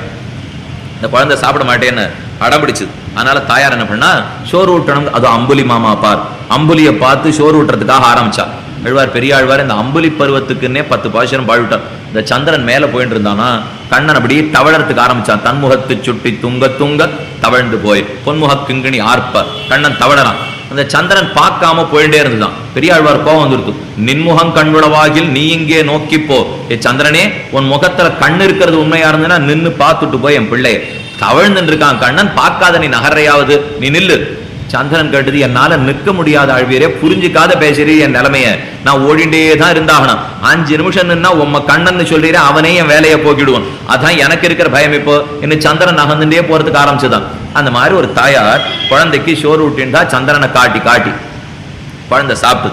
இந்த குழந்தை சாப்பிட மாட்டேன்னு அடம்பிடிச்சது. அதனால தாயார் என்ன பண்ணா, சோறு ஊட்டணும். அது அம்புலி மாமா பார், அம்புலியை பார்த்து சோறு ஊட்டுறதுக்காக ஆரம்பிச்சா. ஆழ்வார் பெரிய ஆழ்வார் இந்த அம்புலி பருவத்துக்குன்னே 10 பாசுரம் பாடிவிட்டார். இந்த சந்திரன் மேல போயிட்டு இருந்தானா கண்ணன் அப்படியே தவழறதுக்கு ஆரம்பிச்சான். தன்முகத்து சுட்டி துங்க துங்க தவழ்ந்து போய் பொன்முக கிங்கிணி ஆர்ப்ப கண்ணன் தவழறான். அந்த சந்திரன் பார்க்காம போயிட்டே இருந்துதான். பெரியாழ்வார் கோபம் வந்துருத்து. நின்முகம் கண்ணுளவாகில் நீ இங்கே நோக்கி போ. ஏ சந்திரனே, உன் முகத்துல கண் இருக்கிறது உண்மையா இருந்ததுன்னா நின்னு பார்த்துட்டு போய் என் பிள்ளைய தவழ்ந்து இருக்கான் கண்ணன், பார்க்காத நீ நகரையாவது நீ நில்லு. சந்திரன் கேட்டது, என்னால நிற்க முடியாத ஆழ்வியரே, புரிஞ்சுக்காத பேசுறீ என் நிலைமைய, நான் ஓடிண்டே தான் இருந்தாகணும். 5 நிமிஷம் நின்னா உம்ம கண்ணன்னு சொல்றீர, அவனே என் வேலையை போக்கிடுவான். அதான் எனக்கு இருக்கிற பயம். இப்போ இன்னும் சந்திரன் நகர்ந்துட்டே போறதுக்கு ஆரம்பிச்சுதான். அந்த மாதிரி ஒரு தாயார் குழந்தைக்கு சோறு ஊட்டின்றா சந்திரனை காட்டி காட்டி குழந்தை சாப்பிட்டு,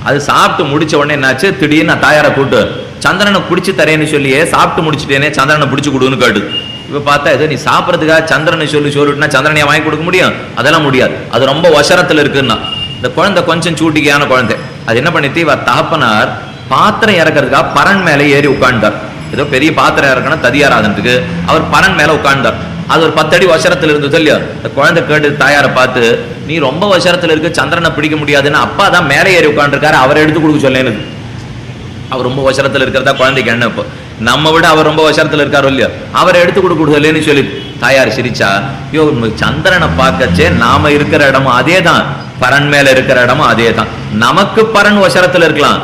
அது சாப்பிட்டு முடிச்ச உடனே என்னாச்சு, திடீர்னு தாயாரை கூட்டு சந்திரனை பிடிச்சி தரேன்னு சொல்லியே சாப்பிட்டு முடிச்சுட்டேனே, சந்திரனை பிடிச்சு கொடுன்னு கேட்டு. இப்ப பார்த்தா ஏதோ நீ சாப்பிட்றதுக்காக சந்திரனை சொல்லி சோறுனா சந்திரனையா வாங்கி கொடுக்க முடியும்? அதெல்லாம் முடியாது, அது ரொம்ப வசரத்துல இருக்குன்னா. இந்த குழந்தை கொஞ்சம் சூட்டிக்கையான குழந்தை. அது என்ன பண்ணிட்டு, இவர் தகப்பனார் பாத்திரம் இறக்கிறதுக்காக பரன் மேலே ஏறி உட்கார்ந்தார். ஏதோ பெரிய பாத்திரம் இறக்கணும் ததியாராதனத்துக்கு, அவர் பரன் மேல உட்கார்ந்தார். அது ஒரு 10 அடி வசரத்துல இருந்தது இல்லையா. இந்த குழந்தை கேட்டு தாயாரை பார்த்து, நீ ரொம்ப வசரத்துல இருக்கு, சந்திரனை பிடிக்க முடியாதுன்னு அப்பா தான் மேலே ஏறி உட்காந்துருக்காரு, அவரை எடுத்து கொடுக்க சொல்லேன்னு. அவர் ரொம்ப வசரத்துல இருக்கிறதா குழந்தைக்கு என்ன? இப்போ நம்ம விட அவர் ரொம்ப வசரத்துல இருக்காரு இல்லையா, அவரை எடுத்து கொடுக்கலன்னு சொல்லி தாயார் சிரிச்சா. ஐயோ, சந்திரனை பார்க்கச்சே நாம இருக்கிற இடமும் அதே தான், பரன் மேல இருக்கிற இடமும் அதே தான். நமக்கு பரன் வசரத்துல இருக்கலாம்,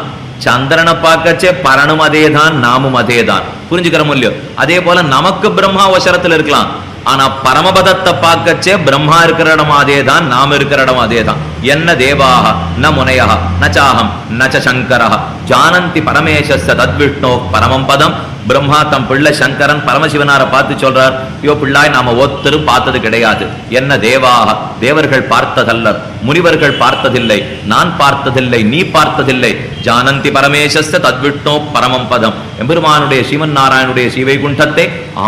சந்திரனை பார்க்கச்சே பரனும் அதே தான், நாமும் அதே தான். புரிஞ்சுக்கிறோம் இல்லையோ? அதே போல நமக்கு பிரம்மா வசரத்துல இருக்கலாம், ஆனா பரமபதத்தை பார்க்கச்சே பிரம்மா இருக்கிற இடம் அதே தான், நாம இருக்கிற இடம் அதே தான். என்ன தேவாக ந முனையா நச்சாகம் நச்ச சங்கரஹ ஜானந்தி பரமேசஸ்ய தத்விஷ்ணோ பரமம் பதம். பிரம்மா தம் பிள்ளை சங்கரன் பரமசிவனாரை பார்த்து சொல்றார், யோ பிள்ளாய், நாம ஒருத்தரும் பார்த்தது கிடையாது. என்ன தேவாக, தேவர்கள் பார்த்ததல்லர், முனிவர்கள் பார்த்ததில்லை, நான் பார்த்ததில்லை, நீ பார்த்ததில்லை. ஜானந்தி பரமேசஸ்ய தத்விஷ்ணோ பரமம் பதம். எம்பெருமானுடைய ஸ்ரீமன் நாராயணுடைய ஸ்ரீவைகுண்டத்தை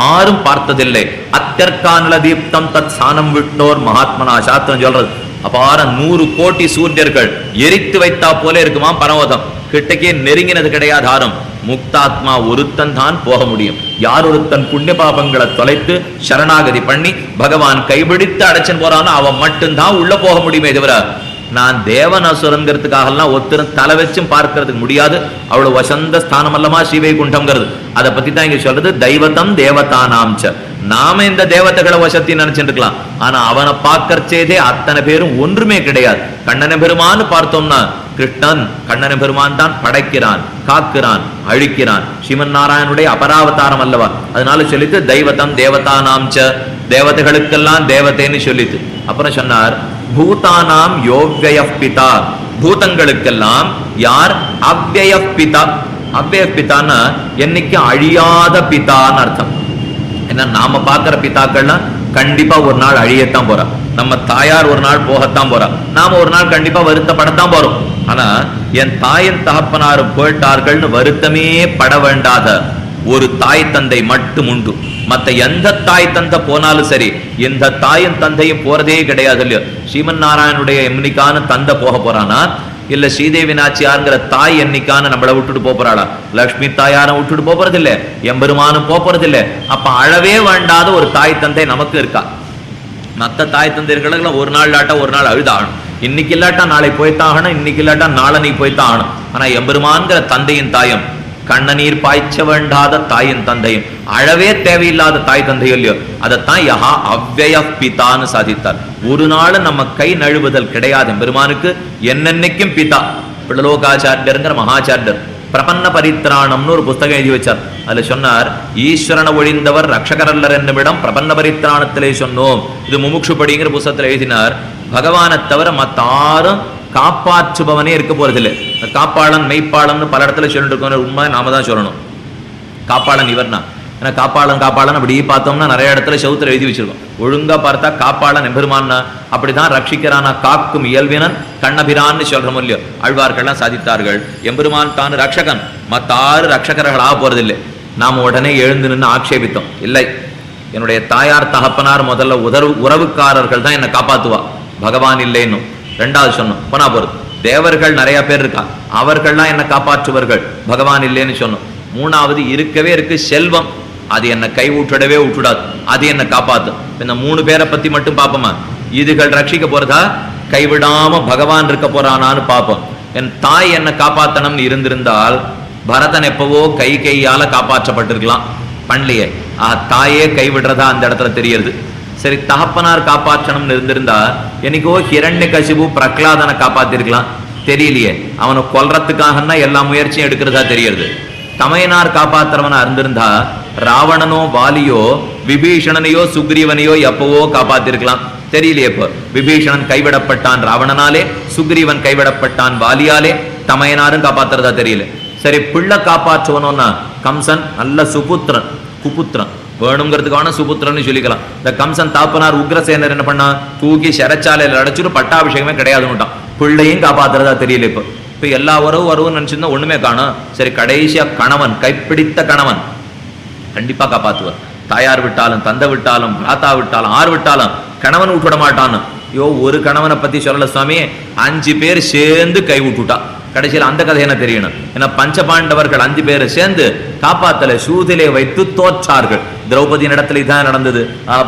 ஆரும் பார்த்ததில்லை. அத்தியற்கானல தீப்தம் தத் சானம் விட்டோர் மகாத்மனா சாஸ்திரம் சொல்றது. அப்பார 100 கோடி சூரியர்கள் எரித்து வைத்தா போல இருக்குமா பரமதம். கிட்டக்கே நெருங்கினது கிடையாது ஆரம். முக்தாத்மா ஒருத்தன் தான் போக முடியும். யார் ஒருத்தன் புண்ணிய பாபங்களை தொலைத்து சரணாகதி பண்ணி பகவான் கைபிடித்து அடைச்சன் போறானோ அவன் மட்டும்தான் உள்ள போக முடியுமே தவிர, நான் தேவன் அசுரங்கிறதுக்காகலாம் ஒருத்தரும் தலை வச்சும் பார்க்கறதுக்கு முடியாது. அவ்வளவு வசந்த ஸ்தானம் அல்லமா ஸ்ரீவைகுண்டம்ங்கிறது. அதை பத்தி தான் இங்க சொல்றது. தெய்வத்தம் தேவதானாம்ச. நாம இந்த தேவதைகளை வசத்தி நினைச்சுட்டு இருக்கலாம், ஆனா அவனை பார்க்கறச்சேதே அத்தனை பேரும் ஒன்றுமே கிடையாது. கண்ணன பெருமான்னு பார்த்தோம்னா கிருஷ்ணன் கண்ணன பெருமான் தான் படைக்கிறான், காக்கிறான், அழிக்கிறான். ஸ்ரீமன் நாராயணுடைய அபராவதாரம் அல்லவா. அதனால சொல்லிட்டு தெய்வத்தம் தேவதானாம்ச, தேவதைகளுக்கெல்லாம் தேவதைன்னு சொல்லிட்டு அப்புறம் சொன்னார், பூதானாம் யோவ்யய பிதா. பூதங்களுக்கெல்லாம் யார்? அவ்யய பிதா. அவ்யய பிதான்னா என்னைக்கு அழியாத பிதான்னு அர்த்தம். ஏன்னா நாம பார்க்கிற பிதாக்கள்லாம் கண்டிப்பா ஒரு நாள் அழியத்தான் போறா. நம்ம தாயார் ஒரு நாள் போகத்தான் போறா, நாம ஒரு நாள் கண்டிப்பா வருத்தப்படத்தான் போறோம். ஆனா என் தாயின் தகப்பனாரும் போயிட்டார்கள்னு வருத்தமே பட வேண்டாத ஒரு தாய் தந்தை மட்டும் உண்டு. மத்த எந்த தாய் தந்தை போனாலும் சரி, இந்த தாயும் தந்தையும் போறதே கிடையாது இல்லையோ. ஸ்ரீமன் நாராயணுடைய என்னைக்கான தந்தை போக போறானா, இல்ல ஸ்ரீதேவி நாச்சியாருங்கிற தாய் என்னைக்கான நம்மளை விட்டுட்டு போறாளா? லட்சுமி தாயாரும் விட்டுட்டு போறது இல்ல, எம்பெருமானும் போறது இல்ல. அப்ப அழவே வேண்டாத ஒரு தாய் தந்தை நமக்கு இருக்கா. மற்ற தாய் தந்தைகளுக்கு ஒரு நாள் இல்லாட்டா ஒரு நாள் அழுதாகணும், இன்னைக்கு இல்லாட்டா நாளை போய்த்தாகணும், இன்னைக்கு இல்லாட்டா நாளை நீ போய்த்தாகணும். ஆனா எம்பெருமான்கிற தந்தையின் தாயும், கண்ணநீர் பாய்ச்ச வேண்டாத தாயின் தந்தையும், அழவே தேவையில்லாத தாய் தந்தையும் இல்லையோ, அதைத்தான் யஹா அவ்வய பிதான்னு சாதித்தார். ஒரு நாள் நம்ம கை நழுவுதல் கிடையாது. பெருமானுக்கு என்னென்னைக்கும் பிதா. பிள்ளலோகாச்சாரியருங்கிற மகாச்சாரியர் பிரபன்ன பரித்ராணம்னு ஒரு புஸ்தகம் எழுதி வச்சார். அதுல சொன்னார், ஈஸ்வரனை ஒழிந்தவர் ரக்ஷகரல்லர் என்னுமிடம் பிரபன்ன பரித்ராணத்திலே சொன்னோம். இது முமுட்சுபடிங்கிற புஸ்தகத்தில் எழுதினார். பகவானை தவிர மத்தாரும் காப்பாற்றுபவனே இருக்க போறதில்லை. காப்பாளன் மெய்ப்பாளன் பல இடத்துல சொல்லிட்டு இருக்கோம். உண்மை நாம தான் சொல்லணும். காப்பாளன் இவர்னா, ஏன்னா காப்பாளன் அப்படி பார்த்தோம்னா நிறைய இடத்துல செவுத்துல எழுதி வச்சிருக்கோம். ஒழுங்கா பார்த்தா காப்பாளன் எம்பெருமான்னா, அப்படிதான் ரட்சிக்கிறானா காக்கும் இயல்பினன் கண்ணபிரான்னு சொல்ற இல்லையோ. ஆழ்வார்கள்லாம் சாதித்தார்கள், எம்பெருமான் தான் ரட்சகன், மத்தாறு ரட்சகர்கள் ஆக போறதில்லை. நாம் உடனே எழுந்து நின்று ஆட்சேபித்தோம். இல்லை, என்னுடைய தாயார் தகப்பனார் முதல்ல உறவுக்காரர்கள் தான் என்னை காப்பாத்துவா, பகவான் இல்லைன்னு. ரெண்டாவது சொன்னோம், போனா போறது. தேவர்கள் நிறைய பேர் இருக்கா, அவர்கள்லாம் என்ன காப்பாற்றுவர்கள், பகவான் இல்லைன்னு சொன்னோம். மூணாவது இருக்கவே இருக்கு செல்வம், அது என்ன கை விட்டுடவே விட்டுடாது, அது என்ன காப்பாத்தும். இந்த 3 பேரை பத்தி மட்டும் பார்ப்போமா? இதுகள் ரட்சிக்க போறதா, கைவிடாம பகவான் இருக்க போறானான்னு பார்ப்போம். என் தாய் என்ன காப்பாத்தணும்னு இருந்திருந்தால் பரதன் எப்பவோ கையால காப்பாற்றப்பட்டிருக்கலாம், பண்ணலையே. தாயே கைவிடுறதா அந்த இடத்துல தெரியுது. சரி, தகப்பனார் காப்பாற்றணும்னு இருந்திருந்தா என்னைக்கோ ஹிரண்யகசிபு பிரகலாதனை காப்பாத்திருக்கலாம், தெரியலையே. அவனை கொல்றதுக்காகனா எல்லா முயற்சியும் எடுக்கிறதா தெரியுது. தமையனார் காப்பாத்துறவனா இருந்திருந்தா ராவணனோ வாலியோ விபீஷணனையோ சுக்ரீவனையோ எப்பவோ காப்பாத்திருக்கலாம், தெரியலையே. இப்போ விபீஷணன் கைவிடப்பட்டான் ராவணனாலே, சுக்ரீவன் கைவிடப்பட்டான் வாலியாலே, தமையனாரும் காப்பாத்துறதா தெரியல. சரி, பிள்ளை காப்பாற்றுவனோன்னா கம்சன் நல்ல சுபுத்திரன், குபுத்திரன் வேணுங்கிறதுக்கான சுபுத்திரன்னு சொல்லிக்கலாம். இந்த கம்சன் தாப்பனார் உக்ரசேனர் என்ன பண்ணா, தூக்கி சிறைச்சாலையில் அடைச்சிட்டு பட்டாபிஷேகமே கிடையாதுன்னுட்டான். பிள்ளையும் காப்பாத்துறதா தெரியல. இப்போ எல்லா உறவும் நினைச்சிருந்தா ஒண்ணுமே காணும். சரி, கடைசியா கணவன், கைப்பிடித்த கணவன் கண்டிப்பா காப்பாத்துவார். தாயார் விட்டாலும், தந்தை விட்டாலும், பிராத்தா விட்டாலும், ஆறு விட்டாலும் கணவன் விட்டுவிட மாட்டான்னு. ஐயோ, ஒரு கணவனை பத்தி சொல்லல சுவாமி, 5 பேர் சேர்ந்து கை விட்டுட்டா. கடைசியில் அந்த கதை என்ன தெரியணும். ஏன்னா பஞ்சபாண்டவர்கள் 5 பேரை சேர்ந்து காப்பாத்தல, சூதிலே வைத்து தோற்றார்கள். திரௌபதி இடத்துல இதான் நடந்தது.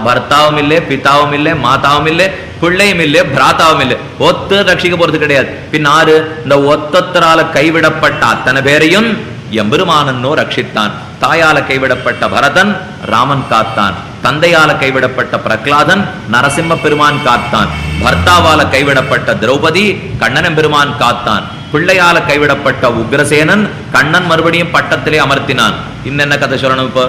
பர்த்தாவும் இல்லை, பிதாவும் இல்லை, மாதாவும் இல்லை, பிள்ளையும் இல்லை, பிராத்தாவும் இல்லை. ஒத்த ரட்சிக்க போறது கிடையாது. பின்னாரு இந்த ஒத்தரால கைவிடப்பட்ட அத்தனை பேரையும் எம்பெருமானோ ரட்சித்தான். தாயால கைவிடப்பட்ட பரதன் ராமன் காத்தான், தந்தையால கைவிடப்பட்ட பிரகலாதன் நரசிம்ம பெருமான் காத்தான், பர்த்தாவால கைவிடப்பட்ட திரௌபதி கண்ணன் பெருமான் காத்தான், பிள்ளையால கைவிடப்பட்ட உக்ரசேனன் கண்ணன் மறுபடியும் பட்டத்திலே அமர்த்தினான். இன்னென்ன கதை சொல்லணும் இப்போ?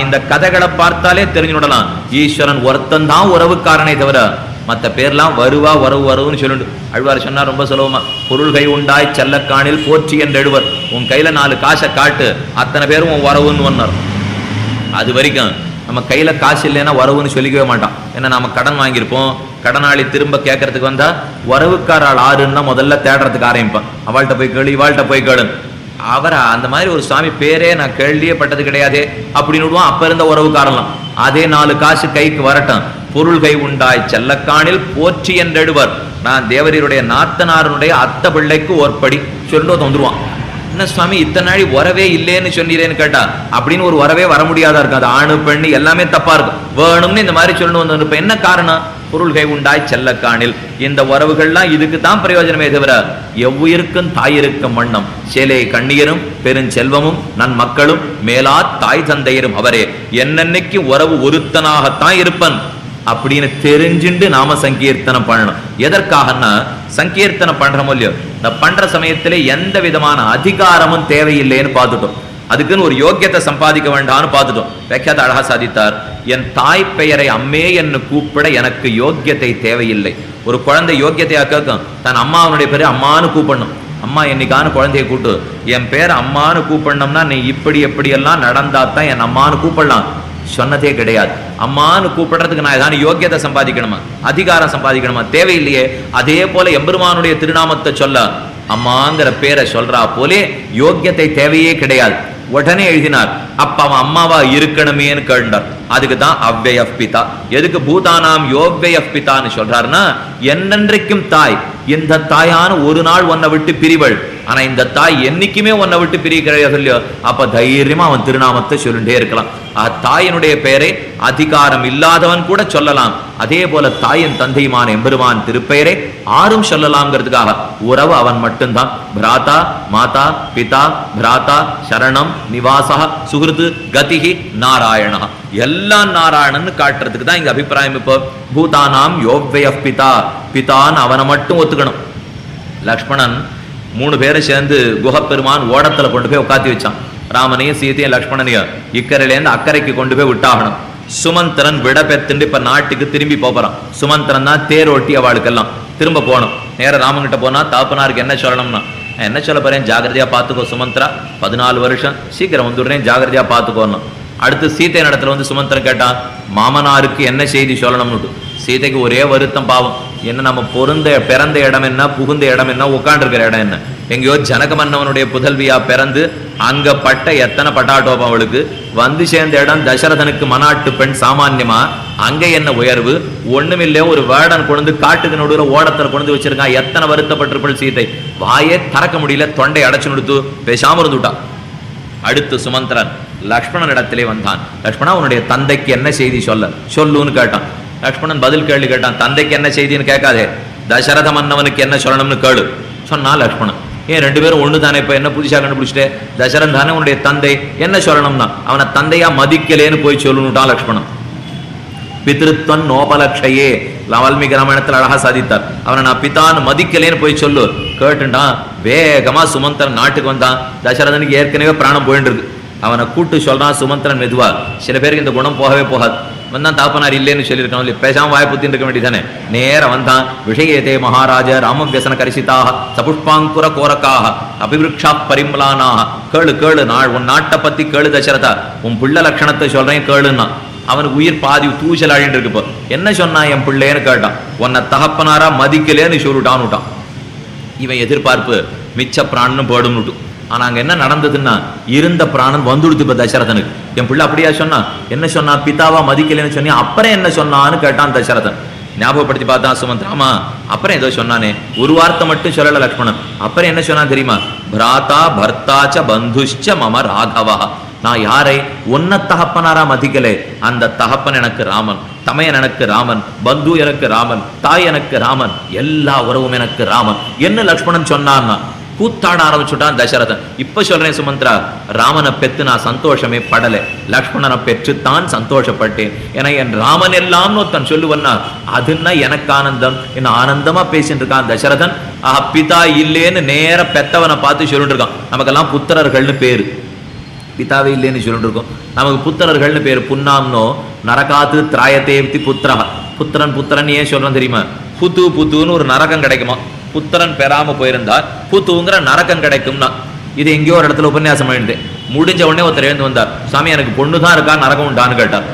இந்த கதைகளை பார்த்தாலே தெரிஞ்சுடலாம், ஈஸ்வரன் ஒருத்தன் தான் உறவுக்காரனை தவிர மற்ற பேர்லாம் வருவா வரவுன்னு சொல்லிட்டு அழ்வார் சொன்னா ரொம்ப சுலபமா, பொருள் கை உண்டாய் செல்லக்காணில் போற்றி என்று எழுவர். உன் கையில 4 காசை காட்டு, அத்தனை பேரும் உன் வரவுன்னு ஒன்னார். அது வரைக்கும் நம்ம கையில காசு இல்லைன்னா வரவுன்னு சொல்லிக்கவே மாட்டான். ஏன்னா நம்ம கடன் வாங்கியிருப்போம், கடனாளி திரும்ப கேட்கறதுக்கு வந்தா வரவுக்காரால் ஆறுன்னா முதல்ல தேடுறதுக்கு ஆரம்பிப்பான். அவள்கிட்ட போய் கேளு, இவாள்கிட்ட போய் கேளு. அவரை அந்த மாதிரி ஒரு சுவாமி பேரே நான் கேள்வியே பட்டது கிடையாதே அப்படின்னு விடுவான். அப்ப இருந்த உறவுக்காரலாம் அதே 4 காசு கைக்கு வரட்டும், பொருள் கை உண்டாய் செல்லக்காணில் போற்றி என்றெடுவர். நான் தேவரீருடைய நாத்தனாரனுடைய அத்த பிள்ளைக்கு ஒற்படி சொல்லிட்டு வந்துருவான். என்ன சுவாமி இத்தனை நாளி உறவே இல்லைன்னு சொன்னீரேன்னு கேட்டா, அப்படின்னு ஒரு உறவே வர முடியாதா இருக்கு. அது ஆணு பெண்ணு எல்லாமே தப்பா இருக்கும். வேணும்னு இந்த மாதிரி சொல்லணும் வந்து. இப்ப என்ன காரணம்? பொருள் கை உண்டாய் செல்லக்காணில். இந்த உறவுகள்லாம் இதுக்கு தான் பிரயோஜனமே தவிர எவ்வுயிருக்கும் தாயிருக்கும் வண்ணம் சேலை கண்ணியரும் பெருஞ்செல்வமும் நன்மக்களும் மேலா தாய் தந்தையரும் அவரே என்னன்னைக்கு உறவு ஒருத்தனாகத்தான் இருப்பன் அப்படின்னு தெரிஞ்சுண்டு நாம சங்கீர்த்தனம் பண்ணணும். எதற்காகனா, சங்கீர்த்தனம் பண்றோமோ இல்லையோ, இந்த பண்ற சமயத்திலே எந்த விதமான அதிகாரமும் தேவையில்லைன்னு பார்த்துட்டோம். அதுக்குன்னு ஒரு யோக்கியத்தை சம்பாதிக்க வேண்டாம்னு பார்த்துட்டோம். வியாக்கியாத அழகா சாதித்தார், என் தாய் பெயரை அம்மே என்று கூப்பிட எனக்கு யோக்கியத்தை தேவையில்லை. ஒரு குழந்தை யோக்கியத்தையா கேட்கும், தன் அம்மாவனுடைய பேரை அம்மானு கூப்பிடணும். அம்மா என்னைக்கான குழந்தைய கூட்டு, என் பேர் அம்மானு கூப்பிடணும்னா நீ இப்படி எப்படியெல்லாம் நடந்தாத்தான் என் அம்மானு கூப்பிடலாம் சொன்னதே கிடையாது. அம்மானு கூப்பிடுறதுக்கு நான் ஏதாவது யோக்கியத்தை சம்பாதிக்கணுமா, அதிகாரம் சம்பாதிக்கணுமா? தேவையில்லையே. அதே போல எம்பெருமானுடைய திருநாமத்தை சொல்ல அம்மாங்கிற பேரை சொல்றா போலே யோக்கியத்தை தேவையே கிடையாது. உடனே எழுதினார். அப்ப அவன் அம்மாவா இருக்கணுமேன்னு கேட்டார். அதுக்கு தான் அவ்யய பிதா. எதுக்கு பூதானாம் யோவ்யய பிதான்னு சொல்றாருன்னா, என்னென்றைக்கும் தாய். இந்த தாயான ஒரு நாள் உன்னை விட்டு பிரிவள், ஆனா இந்த தாய் என்னைக்குமே உன்னை விட்டு பிரிக்கிறா சொல்லியோ, அப்ப தைரியமா அவன் திருநாமத்தை சொல்லிட்டே இருக்கலாம். தாயினுடைய பெயரை அதிகாரம் இல்லாதவன் கூட சொல்லலாம். அதே போல தாயின் தந்தையுமான எம்பெருமான் திருப்பெயரை ஆரும் சொல்லலாம்ங்கிறதுக்காக உறவு அவன் மட்டும்தான். பிராதா மாதா பிதா பிராதா சரணம் நிவாசா சுகிருத்து கதிகி நாராயணா, எல்லாம் நாராயணன் காட்டுறதுக்கு தான் இங்க அபிப்பிராயம். இப்போ பூதானாம் யோவ்யய பிதா, பிதான்னு அவனை மட்டும் ஒத்துக்கணும். லக்ஷ்மணன் 3 பேரை சேர்ந்து குஹப்பெருமான் ஓடத்துல கொண்டு போய் உட்காத்தி வச்சான். ராமனையும் சீதையும் லக்ஷ்மணனையும் இக்கரையிலேருந்து அக்கறைக்கு கொண்டு போய் விட்டாகணும். சுமந்திரன் விட பெத்துண்டு இப்ப நாட்டுக்கு திரும்பி போறான். சுமந்திரன் தான் தேர் ஓட்டி அவளுக்கெல்லாம் திரும்ப போகணும். நேர ராமங்கிட்ட போனா தாப்பனாருக்கு என்ன சொல்லணும்னா, என்ன சொல்ல போறேன், ஜாகிரதையா பாத்துக்கோ சுமந்திரா, 14 வருஷம் சீக்கிரம் வந்துடுறேன், ஜாகிரதையா பாத்துக்கோன்னு. அடுத்து சீதை இடத்துல வந்து சுமந்திரன் கேட்டான், மாமனாருக்கு என்ன செய்தி சொல்லணும்னு. சீதைக்கு ஒரே வருத்தம், பாவம். என்ன நம்ம பிறந்த இடம் என்ன, புகுந்த இடம் என்ன, உட்காண்டிருக்கிற இடம் என்ன. எங்கேயோ ஜனக மன்னவனுடைய புதல்வியா பிறந்து அங்க பட்ட எத்தனை பட்டாட்டோபம் அவளுக்கு. வந்து சேர்ந்த இடம் தசரதனுக்கு மனாட்டு பெண் சாமான்யமா, அங்க என்ன உயர்வு ஒண்ணுமில்லையோ. ஒரு வேடன் கொண்டு காட்டுக்கு நடுவுல ஓடத்துல கொண்டு வச்சிருக்கான். எத்தனை வருத்தப்பட்டிருப்பள் சீதை. வாயே திறக்க முடியல, தொண்டை அடைச்சு நிறுத்து, பேசாம இருந்துட்டான். அடுத்து சுமந்திரன் லக்ஷ்மணன் இடத்திலே வந்தான். லக்ஷ்மணா, உன்னுடைய தந்தைக்கு என்ன செய்தி சொல்லுன்னு கேட்டான். லக்ஷ்மணன் பதில் கேள்வி கேட்டான். தந்தைக்கு என்ன செய்தின்னு கேட்காதே, தசரத மன்னவனுக்கு என்ன சொல்லணும்னு கேளு சொன்னா லக்ஷ்மணன். ஏன் 2 பேரும் ஒண்ணு தானே, இப்ப என்ன புதுசா கண்டுபிடிச்சிட்டே, தசரன் தானே உன்னுடைய தந்தை, என்ன சொல்லணும்னா அவனை தந்தையா மதிக்கலேன்னு போய் சொல்லணுட்டான் லக்ஷ்மணன். பித்ருத்வன் நோபலக்ஷயே, வால்மீகி ராமாயணத்தில் அழகா சாதித்தார். அவனை நான் பிதான்னு மதிக்கலேன்னு போய் சொல்லு. கேட்டுட்டான். வேகமா சுமந்திரன் நாட்டுக்கு வந்தான். தசரதனுக்கு ஏற்கனவே பிராணம் போயிட்டு இருக்கு. அவனை கூட்டு சொல்றான் சுமந்திரன் மெதுவா. சில பேருக்கு இந்த குணம் போகவே போகாது. வந்தான், தாப்பனார் இல்லைன்னு சொல்லியிருக்கான், பேசாம வாய் புத்தின்னு இருக்க வேண்டியதானே. நேர வந்தான். விஷயத்தே மகாராஜ ராமவியசன கரிசிதாக சபுஷ்பாங்குர கோரக்காக அபிவிருக்ஷா பரிமலானாக. கேளு கேளு, உன் நாட்டை பத்தி கேளு தசரதா, உன் பிள்ளை லட்சணத்தை சொல்றேன் கேளுன்னா. அவனுக்கு உயிர் பாதி தூசல் அழின்னு இருக்கு. இப்போ என்ன சொன்னா என் பிள்ளைன்னு கேட்டான். உன்னை தகப்பனாரா மதிக்கலேன்னு சொல்லிட்டான்னுட்டான். இவன் எதிர்பார்ப்பு மிச்ச பிராணன்னு போடும்னுட்டு. ஆனா அங்க என்ன நடந்ததுன்னா, இருந்த பிராணன் வந்துடுது இப்ப தசரதனுக்கு. என் பிள்ளை அப்படியா சொன்னா, என்ன சொன்னா, பிதாவா மதிக்கலன்னு சொன்னியா, அப்புறம் என்ன சொன்னான்னு கேட்டான் தசரதன். ஞாபகப்படுத்தி பார்த்தா சுமந்திரன், ஆமா அப்புறம் ஏதோ சொன்னானே, ஒரு வார்த்தை மட்டும் சொல்லல லக்ஷ்மணன். அப்புறம் என்ன சொன்னா தெரியுமா, பிராதா பர்த்தாச்ச பந்துஷ்ச மம ராகவா. நான் யாரை, உன்ன தகப்பனாரா மதிக்கலே, அந்த தகப்பன் எனக்கு ராமன், தமையன் எனக்கு ராமன், பந்து எனக்கு ராமன், தாய் எனக்கு ராமன், எல்லா உறவும் எனக்கு ராமன் என்ன லக்ஷ்மணன் சொன்னான்னா கூத்தாட ஆரம்பிச்சுட்டான் தசரதன். இப்ப சொல்றேன் சுமந்திரா, ராமனை பெற்று நான் சந்தோஷமே படலை, லக்ஷ்மணனை பெற்றுத்தான் சந்தோஷப்பட்டேன். ஏன்னா என் ராமன் எல்லாம் ஒருத்தன் சொல்லுவன்னா அதுன்னா எனக்கு ஆனந்தம். என்ன ஆனந்தமா பேசிட்டு இருக்கான் தசரதன். பிதா இல்லேன்னு நேர பெத்தவனை பார்த்து சொல்லிட்டு இருக்கான். நமக்கெல்லாம் புத்திரர்கள்னு பேரு, பிதாவே இல்லைன்னு சொல்லிட்டு இருக்கோம். நமக்கு புத்திரர்கள்னு பேரு. புன்னாம்னோ நரகாத்து திராயத்தேப்தி புத்திரா. புத்திரன் புத்திரன் ஏன் சொல்றோம் தெரியுமா, புத்துன்னு ஒரு நரகம் கிடைக்குமா. புத்திரன் பெறாம போயிருந்தா புத்துங்கிற நரக்கம் கிடைக்கும்னா. இது எங்கேயோ ஒரு இடத்துல உபன்யாசம் பண்ணிட்டேன். முடிஞ்ச உடனே ஒருத்தர் எழுந்து வந்தார், சாமி எனக்கு பொண்ணுதான் இருக்கா நரகம் உண்டான்னு கேட்டார்.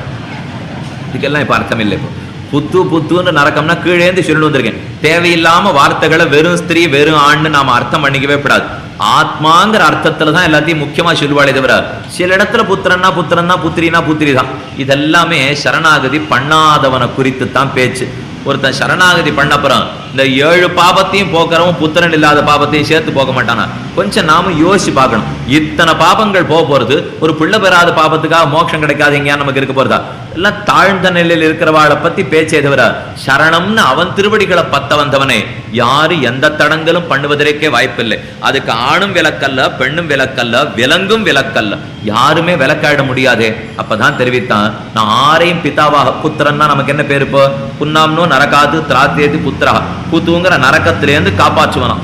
இதுக்கெல்லாம் இப்ப அர்த்தம் இல்லை. இப்போ புத்துன்னு நரக்கம்னா கீழேந்து சொல்லிட்டு வந்திருக்கேன். தேவையில்லாம வார்த்தைகளை வெறும் ஸ்திரீ வெறும் ஆண்னு நாம அர்த்தம் பண்ணிக்கவே கூடாது. ஆத்மாங்கிற அர்த்தத்துல தான் எல்லாத்தையும் முக்கியமா சொல்லுவாளே தவிர, சில இடத்துல புத்திரன்னா புத்திரன்னா புத்திரினா புத்திரி தான். இதெல்லாமே சரணாகதி பண்ணாதவனை குறித்து தான் பேச்சு. ஒருத்தன் சரணாகதி பண்ணப்புறம் இந்த 7 பாபத்தையும் போக்குறவன் புத்திரன் இல்லாத பாபத்தையும் சேர்த்து போக மாட்டானா. கொஞ்சம் நாம யோசிச்சு பார்க்கணும். இத்தனை பாபங்கள் போறது ஒரு பிள்ளை பெறாத பாபத்துக்காக மோட்சம் கிடைக்காது எங்கேயா நமக்கு இருக்க போறதா. எல்லாம் தாழ்ந்த நிலையில் இருக்கிறவாளை பத்தி பேச்சே தவிர, சரணம்னு அவன் திருவடிகளை பத்த வந்தவனே யாரு எந்த தடங்களும் பண்ணுவதற்கே வாய்ப்பில்லை. அதுக்கு ஆணும் விலக்கல்ல, பெண்ணும் விலக்கல்ல, விலங்கும் விலக்கல்ல, யாருமே விலக்காயிட முடியாதே. அப்பதான் தெரிவித்தான், நான் ஆரையும் பிதாவாக, புத்திரன்னா நமக்கு என்ன பேரு, இப்போ புன்னாம்னோ நரகாது திராத்தேது புத்திரா, புத்துங்கிற நரக்கத்திலேருந்து காப்பாற்றுவனாம்.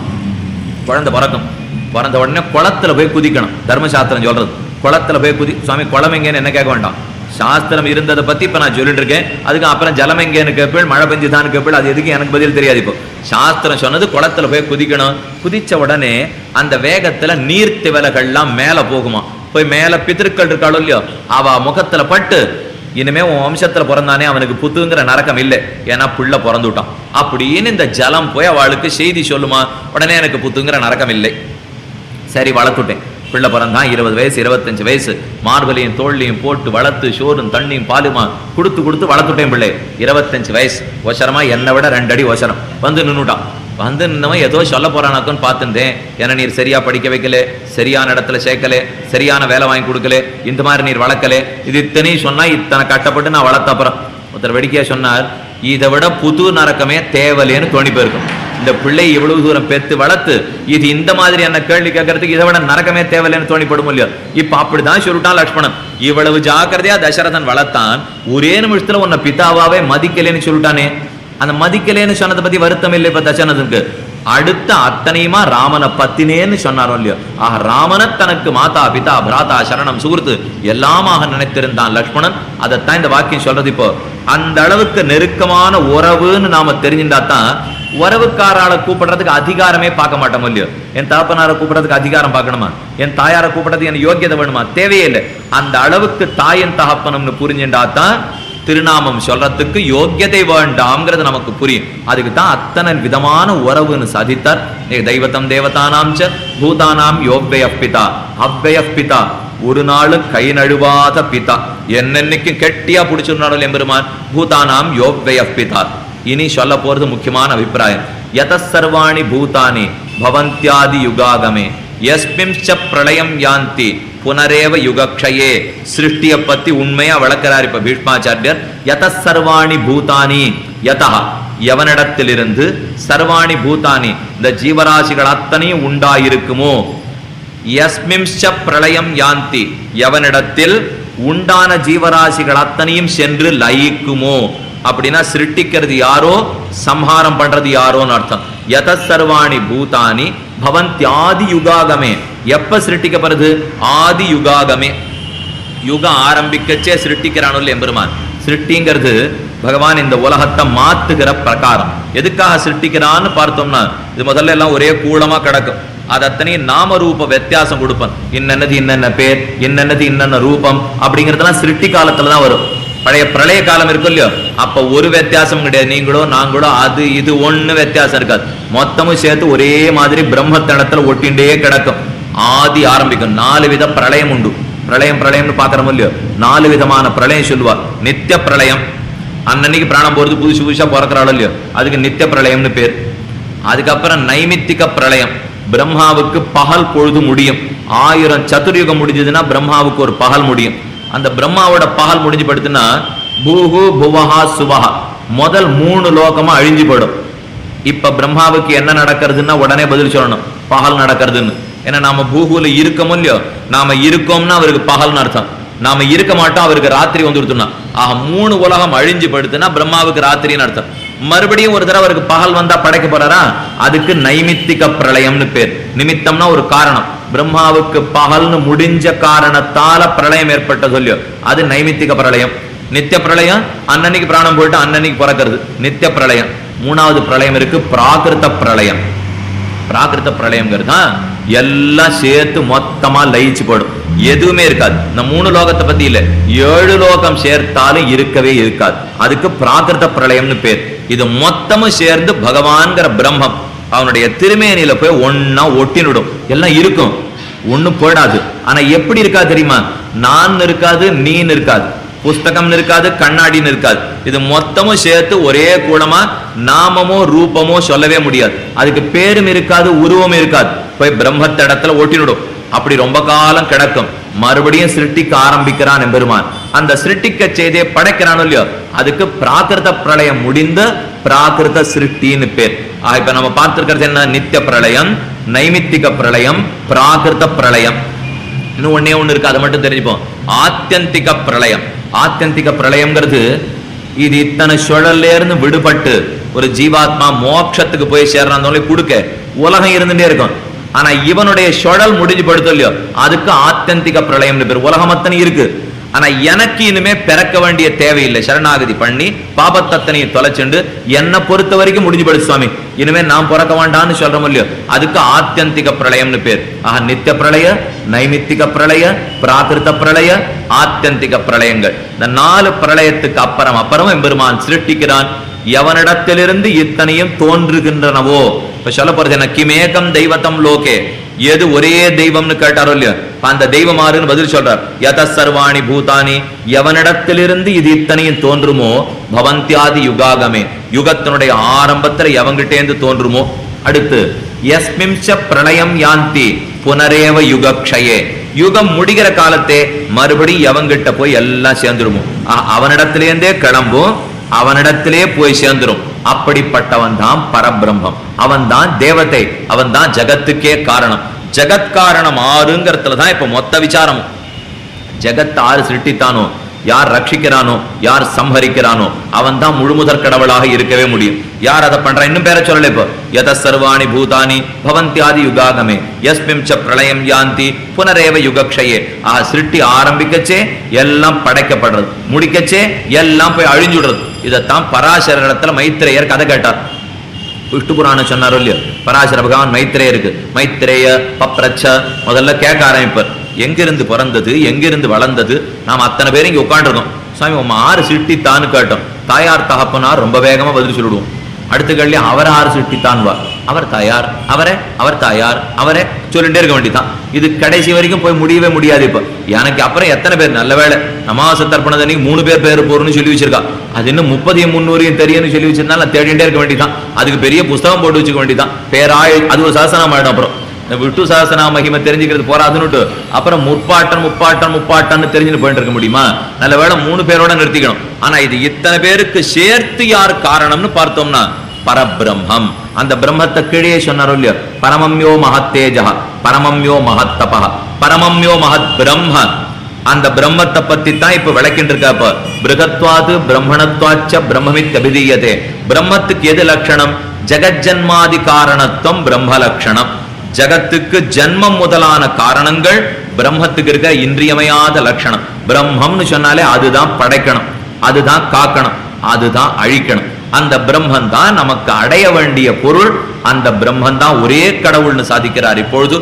குழந்தை பிறந்த உடனே குளத்துல போய் குதிக்கணும். தர்மசாஸ்திரம் சொல்றது குளத்துல போய் குதி. சுவாமி குளம் எங்கேன்னு என்ன கேட்க வேண்டாம், சாஸ்திரம் இருந்ததை பத்தி இப்ப நான் சொல்லிட்டு இருக்கேன். அதுக்கு அப்புறம் ஜலம் எங்கேன்னு கேட்பேன், மழை பெஞ்சுதான் கேட்பேன், அது எதுக்கு எனக்கு பதில் தெரியாது. இப்போ சாஸ்திரம் சொன்னது குளத்துல போய் குதிக்கணும். குதிச்ச உடனே அந்த வேகத்துல நீர்த்தி விலைகள்லாம் மேல போகுமா. போய் மேல பித்திருக்கள் இருக்காளோ இல்லையோ, அவ முகத்துல பட்டு இனிமே உன் வம்சத்துல பிறந்தானே அவனுக்கு புத்துங்கிற நரக்கம் இல்லை, ஏன்னா புள்ள பிறந்துட்டான் அப்படின்னு இந்த ஜலம் போய் அவளுக்கு செய்தி சொல்லுமா. உடனே எனக்கு புத்துங்கிற நரக்கம் இல்லை. சரி வளர்த்துட்டேன். பிள்ளை பிறந்தான் 20 வயசு 25 வயசு, மார்பலையும் தோல்லையும் போட்டு வளர்த்து சோறும் தண்ணியும் பாலுமா கொடுத்து வளர்த்துட்டேன் பிள்ளை. 25 வயசு, ஒசரமா என்னை விட 2 அடி ஒசரம் வந்து நின்றுட்டான். வந்து நின்னவன் ஏதோ சொல்ல போறானாக்குன்னு பார்த்துட்டேன். ஏன்னா நீர் சரியா படிக்க வைக்கல, சரியான இடத்துல சேர்க்கல, சரியான வேலை வாங்கி கொடுக்கல, இந்த மாதிரி நீர் வளர்க்கல, இது இத்தனையும் சொன்னா இத்தனை கட்டப்பட்டு நான் வளர்த்த. அப்புறம் ஒருத்தர் வெடிக்கையா சொன்னார், இதை விட புது நரக்கமே தேவலேன்னு தோணி போயிருக்கும். இந்த பிள்ளை இவ்வளவு தூரம் பெத்து வளர்த்து இது இந்த மாதிரி என்ன கேள்வி கேட்கறதுக்கு இதை விட நரக்கமே தேவலேன்னு தோணிப்படும் இல்லையோ. இப்ப அப்படிதான் சொல்லிட்டான் லக்ஷ்மணன். இவ்வளவு ஜாக்கிரதையா தசரதன் வளர்த்தான், ஒரே நிமிஷத்துல உன்னை பிதாவாவே மதிக்கலேன்னு சொல்லிட்டானே. அந்த மதிக்கலேன்னு சொன்னதை பத்தி வருத்தம் இல்லை இப்ப தசரதனுக்கு. அடுத்த அத்தனையுமா ராமனை பத்தினேன்னு சொன்னாரோ இல்லையோ. ஆக ராமனை தனக்கு மாதா பிதா பிராதா சரணம் சுகுர்த்து எல்லாமாக நினைத்திருந்தான் லக்ஷ்மணன். அதைத்தான் இந்த வாக்கியம் சொல்றது. இப்போ அந்த அளவுக்கு நெருக்கமான உறவுன்னு நாம தெரிஞ்சுட்டாதான் உறவுக்காரால கூப்பிடுறதுக்கு அதிகாரமே பார்க்க மாட்டோம் இல்லையோ. என் தகப்பனாரை கூப்பிடுறதுக்கு அதிகாரம் பார்க்கணுமா? என் தாயாரை கூப்பிடுறதுக்கு எனக்கு யோக்கியதை வேணுமா? தேவையே இல்லை. அந்த அளவுக்கு தாயன் தகப்பனம்னு புரிஞ்சுட்டாதான் திருநாமம் சொல்றதுக்கு யோக்கியதை வேண்டாம்ங்கிறது நமக்கு புரியும். அதுக்கு தான் அத்தனை விதமான உறவுன்னு சாதித்தார். தெய்வத்தம் தேவதானாம் ச பூதானாம் யோக்ய பிதா அவ்வய பிதா, ஒரு நாளும் கை நழுவாத பிதா, என்னன்னைக்கும் கெட்டியா பிடிச்சிருந்தாலும் எம்பெருமான் பூதானாம் யோக்ய பிதா. இனி சொல்ல போறது முக்கியமான அபிப்பிராயம். யத சர்வாணி பூதானி பவந்தியாதி யுகாகமே யஸ்மிம்ச பிரளயம் யாந்தி புனரேவ யுகக்ஷயே. சிருஷ்டியை பத்தி உண்மையா வளர்க்கிறார் இப்ப பீஷ்மாச்சாரியர். யத சர்வாணி பூதானி, யதா எவனிடத்திலிருந்து, சர்வாணி பூதானி இந்த ஜீவராசிகள் அத்தனையும் உண்டாயிருக்குமோ, யஸ்மிம்ச பிரளயம் யாந்தி எவனிடத்தில் உண்டான ஜீவராசிகள் அத்தனையும் சென்று லயிக்குமோ. அப்படின்னா சிருஷ்டிக்கிறது யாரோ, சம்ஹாரம் பண்றது யாரோன்னு அர்த்தம். யத சர்வாணி பூதானி பவந்தி யுகாகமே. எப்ப சிருஷ்டிக்கப்படுது? ஆதி யுகாகமே. யுகம் ஆரம்பிக்கச்சே சிருஷ்டிக்கிறானோ எம்பெருமான். சிருஷ்டிங்கிறது பகவான் இந்த உலகத்தை மாத்துகிற பிரகாரம். எதுக்காக சிருஷ்டிக்கிறான்னு பார்த்தோம்னா, இது முதல்ல எல்லாம் ஒரே கூலமா கிடக்கும். அது அத்தனையும் நாம ரூப வித்தியாசம் கொடுப்பேன். இன்னென்னது இன்னென்ன பேர், இன்னென்னது இன்னென்ன ரூபம் அப்படிங்கிறதுலாம் சிருஷ்டி காலத்துலதான் வரும். பழைய பிரளய காலம் இருக்கும் இல்லையோ, அப்ப ஒரு வித்தியாசம் கிடையாது. நீங்களோ நாங்களோ அது இது ஒண்ணு வித்தியாசம் இருக்காது. மொத்தமும் சேர்த்து ஒரே மாதிரி பிரம்மத்தனத்துல ஒட்டிண்டே கிடக்கும். ஆதி ஆரம்பிக்கும். 4 வித பிரளயம் உண்டு. பிரளயம்னு பாக்குறோம் இல்லையோ, 4 விதமான பிரளயம் சொல்லுவா. நித்திய பிரளயம், அன்னன்னைக்கு பிராணம் போறது புதுசா பிறக்கிறாளோ இல்லையோ, அதுக்கு நித்திய பிரளயம்னு பேர். அதுக்கப்புறம் நைமித்திக பிரளயம், பிரம்மாவுக்கு பகல் பொழுது முடியும். 1000 சதுர்யுகம் முடிஞ்சதுன்னா பிரம்மாவுக்கு ஒரு பகல் முடியும். அந்த பிரம்மாவோட பகல் முடிஞ்சு படுத்துனா பூஹு புவஹா சுவஹா முதல் 3 லோகமா அழிஞ்சு படும். இப்ப பிரம்மாவுக்கு என்ன நடக்கிறதுன்னா உடனே பதில் சொல்லணும், பகல் நடக்கிறதுன்னு. ஏன்னா நாம பூஹுல இருக்கோமோ இல்லையோ, நாம இருக்கோம்னா அவருக்கு பகல்னு அர்த்தம். நாம இருக்க மாட்டோம், அவருக்கு ராத்திரி வந்துருத்தோம்னா. ஆக 3 உலகம் அழிஞ்சு படுத்துனா பிரம்மாவுக்கு ராத்திரின்னு அர்த்தம். மறுபடியும் ஒரு தடவை அவருக்கு பகல் வந்தா படைக்க போறாரா, அதுக்கு நைமித்திக பிரளயம்னு பேர். நிமித்தம்னா ஒரு காரணம். பிரம்மாவுக்கு பகல்னு முடிஞ்ச காரணத்தால பிரளயம் ஏற்பட்ட சொல்லியோ, அது நைமித்திக பிரளயம். நித்திய பிரளயம் அன்னன்னைக்கு பிராணம் போயிட்டு அன்னன்னைக்கு பிறக்கிறது நித்திய பிரளயம். 3வது பிரளயம் இருக்கு, பிராகிருத பிரளயம். பிராகிருத பிரளயம்ங்கிறது எல்லாம் சேர்த்து மொத்தமா லயிச்சு போடும், எதுவுமே இருக்காது. இந்த 3 லோகத்தை பத்தி இல்ல, 7 லோகம் சேர்த்தாலும் இருக்கவே இருக்காது. அதுக்கு பிராகிருத பிரளயம்னு பேர். இது மொத்தமும் சேர்ந்து பகவான்கிற பிரம்மம் அவனுடைய திருமேனியில போய் ஒன்னா ஒட்டினுடும். எல்லாம் இருக்கும், ஒண்ணு போயிடாது. ஆனா எப்படி இருக்கா தெரியுமா? நான் இருக்காது, நீன்னு இருக்காது, புஸ்தகம் இருக்காது, கண்ணாடின்னு இருக்காது. இது மொத்தமும் சேர்த்து ஒரே கூடமா நாமமோ ரூபமோ சொல்லவே முடியாது. அதுக்கு பேரும் இருக்காது, உருவமும் இருக்காது. போய் பிரம்மத்த இடத்துல ஒட்டினுடும். அப்படி ரொம்ப காலம் கிடக்கும். மறுபடியும் சிருஷ்டிக்க ஆரம்பிக்கிறான் எம்பெருமான். அந்த சிருஷ்டிக்க செய்தே படைக்கிறானோ இல்லையோ, அதுக்கு பிராகிருத பிரளயம் முடிந்த பிராகிருத சிருஷ்டின்னு பேர். இப்ப நம்ம பார்த்திருக்கிறது என்ன? நித்திய பிரளயம், நைமித்திக பிரளயம், பிராகிருத பிரளயம். இன்னும் ஒன்னே ஒண்ணு இருக்கு, அதை மட்டும் தெரிஞ்சுப்போம். ஆத்தியந்திக பிரளயம். ஆத்தியந்திக பிரளயம்ங்கிறது இது இத்தனை சுழல்ல இருந்து விடுபட்டு ஒரு ஜீவாத்மா மோட்சத்துக்கு போய் சேர்றான் கொடுக்க உலகம் இருந்துட்டே இருக்கும். ஆனா இவனுடைய சுழல் முடிஞ்சு படுத்தோ இல்லையோ, அதுக்கு ஆத்தியந்திக பிரளயம்னு பேர். உலகம் அத்தனை இருக்கு, ஆனா எனக்கு இனிமே பிறக்க வேண்டிய தேவையில்லை. சரணாகதி பண்ணி பாபத்தத்தனையை தொலைச்சுண்டு என்னை பொறுத்த வரைக்கும் முடிஞ்சு படுத்து சுவாமி, இனிமே நான் பிறக்க வேண்டான்னு சொல்றோம் இல்லையோ, அதுக்கு ஆத்தியந்திக பிரளயம்னு பேர். ஆக நித்திய பிரளய, நைமித்திக பிரளய, பிராகிருத பிரளய, ஆத்தியந்திக பிரளயங்கள். இந்த 4 பிரளயத்துக்கு அப்புறம் எம்பெருமான் சிருஷ்டிக்கிறான். எவனிடத்திலிருந்து இத்தனையும் தோன்றுகின்றனவோ, இப்ப சொல்ல போறது என்ன? கிமேகம் தெய்வத்தம் லோகே எது ஒரே தெய்வம்னு கேட்டாரோ இல்லையா, அந்த தெய்வம் ஆறுன்னு பதில் சொல்றார். யத சர்வாணி பூதானி, எவனிடத்திலிருந்து இது இத்தனையும் தோன்றுமோ, பவந்தியாதி யுகாகமே, யுகத்தினுடைய ஆரம்பத்துல எவங்கிட்டேந்து தோன்றுமோ. அடுத்து யஸ்மிம்ச பிரளயம் யாந்தி புனரேவ யுகக்ஷயே, யுகம் முடிகிற காலத்தே மறுபடியும் எவங்கிட்ட போய் எல்லாம் சேர்ந்துருமோ, அவனிடத்திலேருந்தே கிளம்பும், அவனிடத்திலே போய் சேர்ந்துரும். அப்படிப்பட்டவன் தான் பரபிரம்மம், அவன் தான் தேவதை, அவன் தான் ஜகத்துக்கே காரணம். ஜகத் காரணம் ஆறுங்கிறதுல தான் இப்ப மொத்த விசாரம். ஜகத் ஆறு சிருஷ்டித்தானோ, யார் ரட்சிக்கிறானோ, யார் சம்ஹரிக்கிறானோ, அவன் தான் முழுமுதற் கடவுளாக இருக்கவே முடியும். யார் அதை பண்றான், இன்னும் பேர சொல்லல. இப்போ யத சர்வாணி பூதானி பவந்தியாதி யுகாகமே யஸ்மிம் ச பிரளயம் யாந்தி புனரேவ யுகக்ஷயே. சிருஷ்டி ஆரம்பிக்கச்சே எல்லாம் படைக்கப்படுறது, முடிக்கச்சே எல்லாம் போய் அழிஞ்சுடுறது. இதைத்தான் பராசரத்துல மைத்திரேயர் கதை கேட்டார். விஷ்ணு புராணம் சொன்னாரோ இல்லையோ, பராசர பகவான் மைத்திரேயருக்கு மைத்திரேய பப்ரச்ச முதல்ல கேட்க ஆரம்பிப்பார். எங்கிருந்து பிறந்தது, எங்கிருந்து வளர்ந்தது, நாம் அத்தனை பேரும் இங்க உட்காந்துருக்கோம். சுவாமி உங்க ஆறு சிருஷ்டித்தான்னு கேட்டோம். தாயார் தகப்பனார் ரொம்ப வேகமா பதில் சொல்லிடுவோம். அடுத்த கேள்வி அவர் ஆறு சிருஷ்டித்தான் வா, அவர் தாயார், அவரே, அவர் தாயார், அவரே சொல்லிட்டே இருக்க வேண்டியதான். இது கடைசி வரைக்கும் போய் முடியவே முடியாது. இப்ப எனக்கு அப்புறம் எத்தனை பேர், நல்ல வேலை அமாவாசை தர்ப்பணத்தன்னைக்கு 3 பேர் பேர் போறோம்னு சொல்லி வச்சிருக்கா. அது இன்னும் 30 300 தெரியும்னு சொல்லி வச்சிருந்தாலும் தேடிட்டே இருக்க வேண்டியதான். அதுக்கு பெரிய புஸ்தகம் போட்டு வச்சுக்க வேண்டியதான். பேராய் அது ஒரு சாசனம் ஆயிடும். அப்புறம் விஷ்ணு சாசனா மகிமை தெரிஞ்சுக்கிறது போறாதுன்னு அப்புறம் முப்பாட்டன் தெரிஞ்சுன்னு போயிட்டு இருக்க முடியுமா? நல்ல வேளை 3 பேரோட நிறுத்திக்கணும். ஆனா இது இத்தனை பேருக்கு சேர்த்து யார் காரணம்னு பார்த்தோம்னா பரபிரம்மம். அந்த பிரம்மத்தை கீழே சொன்னாரோ இல்லையோ, பரமம்யோ மகத்தேஜா, பரமம்யோ மகத்தபா, பரமம்யோ மகத் பிரம்ம. அந்த பிரம்மத்தை பத்தி தான் இப்ப விளக்கிட்டு இருக்க. பிருகத்வாது பிரம்மணத்வாச்ச பிரம்மமித் அபிதீயதே. பிரம்மத்துக்கு எது லட்சணம்? ஜெகஜன்மாதி காரணத்துவம் பிரம்ம லட்சணம். ஜகத்துக்கு ஜன்மம் முதலான காரணங்கள் பிரம்மத்துக்கு இருக்க இன்றியமையாத லட்சணம். பிரம்மம்னு சொன்னாலே அதுதான் படைக்கணும், அதுதான் காக்கணும், அதுதான் அழிக்கணும். அந்த பிரம்மன் தான் நமக்கு அடைய வேண்டிய பொருள். அந்த பிரம்மன் தான் ஒரே கடவுள்னு சாதிக்கிறார். இப்பொழுது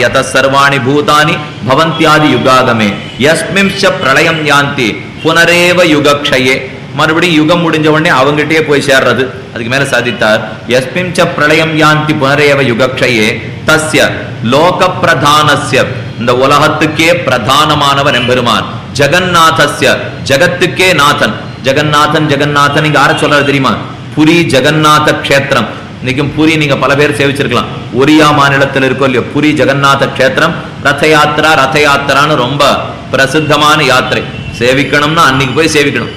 யத சர்வாணி பூதானி பவந்தியாதி யுகாகமே யஸ்மிம்ச பிரளயம் யாந்தி புனரேவ யுகக்ஷயே. மறுபடியும் யுகம் முடிஞ்ச உடனே அவங்ககிட்டயே போய் சேர்றது. அதுக்கு மேல சாதித்தார், யஸ்மிம்ச பிரளயம் யாந்தி புனரேவ யுகக்ஷயே தஸ்ய லோக பிரதானஸ்ய, இந்த உலகத்துக்கே பிரதானமானவர் எம்பெருமான். ஜெகநாதஸ்ய, ஜகத்துக்கே நாதன். ஜெகநாதன் ஜெகநாதன் இங்க யார சொல்றாரு தெரியுமா? புரி ஜெகநாத கஷேத்திரம். இன்னைக்கும் புரி நீங்க பல பேர் சேவிச்சிருக்கலாம். ஒரியா மாநிலத்தில் இருக்கோ இல்லையோ புரி ஜெகநாத கஷேத்திரம். ரத யாத்திரா, ரத யாத்திரான்னு ரொம்ப பிரசித்தமான யாத்திரை. சேவிக்கணும்னா அன்னைக்கு போய் சேவிக்கணும்.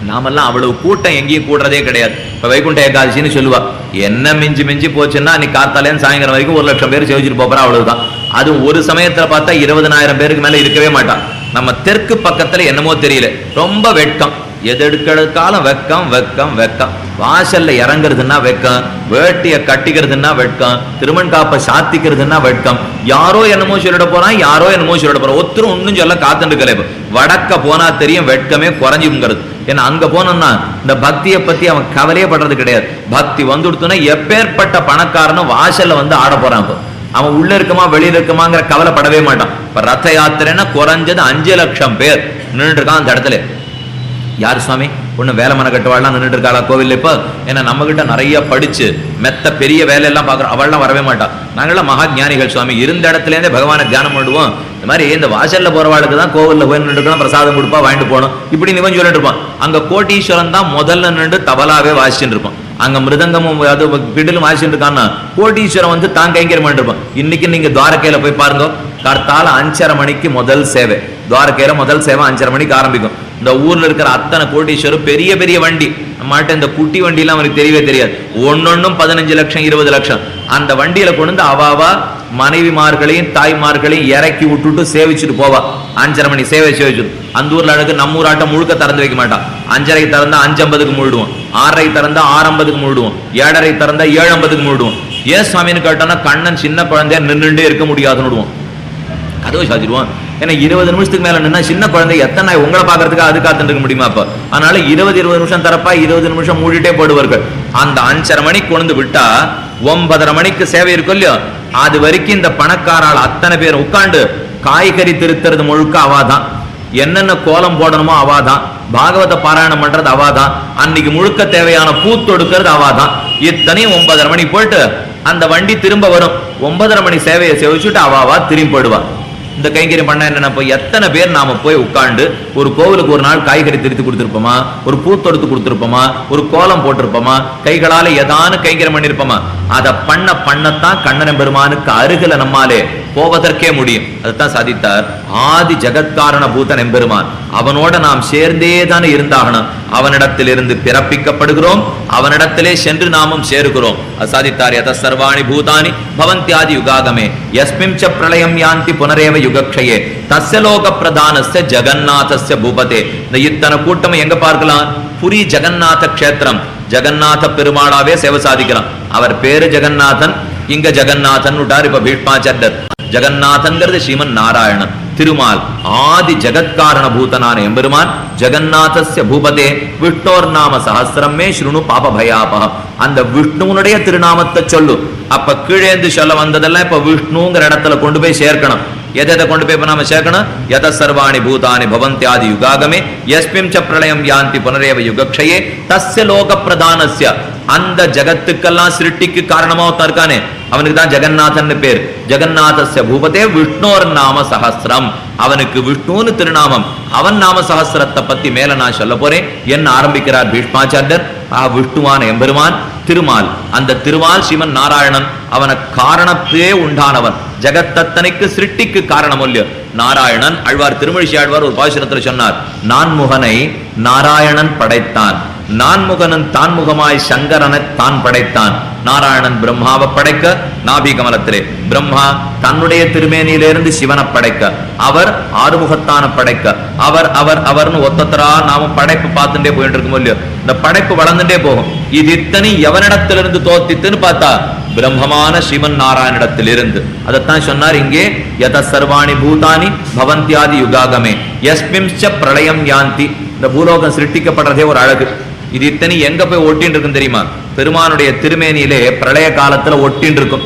நாமெல்லாம் அவ்வளவு கூட்டம் எங்கேயும் கூடுறதே கிடையாது. இப்ப வைகுண்ட ஏகாதசின்னு சொல்லுவா, என்ன மிஞ்சி மிஞ்சி போச்சுன்னா அன்னைக்கு காத்தாலேன்னு சாயங்காலம் வரைக்கும் 1 லட்சம் பேர் சேவிச்சுட்டு போறா, அவ்வளவுதான். அது ஒரு சமயத்துல பார்த்தா 20,000 பேருக்கு மேல இருக்கவே மாட்டான். நம்ம தெற்கு பக்கத்துல என்னமோ தெரியல, ரொம்ப வெட்கம். எதெடுக்காலும் வெக்கம் வெக்கம் வெக்கம். வாசல்ல இறங்குறதுன்னா வெக்கம், வேட்டிய கட்டிக்கிறதுன்னா வெட்கம், திருமண் காப்பை சாத்திக்கிறதுன்னா வெட்கம். யாரோ என்னமோ சொல்லிட போறான், யாரோ என்னமோ சொல்லிட போறான். ஒருத்தரும் ஒன்னும் சொல்ல காத்துட்டு. வடக்க போனா தெரியும் வெட்கமே குறைஞ்சுங்கிறது. ஏன்னா அங்க போனோம்னா இந்த பக்தியை பத்தி அவன் கவலையே படுறது கிடையாது. பக்தி வந்துடுத்துனா எப்பேற்பட்ட பணக்காரனும் வாசல்ல வந்து ஆட போறான். அவன் உள்ள இருக்குமா வெளியில இருக்குமாங்கிற கவலைப்படவே மாட்டான். இப்ப ரத யாத்திரைன்னா குறைஞ்சது 5 லட்சம் பேர் நின்றுட்டு இருக்கான் அந்த இடத்துல. யார் சுவாமி? ஒண்ணு வேலை மன கட்டுவாள்லாம் நின்றுட்டு இருக்காளா கோவில்ல? இப்ப ஏன்னா நம்ம கிட்ட நிறைய படிச்சு மெத்த பெரிய வேலையெல்லாம் பாக்குறோம், அவள்லாம் வரவே மாட்டான். நாங்களாம் மகா ஞானிகள் சுவாமி, இருந்த இடத்துல இருந்தே பகவானை தியானம் பண்ணுவோம். இந்த மாதிரி இந்த வாசல்ல போறவாளுக்கு தான் கோவில்ல போய் நின்று பிரசாதம் கொடுப்பா, வாங்கிட்டு போகணும், இப்படி நிவன் சொல்லிட்டு இருப்பான். அங்க கோட்டீஸ்வரன் தான் முதல்ல நின்று தபலாவே வாசிச்சுட்டு இருப்பான். அங்க மிருதங்கமும் அது பிடிலும் வாசிச்சுட்டு இருக்கான்னா கோட்டீஸ்வரன் வந்து தான் கைங்கரமா இருப்பான். இன்னைக்கு நீங்க துவாரகையில போய் பாருங்க, கார்த்தால 5:30 மணிக்கு முதல் சேவை. துவாரகையில முதல் சேவை 5:30 மணிக்கு ஆரம்பிக்கும். இந்த ஊர்ல இருக்கிற அத்தனை கோட்டீஸ்வரர் பெரிய பெரிய வண்டி, நம்மகிட்ட இந்த குட்டி வண்டிலாம் அவனுக்கு தெரியவே தெரியாது. ஒன்னொன்னும் 15 லட்சம் 20 லட்சம். அந்த வண்டியில கொண்டு வந்து அவாவா மனைவிமார்களையும் தாய்மார்களையும் இறக்கி விட்டுட்டு சேவிச்சுட்டு போவா. 5:30 மணி சேவை சேவிச்சுட்டு. அந்த ஊர்ல அழகு நம்ம ஊர் ஆட்டம் முழுக்க திறந்து வைக்க மாட்டான். 5:30 திறந்தா 5:50 மூழ்டுவோம், 6:30 திறந்தா 6:50 மூழ்டுவோம், 7:30 திறந்தா 7:50 மூழ்டுவோம். ஏன் சுவாமின்னு கேட்டோம்னா கண்ணன் சின்ன குழந்தைய நின்றுட்டே இருக்க முடியாதுன்னு கதவை சாதிடுவோம். ஏன்னா 20 நிமிஷத்துக்கு மேல நின்னா சின்ன குழந்தை எத்தனை உங்களை பாக்குறதுக்கு அது காத்துட்டு இருக்க முடியுமா? அப்ப அதனால 20 நிமிஷம் தரப்பா 20 நிமிஷம் மூடிட்டே போடுவார்கள். அந்த 5:30 மணிக்கு கொண்டு விட்டா 9:30 மணிக்கு சேவை இருக்கும் இல்லையோ, அது வரைக்கும் இந்த பணக்காரால் அத்தனை பேர் உட்காந்து காய்கறி திருத்துறது முழுக்க அவாதான். என்னென்ன கோலம் போடணுமோ அவாதான். பாகவத பாராயணம் பண்றது அவாதான். அன்னைக்கு முழுக்க தேவையான பூ தொடுக்கிறது அவாதான். இத்தனையும் 9:30 மணிக்கு போயிட்டு அந்த வண்டி திரும்ப வரும். 9:30 மணி சேவையை சேவிச்சுட்டு அவாவா திரும்பி போயிடுவா. இந்த கைங்கரியம் பண்ண என்ன, எத்தனை பேர் நாம போய் உட்கார்ந்து ஒரு கோவிலுக்கு ஒரு நாள் காய்கறி திருத்தி கொடுத்திருப்போமா, ஒரு பூ தொடுத்து கொடுத்திருப்போமா, ஒரு கோலம் போட்டிருப்போமா, கைகளால ஏதானு கைங்கரியம் பண்ணிருப்போமா? அதை பண்ணத்தான் கண்ணன் பெருமானுக்கு அருகில நம்மாலே போவதற்கே முடியும். அதுதான் சாதித்தார். ஆதி ஜகத்காரண பூதன் எம்பெருமான், அவனோட நாம் சேர்ந்தே தானே இருந்தாகணும். அவனிடத்திலிருந்து பிறப்பிக்கப்படுகிறோம், அவனிடத்திலே சென்று நாமும் சேருகிறோம். சாதித்தார். யத சர்வாணி பூதானி பவந்த்யாதி யுகாகமே யஸ்மிம் ச பிரளயம் யாந்தி புனரேவ யுகக்ஷயே தஸ்ய லோக பிரதானஸ்ய ஜகநாதஸ்ய பூபதே. இந்த இத்தனை கூட்டம் எங்க பார்க்கலாம்? புரி ஜெகநாத கஷேத்திரம். ஜெகநாத பெருமாளாவே சேவை சாதிக்கலாம். அவர் பேரு ஜெகநாதன், இங்க ஜெகநாதன் விட்டார். இப்ப பீஷ்மாச்சாரியர். ஜெகநாதன்கிறது ஸ்ரீமன் நாராயணன் திருமால், ஆதி ஜகத்காரண பூதனான எம்பெருமான். ஜெகநாதஸ்ய பூபதே விஷ்ணோர் நாம சஹஸ்ரமே ஸ்ருணு பாப பயாபஹ. அந்த விஷ்ணுனுடைய திருநாமத்தை சொல்லு. அப்ப கீழேந்து சொல்ல வந்ததெல்லாம் இப்ப விஷ்ணுங்கிற இடத்துல கொண்டு போய் சேர்க்கணும். எதை கொண்டு போய் நாம சேர்க்கணும்? யத சர்வாணி பூதானி பவந்த்யாதி யுகாகமே யஸ்மிம் ச பிரளயம் யாந்தி புனரேவ யுகக்ஷயே தஸ்ய லோக பிரதானஸ்ய. அந்த ஜகத்துக்கெல்லாம் சிருஷ்டிக்கு காரணமா இருக்கானே, அவனுக்கு தான் ஜெகநாதன் பேர். ஜெகநாதஸ்ய பூபதே விஷ்ணோர் நாம சஹஸ்ரம். அவனுக்கு விஷ்ணுன்னு திருநாமம். அவன் நாம சஹஸ்ரத்தை பத்தி மேல நான் சொல்ல போறேன். என்ன ஆரம்பிக்கிறார் பீஷ்மாச்சாரியர். விஷ்ணுவான எம்பெருமான் திருமால். அந்த திருமால் ஸ்ரீமன் நாராயணன். அவன காரணத்தே உண்டானவன். ஜகத்தத்தனைக்கு சிருஷ்டிக்கு காரணம் இல்லையோ நாராயணன். ஆழ்வார் திருமழிசை ஆழ்வார் ஒரு பாசுரத்தில் சொன்னார், நான்முகனை நாராயணன் படைத்தான், நான்முகனன் தான்முகமாய் சங்கரனை தான் படைத்தான். நாராயணன் பிரம்மாவை படைக்க நாபி கமலத்திலே, பிரம்மா தன்னுடைய திருமேனியிலிருந்து சிவனை படைக்க, அவர் ஆறுமுகத்தான படைக்க, அவர் அவர் அவர்னு ஒத்தத்தரா நாம படைப்பு பார்த்துட்டே போயிட்டு இருக்கும் இல்லையோ. இந்த படைப்பு வளர்ந்துட்டே போகும். இது இத்தனை எவனிடத்திலிருந்து தோத்தித்துன்னு பார்த்தா பிரம்மமான ஸ்ரீமன் நாராயணிடத்திலிருந்து. அதைத்தான் சொன்னார் இங்கே. யத சர்வாணி பூதானி பவந்த்யாதி யுகாகமே யஸ்மிம் ச பிரளயம் யாந்தி. இந்த பூலோகம் சிருஷ்டிக்கப்படுறதே ஒரு அழகு. இது இத்தனை எங்க போய் ஒட்டின்னு இருக்கும் தெரியுமா? பெருமானுடைய திருமேனியிலே பிரளய காலத்துல ஒட்டின்னு இருக்கும்.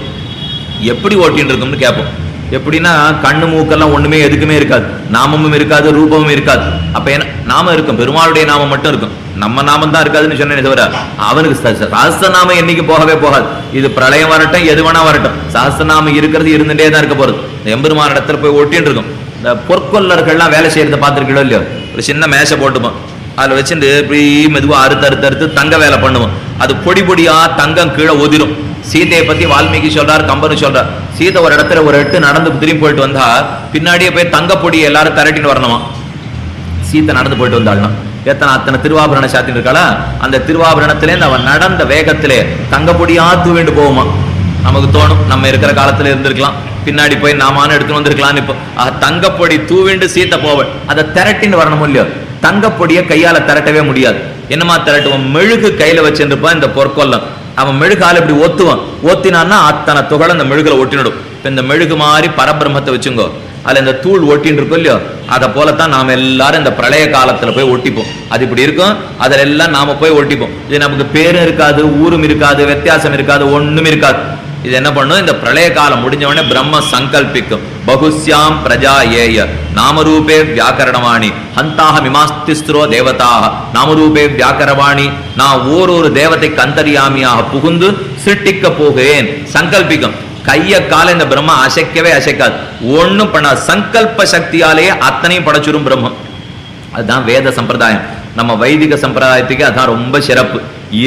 எப்படி ஒட்டின்னு இருக்கும்னு கேட்போம். எப்படின்னா கண்ணு மூக்கெல்லாம் ஒண்ணுமே எதுக்குமே இருக்காது, நாமமும் இருக்காது, ரூபமும் இருக்காது. அப்ப என்ன நாமம் இருக்கும்? பெருமாளுடைய நாமம் மட்டும் இருக்கும். நம்ம நாமம் தான் இருக்காதுன்னு சொன்னேன் தவிர அவனுக்கு சஹஸ்ரநாமம் என்னைக்கு போகவே போகாது. இது பிரளயம் வரட்டும், எது வேணா வரட்டும், சஹஸ்ரநாமம் இருக்கிறது இருந்துட்டே தான் இருக்க போறது. எம்பெருமான இடத்துல போய் ஒட்டின்னு இருக்கும். இந்த பொற்கொல்லர்கள்லாம் வேலை செய்யறத பார்த்துருக்கீங்களோ இல்லையோ? ஒரு சின்ன மேசை போட்டுப்போம், அதுல வச்சுட்டு இப்படி மெதுவா அறுத்து தங்க வேலை பண்ணுவோம். அது பொடி பொடியா தங்கம் கீழே ஒதிரும். சீதையை பத்தி வால்மீகி சொல்றார், கம்பனு சொல்றார். சீதை ஒரு இடத்துல ஒரு எட்டு நடந்து திரும்பி போயிட்டு வந்தா பின்னாடியே போய் தங்க பொடியை எல்லாரும் திரட்டின்னு வரணுமா. சீதை நடந்து போயிட்டு வந்தாள்னா அத்தனை திருவாபரண சாத்தின்னு இருக்காளா, அந்த திருவாபரணத்திலேருந்து அவன் நடந்த வேகத்திலே தங்க பொடியா தூவிண்டு போகுமா. நமக்கு தோணும் நம்ம இருக்கிற காலத்துல இருந்திருக்கலாம், பின்னாடி போய் நாமான எடுத்துன்னு வந்திருக்கலாம். இப்போ தங்கப்பொடி தூவிண்டு சீத்தை போவன், அதை திரட்டின்னு வரணும் இல்லையோ. தங்கப்பொடியை கையால திரட்டவே முடியாது. என்னமா திரட்டுவோம்? மெழுகு கையில வச்சிருப்பான் இந்த பொற்கொல்லம். அவன் மெழுகால இப்படி ஒத்துவான். ஒத்தினான்னா அத்தனை துகளை அந்த மெழுகுல ஒட்டினிடும். இப்ப இந்த மெழுகு மாதிரி பரபிரம்மத்தை வச்சுங்கோ, அதுல இந்த தூள் ஒட்டின்னு இருக்கும் இல்லையோ, அதை போலத்தான் நாம எல்லாரும் இந்த பிரளய காலத்துல போய் ஒட்டிப்போம். அது இப்படி இருக்கும், அதுல எல்லாம் நாம போய் ஒட்டிப்போம். இது நமக்கு பேரும் இருக்காது, ஊரும் இருக்காது, வித்தியாசம் இருக்காது, ஒண்ணும் இருக்காது. இது என்ன பண்ணும்? இந்த பிரளய காலம் முடிஞ்ச உடனே பிரம்ம சங்கல்பிக்கும். பகுஸ்யாம் பிரஜா ஏய நாமரூபே வியாக்கரணவாணி ஹந்தாக மிமாஸ்திஸ்திரோ தேவதாக நாமரூபே வியாக்கரவாணி. நான் ஓரொரு தேவதைக்கு அந்தரியாமியாக புகுந்து சிருஷ்டிக்க போகிறேன் சங்கல்பிக்கும். கைய கால இந்த பிரம்ம அசைக்கவே அசைக்காது, ஒண்ணும் பண்ண சங்கல்ப சக்தியாலேயே அத்தனையும் படைச்சிரும் பிரம்மம். அதுதான் வேத சம்பிரதாயம். நம்ம வைதிக சம்பிரதாயத்துக்கு அதான் ரொம்ப சிறப்பு.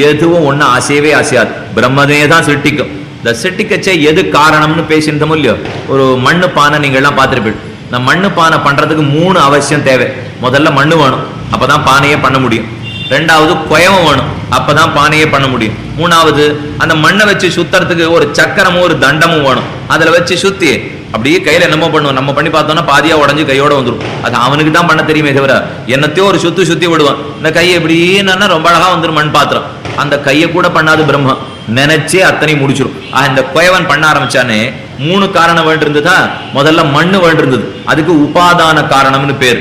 எதுவும் ஒண்ணு அசையவே அசையாது, பிரம்மனே தான் சிருஷ்டிக்கும். இந்த சிருஷ்டிக்கச்சே எது காரணம்னு பேசியிருந்தோம் இல்லையோ. ஒரு மண்ணு பானை நீங்க எல்லாம் பார்த்துருப்பீங்க. இந்த மண்ணு பானை பண்றதுக்கு 3 அவசியம் தேவை. முதல்ல மண்ணு வேணும், அப்பதான் பானையே பண்ண முடியும். ரெண்டாவது குயவம் வேணும், அப்பதான் பானையே பண்ண முடியும். மூணாவது அந்த மண்ணை வச்சு சுத்துறதுக்கு ஒரு சக்கரமும் ஒரு தண்டமும் வேணும். அதுல வச்சு சுத்தி அப்படியே கையில என்னமோ பண்ணுவோம். நம்ம பண்ணி பார்த்தோம்னா பாதியா உடஞ்சு கையோட வந்துடும். அது அவனுக்கு தான் பண்ண தெரியுமே தவிர என்னத்தையோ ஒரு சுத்தி விடுவான். இந்த கையை எப்படின்னா ரொம்ப அழகா வந்துடும் மண் பாத்திரம். அந்த கையை கூட பண்ணாது பிரம்மம், நினைச்சே அத்தனை முடிச்சிடும். இந்த குயவன் பண்ண ஆரம்பிச்சானே 3 காரணம் வேண்டியிருந்ததா. முதல்ல மண்ணு வேண்டியிருந்தது, அதுக்கு உபாதான காரணம்னு பேர்.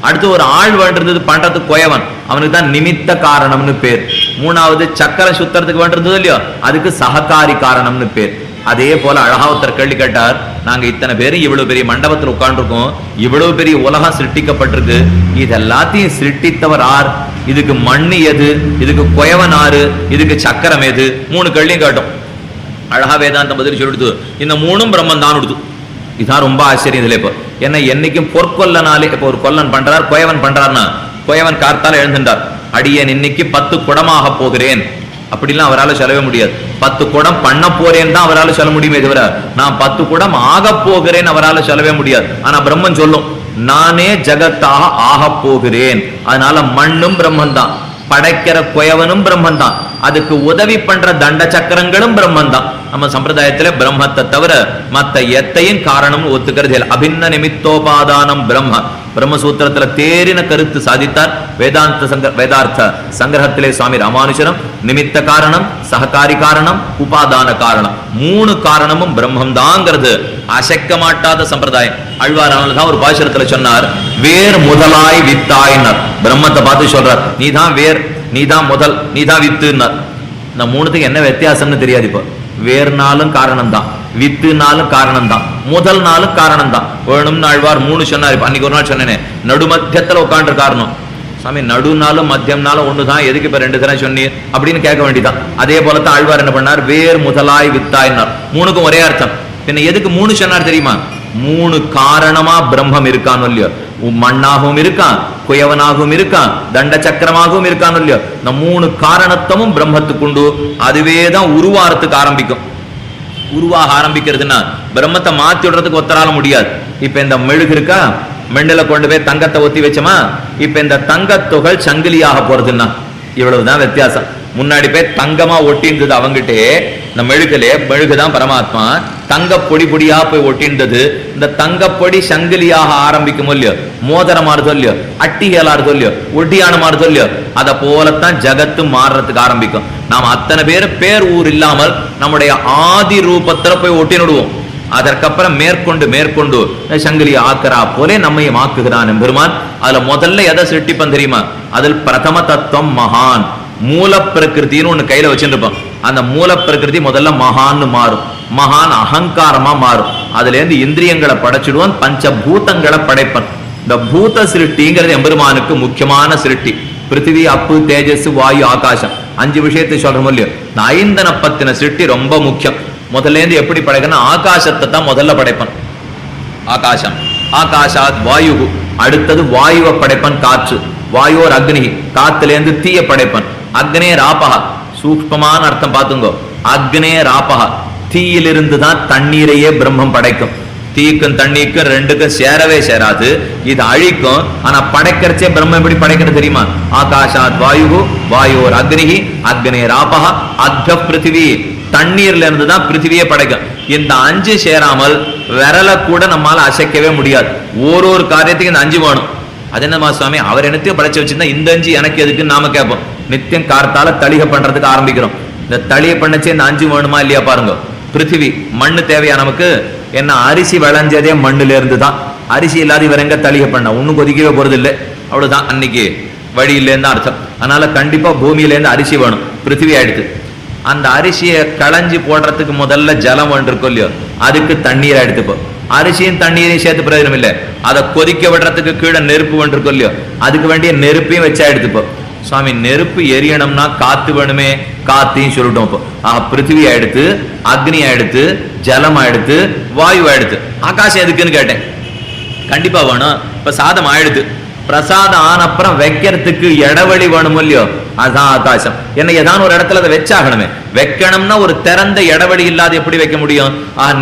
அடுத்து ஒரு ஆள் வேண்டியிருந்தது பண்றதுக்கு குயவன், அவனுக்கு தான் நிமித்த காரணம்னு பேர். மூணாவது சக்கரை சுத்துறதுக்கு வேண்டியிருந்தது இல்லையோ, அதுக்கு சககாரி காரணம்னு பேர். அதே போல அழகா ஒருத்தர் கேள்வி கேட்டார், நாங்க இத்தனை பேரும் இவ்வளவு பெரிய மண்டபத்தில் உட்கார்ந்துருக்கோம், இவ்வளவு பெரிய உலகம் சிருஷ்டிக்கப்பட்டிருக்கு, இது எல்லாத்தையும் சிருஷ்டித்தவர் ஆர்? இதுக்கு மண்ணு எது? இதுக்கு குயவன் ஆறு? இதுக்கு சக்கரம் எது? 3 கேள்வியும் கேட்டோம். அழகா வேதாந்தம் பதில் சொல்லிடுது. இந்த மூணும் பிரம்மன் தான் கொடுத்து. இதுதான் ரொம்ப ஆச்சரியம் இதுல. இப்போ என்ன என்னைக்கும் பொற்கொல்லனாலே, இப்போ ஒரு கொல்லன் பண்றார், குயவன் பண்றாருன்னா, குயவன் கார்த்தால எழுந்துட்டார், அடியேன் இன்னைக்கு 10 குடமாக போகிறேன் அப்படிலாம் அவரால் சொல்லவே முடியாது. 10 குடம் பண்ண போறேன்னு தான் அவரால் சொல்ல முடியுமே தவிர நான் 10 குடம் ஆக போகிறேன் அவரால் சொல்லவே முடியாது. ஆனா பிரம்மன் சொல்லும், நானே ஜகத்தாக ஆக போகிறேன். அதனால மண்ணும் பிரம்மன் தான், படைக்கிற குயவனும் பிரம்மன் தான், அதுக்கு உதவி பண்ற தண்ட சக்கரங்களும் பிரம்மன் தான். நம்ம சம்பிரதாயத்துல பிரம்மத்தை தவிர மத்த எத்தையும் காரணம் ஒத்துக்கிறது இல்லை. அபின்ன நிமித்தோபாதானம் பிரம்ம. பிரம்மசூத்திரத்துல தேரின கருத்து சாதித்தார் வேதார்த்த சங்கிரகத்திலே சுவாமி ராமானுஜரம். நிமித்த காரணம், சககாரி காரணம், உபாதான காரணம், 3 காரணமும் பிரம்மம் தாங்கிறது அசைக்க மாட்டாத சம்பிரதாயம். ஆழ்வாரானதான் ஒரு பாசுரத்துல சொன்னார், வேர் முதலாய் வித்தாயினார். பிரம்மத்தை பார்த்து சொல்றார், நீதான் வேர், நீதான் முதல், நீதான் வித்துனார். இந்த 3த்துக்கு என்ன வித்தியாசம்னு தெரியாது. இப்போ வேர்னாலும் காரணம் தான், வித்துனாலும் காரணம் தான், முதல் நாளும் காரணம் தான். வேணும்னு ஆழ்வார் 3 சொன்னார். அன்னைக்கு ஒரு நாள் சொன்னேனே, நடுமத்தியத்துல உட்காந்து காரணம். சாமி நடுனாலும் மத்தியம்னாலும் ஒண்ணுதான், எதுக்கு இப்ப 2 தடவை சொன்னீர் அப்படின்னு கேட்க வேண்டியதான். அதே போலத்தான் ஆழ்வார் என்ன பண்ணார், வேர் முதலாய் வித்தாயினார். 3க்கும் ஒரே அர்த்தம். பின்ன எதுக்கு 3 சொன்னார் தெரியுமா? 3 காரணமா பிரம்மம் இருக்கான்னு இல்லையோ, மண்ணாகவும் இருக்கான், குயவனாகவும் இருக்கான், தண்ட சக்கரமாகவும் இருக்கான்னு இல்லையோ, இந்த 3 காரணத்தமும் பிரம்மத்துக்குண்டு. அதுவேதான் உருவாரத்துக்கு ஆரம்பிக்கும். உருவாக ஆரம்பிக்கிறதுன்னா பிரம்மத்தை மாத்தி விடுறதுக்கு ஒத்தரால முடியாது. இப்ப இந்த மெழுகு இருக்கா, மெண்டல கொண்டு போய் தங்கத்தை ஒத்தி வச்சோமா, இப்ப இந்த தங்கத்துகள் சங்கிலியாக போறதுன்னா இவ்வளவுதான் வித்தியாசம். முன்னாடி போய் தங்கமா ஒட்டின்றது அவங்கிட்டே, இந்த மெழுகுதான் பரமாத்மா, தங்க பொடி பொடியா போய் ஒட்டின்றது. இந்த தங்கப்பொடி சங்கிலியாக ஆரம்பிக்கும் இல்லையோ, மோதிரமாறுதோ இல்லையோ, அட்டிகளாறுதோ இல்லையோ, ஒட்டியானமாறுதோ இல்லையோ, அதை போலத்தான் ஜகத்து மாறுறதுக்கு ஆரம்பிக்கும். நாம் அத்தனை பேர் ஊர் இல்லாமல் நம்முடைய ஆதி ரூபத்துல போய் ஒட்டினுடுவோம். அதற்கப்புறம் மேற்கொண்டு சங்கிலி ஆக்கரா போலே நம்மையும் ஆக்குகிறான் எம்பெருமான். அதுல முதல்ல எதை சிருஷ்டிப்பன் தெரியுமா? அதில் பிரதம தத்துவம் மகான், மூல பிரகிருத்தின்னு ஒண்ணு கையில வச்சுருப்போம். அந்த மூல பிரகிருதி முதல்ல மகான்னு மாறும், மகான் அகங்காரமா மாறும். அதுல இருந்து இந்திரியங்களை படைச்சிடுவான், பஞ்சபூதங்களை படைப்பன். இந்த பூத சிருஷ்டிங்கிறது எம்பெருமானுக்கு முக்கியமான சிருஷ்டி. பிருத்திவி, அப்பு, தேஜஸ், வாயு, ஆகாசம் 5 விஷயத்தை சொல்றோம் இல்லையோ, இந்த 5 பத்தின சிருஷ்டி ரொம்ப முக்கியம். முதல்ல இருந்து எப்படி படைக்கணும், ஆகாசத்தை தான் முதல்ல படைப்பன். ஆகாசம், ஆகாஷாத் வாயு, அடுத்தது வாயுவை படைப்பன், காற்று, வாயோர் அக்னி, காத்துல இருந்து தீய படைப்பன். அக்னே ராபகா, சூக்ஷ்மமான அர்த்தம் பார்த்துங்கோ, அக்னே ராபகா, தீயிலிருந்து தான் தண்ணீரையே பிரம்மம் படைக்கும். தீக்கும் தண்ணீருக்கும் 2க்கும் சேரவே சேராது, இது அழிக்கும். ஆனா படைக்கிறச்சே பிரம்மம் எப்படி படைக்கிறது தெரியுமா? ஆகாஷாத் வாயு, வாயோர் அக்னி, அக்னே ராபகா, அத்த பிருத்திவி, தண்ணீர்ல இருந்து தான் பிருத்திவியே படைக்கும். இந்த 5 சேராமல் விரல கூட நம்மால அசைக்கவே முடியாது. ஒரு காரியத்துக்கு இந்த 5 வேணும். அது என்னமா சுவாமி, அவர் என்னத்தையும் படைச்சு வச்சிருந்தா இந்த 5 எனக்கு எதுக்குன்னு நாம கேட்போம். நித்தியம் கார்த்தால தளிகை பண்றதுக்கு ஆரம்பிக்கிறோம். இந்த தளிகை பண்ணச்சே இந்த 5 வேணுமா இல்லையா பாருங்க. பிருத்திவி, மண்ணு தேவையா நமக்கு? என்ன அரிசி விளைஞ்சதே மண்ணுல இருந்து தான். அரிசி இல்லாத இவர் எங்க தளிகை பண்ண, ஒன்னும் கொதிக்கவே போறது இல்லை. அவ்வளவுதான், அன்னைக்கு வழி இல்லைன்னு அர்த்தம். அதனால கண்டிப்பா பூமியில இருந்து அரிசி வேணும், பிருத்திவி ஆயிடுது. அந்த அரிசியை களைஞ்சி போடுறதுக்கு முதல்ல ஜலம் இருக்கும் இல்லையோ, அதுக்கு தண்ணீரை எடுத்துப்போம். அரிசியும் தண்ணீரையும் சேர்த்து பிரயோஜனம் இல்லை. அதை கொதிக்க விடுறதுக்கு கீழே நெருப்பு இருக்கும் இல்லையோ, அதுக்கு வேண்டிய நெருப்பையும் வச்சா எடுத்துப்போம். சுவாமி நெருப்பு எரியணும்னா காத்து வேணுமே, காத்தையும் சொல்லிட்டோம். இப்போ பிருத்திவி ஆயிடுத்து, அக்னி ஆயிடுத்து, ஜலம் ஆயிடுத்து, வாயு ஆயிடுத்து. ஆகாசம் எதுக்குன்னு கேட்டேன். கண்டிப்பா வேணும். இப்ப சாதம் ஆயிடுது, பிரசாதம் ஆன அப்புறம் வைக்கிறதுக்கு இடவெளி வேணும் இல்லையோ, அதுதான் ஆகாசம். என்ன ஏதாவது ஒரு இடத்துல அதை வச்சாகணுமே. வைக்கணும்னா ஒரு திறந்த இடவெளி இல்லாத எப்படி வைக்க முடியும்?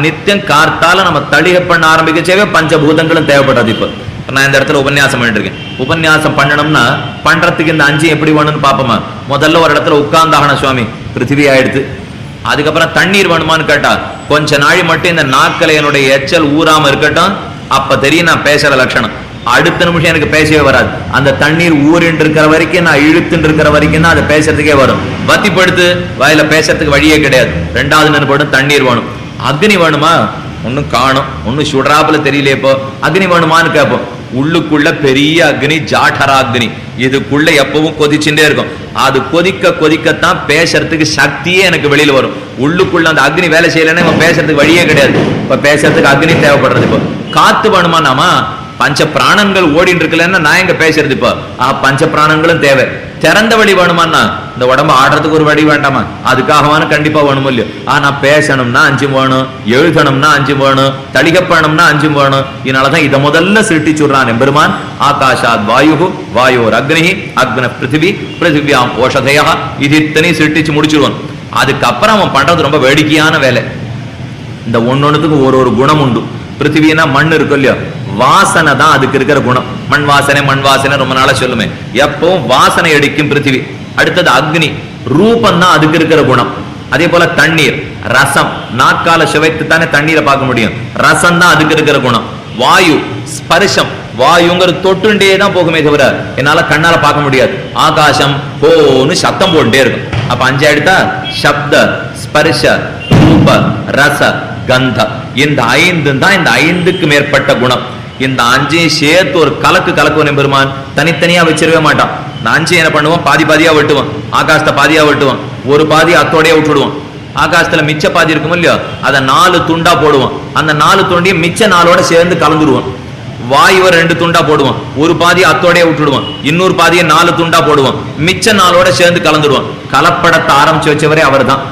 நித்தியம் கார்த்தால நம்ம தளிகை பண்ண ஆரம்பிக்கச்சேவே பஞ்சபூதங்களும் தேவைப்படாது. இப்போ நான் இந்த இடத்துல உபன்யாசம் பண்ணிட்டு இருக்கேன். உபன்யாசம் பண்ணணும்னா பண்றதுக்கு இந்த 5 எப்படி வேணும்னு பாப்போமா? முதல்ல ஒரு இடத்துல உட்கார்ந்தாகணும். சுவாமி பிருத்திவி ஆயிடுத்து. அதுக்கப்புறம் தண்ணீர் வேணுமான்னு கேட்டா கொஞ்ச நாளை மட்டும் இந்த நாட்களை என்னுடைய எச்சல் ஊறாம இருக்கட்டும், அப்ப தெரியும் நான் பேசுற லட்சணம். அடுத்த நிமிஷம் எனக்கு பேசவே வராது. அந்த தண்ணீர் ஊறின்று இருக்கிற வரைக்கும், நான் இழுத்துட்டு இருக்கிற வரைக்கும் தான் அதை பேசுறதுக்கே வரும். வத்திப்படுத்து வாயில பேசுறதுக்கு வழியே கிடையாது. 2வது நினைப்படும் தண்ணீர் வேணும். அக்னி வேணுமா? ஒன்னும் காணும், ஒன்னும் சுடராப்புல தெரியல. இப்போ அக்னி வேணுமான்னு கேட்போம். உள்ளுக்குள்ள பெரிய அக்னி, ஜாடராக்னி, இதுக்குள்ள எப்பவும் கொதிச்சுட்டே இருக்கும். அது கொதிக்க கொதிக்கத்தான் பேசுறதுக்கு சக்தியே எனக்கு வெளியில வரும். உள்ளுக்குள்ள அந்த அக்னி வேலை செய்யலன்னா இவன் பேசுறதுக்கு வழியே கிடையாது. இப்ப பேசுறதுக்கு அக்னி தேவைப்படுறது. இப்போ காத்து வேணுமா? நாம பஞ்ச பிராணங்கள் ஓடிட்டு இருக்கலன்னா நான் எங்க பேசுறது? இப்போ பஞ்ச பிராணங்களும் தேவை. திறந்த வழி வேணுமான்னா இந்த உடம்பு ஆடுறதுக்கு ஒரு வழி வேண்டாமா? அதுக்காகவானு கண்டிப்பா வேணும் இல்லையோ. ஆனா பேசணும்னா 5 வேணும், எழுதணும்னா 5 வேணும், தளிகப்பணும்னா 5 வேணும். இதனாலதான் இதை முதல்ல சிருஷ்டிச்சுடுறான் எம்பெருமான். ஆகாஷாத் வாயு, வாயோர் அக்னி, அக்ன பிருத்திவி, பிருத்திவியாம் ஓஷதையா. இது இத்தனையும் சிருஷ்டிச்சு முடிச்சிருவான். அதுக்கப்புறம் அவன் பண்றது ரொம்ப வேடிக்கையான வேலை. இந்த ஒன்னொன்னுக்கு ஒரு குணம் உண்டு. பிருத்திவினா மண் இருக்கும் இல்லையோ, வாசனை தான் அதுக்கு இருக்கிற குணம். மண் வாசனை ரொம்ப நாளா சொல்லுமே, எப்பவும் வாசனை அடிக்கும் பிருத்திவி. அடுத்தது அக்னி, ரூபம் தான் அதுக்கு இருக்கிற குணம். அதே போல தண்ணீர், ரசம், நாக்கால சுவைத்து தானே தண்ணீரை பார்க்க முடியும், ரசம் தான் அதுக்கு இருக்கிற குணம். வாயு, ஸ்பர்ஷம், வாயுங்கிறது தொட்டுண்டே தான் போகுமே தவிர என்னால கண்ணால பார்க்க முடியாது. ஆகாசம் போன்னு சத்தம் போட்டுட்டே இருக்கும். அப்ப 5 எடுத்தா சப்த, ஸ்பர்ஷ, ரூப, ரச, கந்த. இந்த 5 தான் இந்த 5க்கு மேற்பட்ட குணம். இந்த 5 சேர்த்து ஒரு கலக்குவன் பெருமான். தனித்தனியா வச்சிருவே மாட்டான். இந்த 5 என்ன பண்ணுவோம், பாதியா வெட்டுவான். ஆகாசத்தை பாதியா வெட்டுவான், ஒரு பாதி அத்தோடையே விட்டுடுவான். ஆகாசத்துல மிச்ச பாதி இருக்கும் இல்லையோ, அதை 4 துண்டா போடுவான். அந்த 4 துண்டையும் மிச்ச 4ஓட சேர்ந்து கலந்துருவான். வாயுவை 2 துண்டா போடுவான், ஒரு பாதி அத்தோடைய விட்டுடுவான், இன்னொரு பாதியை 4 துண்டா போடுவான், மிச்ச 4ஓட சேர்ந்து கலந்துடுவான். கலப்படத்தை ஆரம்பிச்சு வச்சவரே அவர் தான்.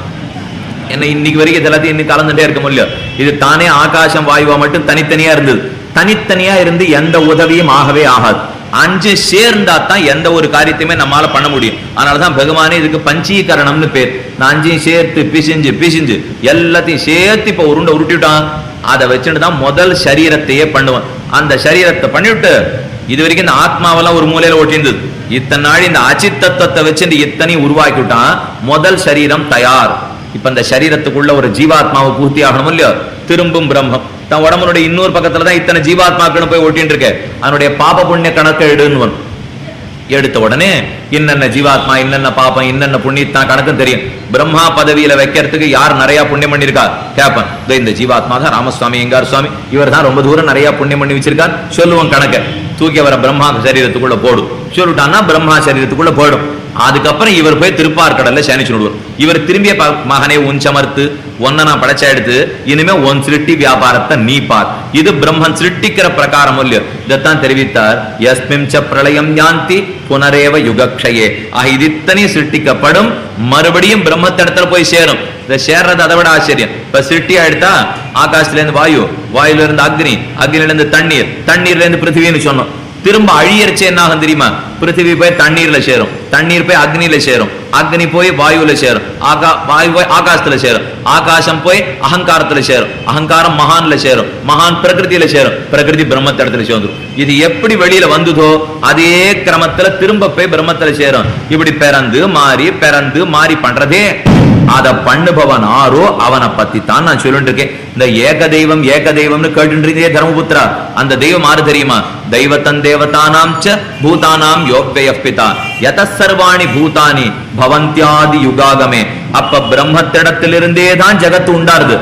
என்ன இன்னைக்கு வரைக்கும் இதெல்லாத்தையும் இன்னும் கலந்துட்டே இருக்க முடியல. இது தானே ஆகாசம் வாயுவா மட்டும் தனித்தனியா இருந்தது. தனித்தனியா இருந்து எந்த உதவியும் ஆகவே ஆகாது. 5 சேர்ந்தா தான் எந்த ஒரு காரியத்தையுமே நம்மளால பண்ண முடியும். அதனாலதான் பகவானே இதுக்கு பஞ்சீகரணம்னு பேர். 5 சேர்த்து பிசிஞ்சு எல்லாத்தையும் சேர்த்து இப்ப உருட்டிவிட்டான். அதை வச்சுட்டு தான் முதல் சரீரத்தையே பண்ணுவான். அந்த சரீரத்தை பண்ணிவிட்டு இது வரைக்கும் இந்த ஆத்மாவெல்லாம் ஒரு மூலையில ஓட்டிருந்தது. இத்தனை நாள் இந்த அச்சித் தத்துவத்தை வச்சு இத்தனையும் உருவாக்கி விட்டான். முதல் சரீரம் தயார். இப்ப இந்த சரீரத்துக்குள்ள ஒரு ஜீவாத்மாவை பூர்த்தி ஆகணும் இல்லையோ. திரும்பும் பிரம்மம் தன் உடம்புடைய இன்னொரு பக்கத்துலதான் இத்தனை ஜீவாத்மாக்கள் போய் ஓட்டின்னு இருக்க. அதனுடைய பாப புண்ணிய கணக்கை எடுன்னு எடுத்த உடனே இன்னென்ன ஜீவாத்மா, இன்னென்ன பாப்பம், இன்னென்ன புண்ணியத்தான் கணக்கும் தெரியும். பிரம்மா பதவியில வைக்கிறதுக்கு யார் நிறைய புண்ணியம் பண்ணிருக்கா கேப்பன். இந்த ஜீவாத்மா தான் ராமசுவாமி, எங்கார் சுவாமி, இவர் தான் ரொம்ப தூரம் நிறைய புண்ணியம் பண்ணி வச்சிருக்கார் சொல்லுவோம். கணக்க தூக்கி வர பிரம்மா சரீரத்துக்குள்ள போடும் சொல்லிட்டான்னா பிரம்மா சரீரத்துக்குள்ள போயிடும். அதுக்கப்புறம் இவர் போய் திருப்பார்கடல்ல சேனிச்சு விடுவார். இவர் திரும்பிய மகனே உன் சமர்த்து, ஒன்ன நான் படைச்சா எடுத்து இனிமே உன் சிருஷ்டி வியாபாரத்தை நீ பார். இது பிரம்மன் சிருஷ்டிக்கிற பிரகாரம் இல்லையோ. இதைத்தான் தெரிவித்தார். யஸ்மிம் ச பிரளயம் யாந்தி புனரேவ யுகக்ஷயே. இது இத்தனை சிருஷ்டிக்கப்படும், மறுபடியும் பிரம்மத்திடத்துல போய் சேரும். இதை சேர்றது அதை விட ஆச்சரியம். இப்ப சிருஷ்டியா எடுத்தா ஆகாசத்துல இருந்து வாயு, வாயுல இருந்து அக்னி, அக்னில இருந்து தண்ணீர், தண்ணீர்ல இருந்து பிருத்திவின்னு சொன்னோம். திரும்ப அழியரிச்சு என்ன ஆகும் தெரியுமா? பிருத்திவி போய் தண்ணீர்ல சேரும், தண்ணீர் போய் அக்னியில சேரும், அக்னி போய் வாயுல சேரும், வாயு போய் ஆகாசத்துல சேரும், ஆகாசம் போய் அகங்காரத்துல சேரும், அகங்காரம் மகான்ல சேரும், மகான் பிரகிருதியில சேரும், பிரகிருதி பிரம்மத்திடத்துல சேர்ந்துரும். இது எப்படி வெளியில வந்ததோ அதே கிரமத்துல திரும்ப போய் பிரம்மத்துல சேரும். இப்படி பிறந்து மாறி பண்றதே அத பண்ணுபவன் ஆரோ அவனை பத்தி தான் நான் சொல்லிட்டு இருக்கேன். இந்த ஏக தெய்வம்னு கேட்டுன்றதே தர்மபுத்திரா. அந்த தெய்வம் ஆறு தெரியுமா? தெய்வத்தன் தேவதானாம் ச பூதானாம் யோக்யயப்பிதா யத சர்வாணி பூதானி பவந்தியாதி யுகாகமே. அப்ப பிரம்மத்திடத்திலிருந்தே தான் ஜகத்து உண்டாருது,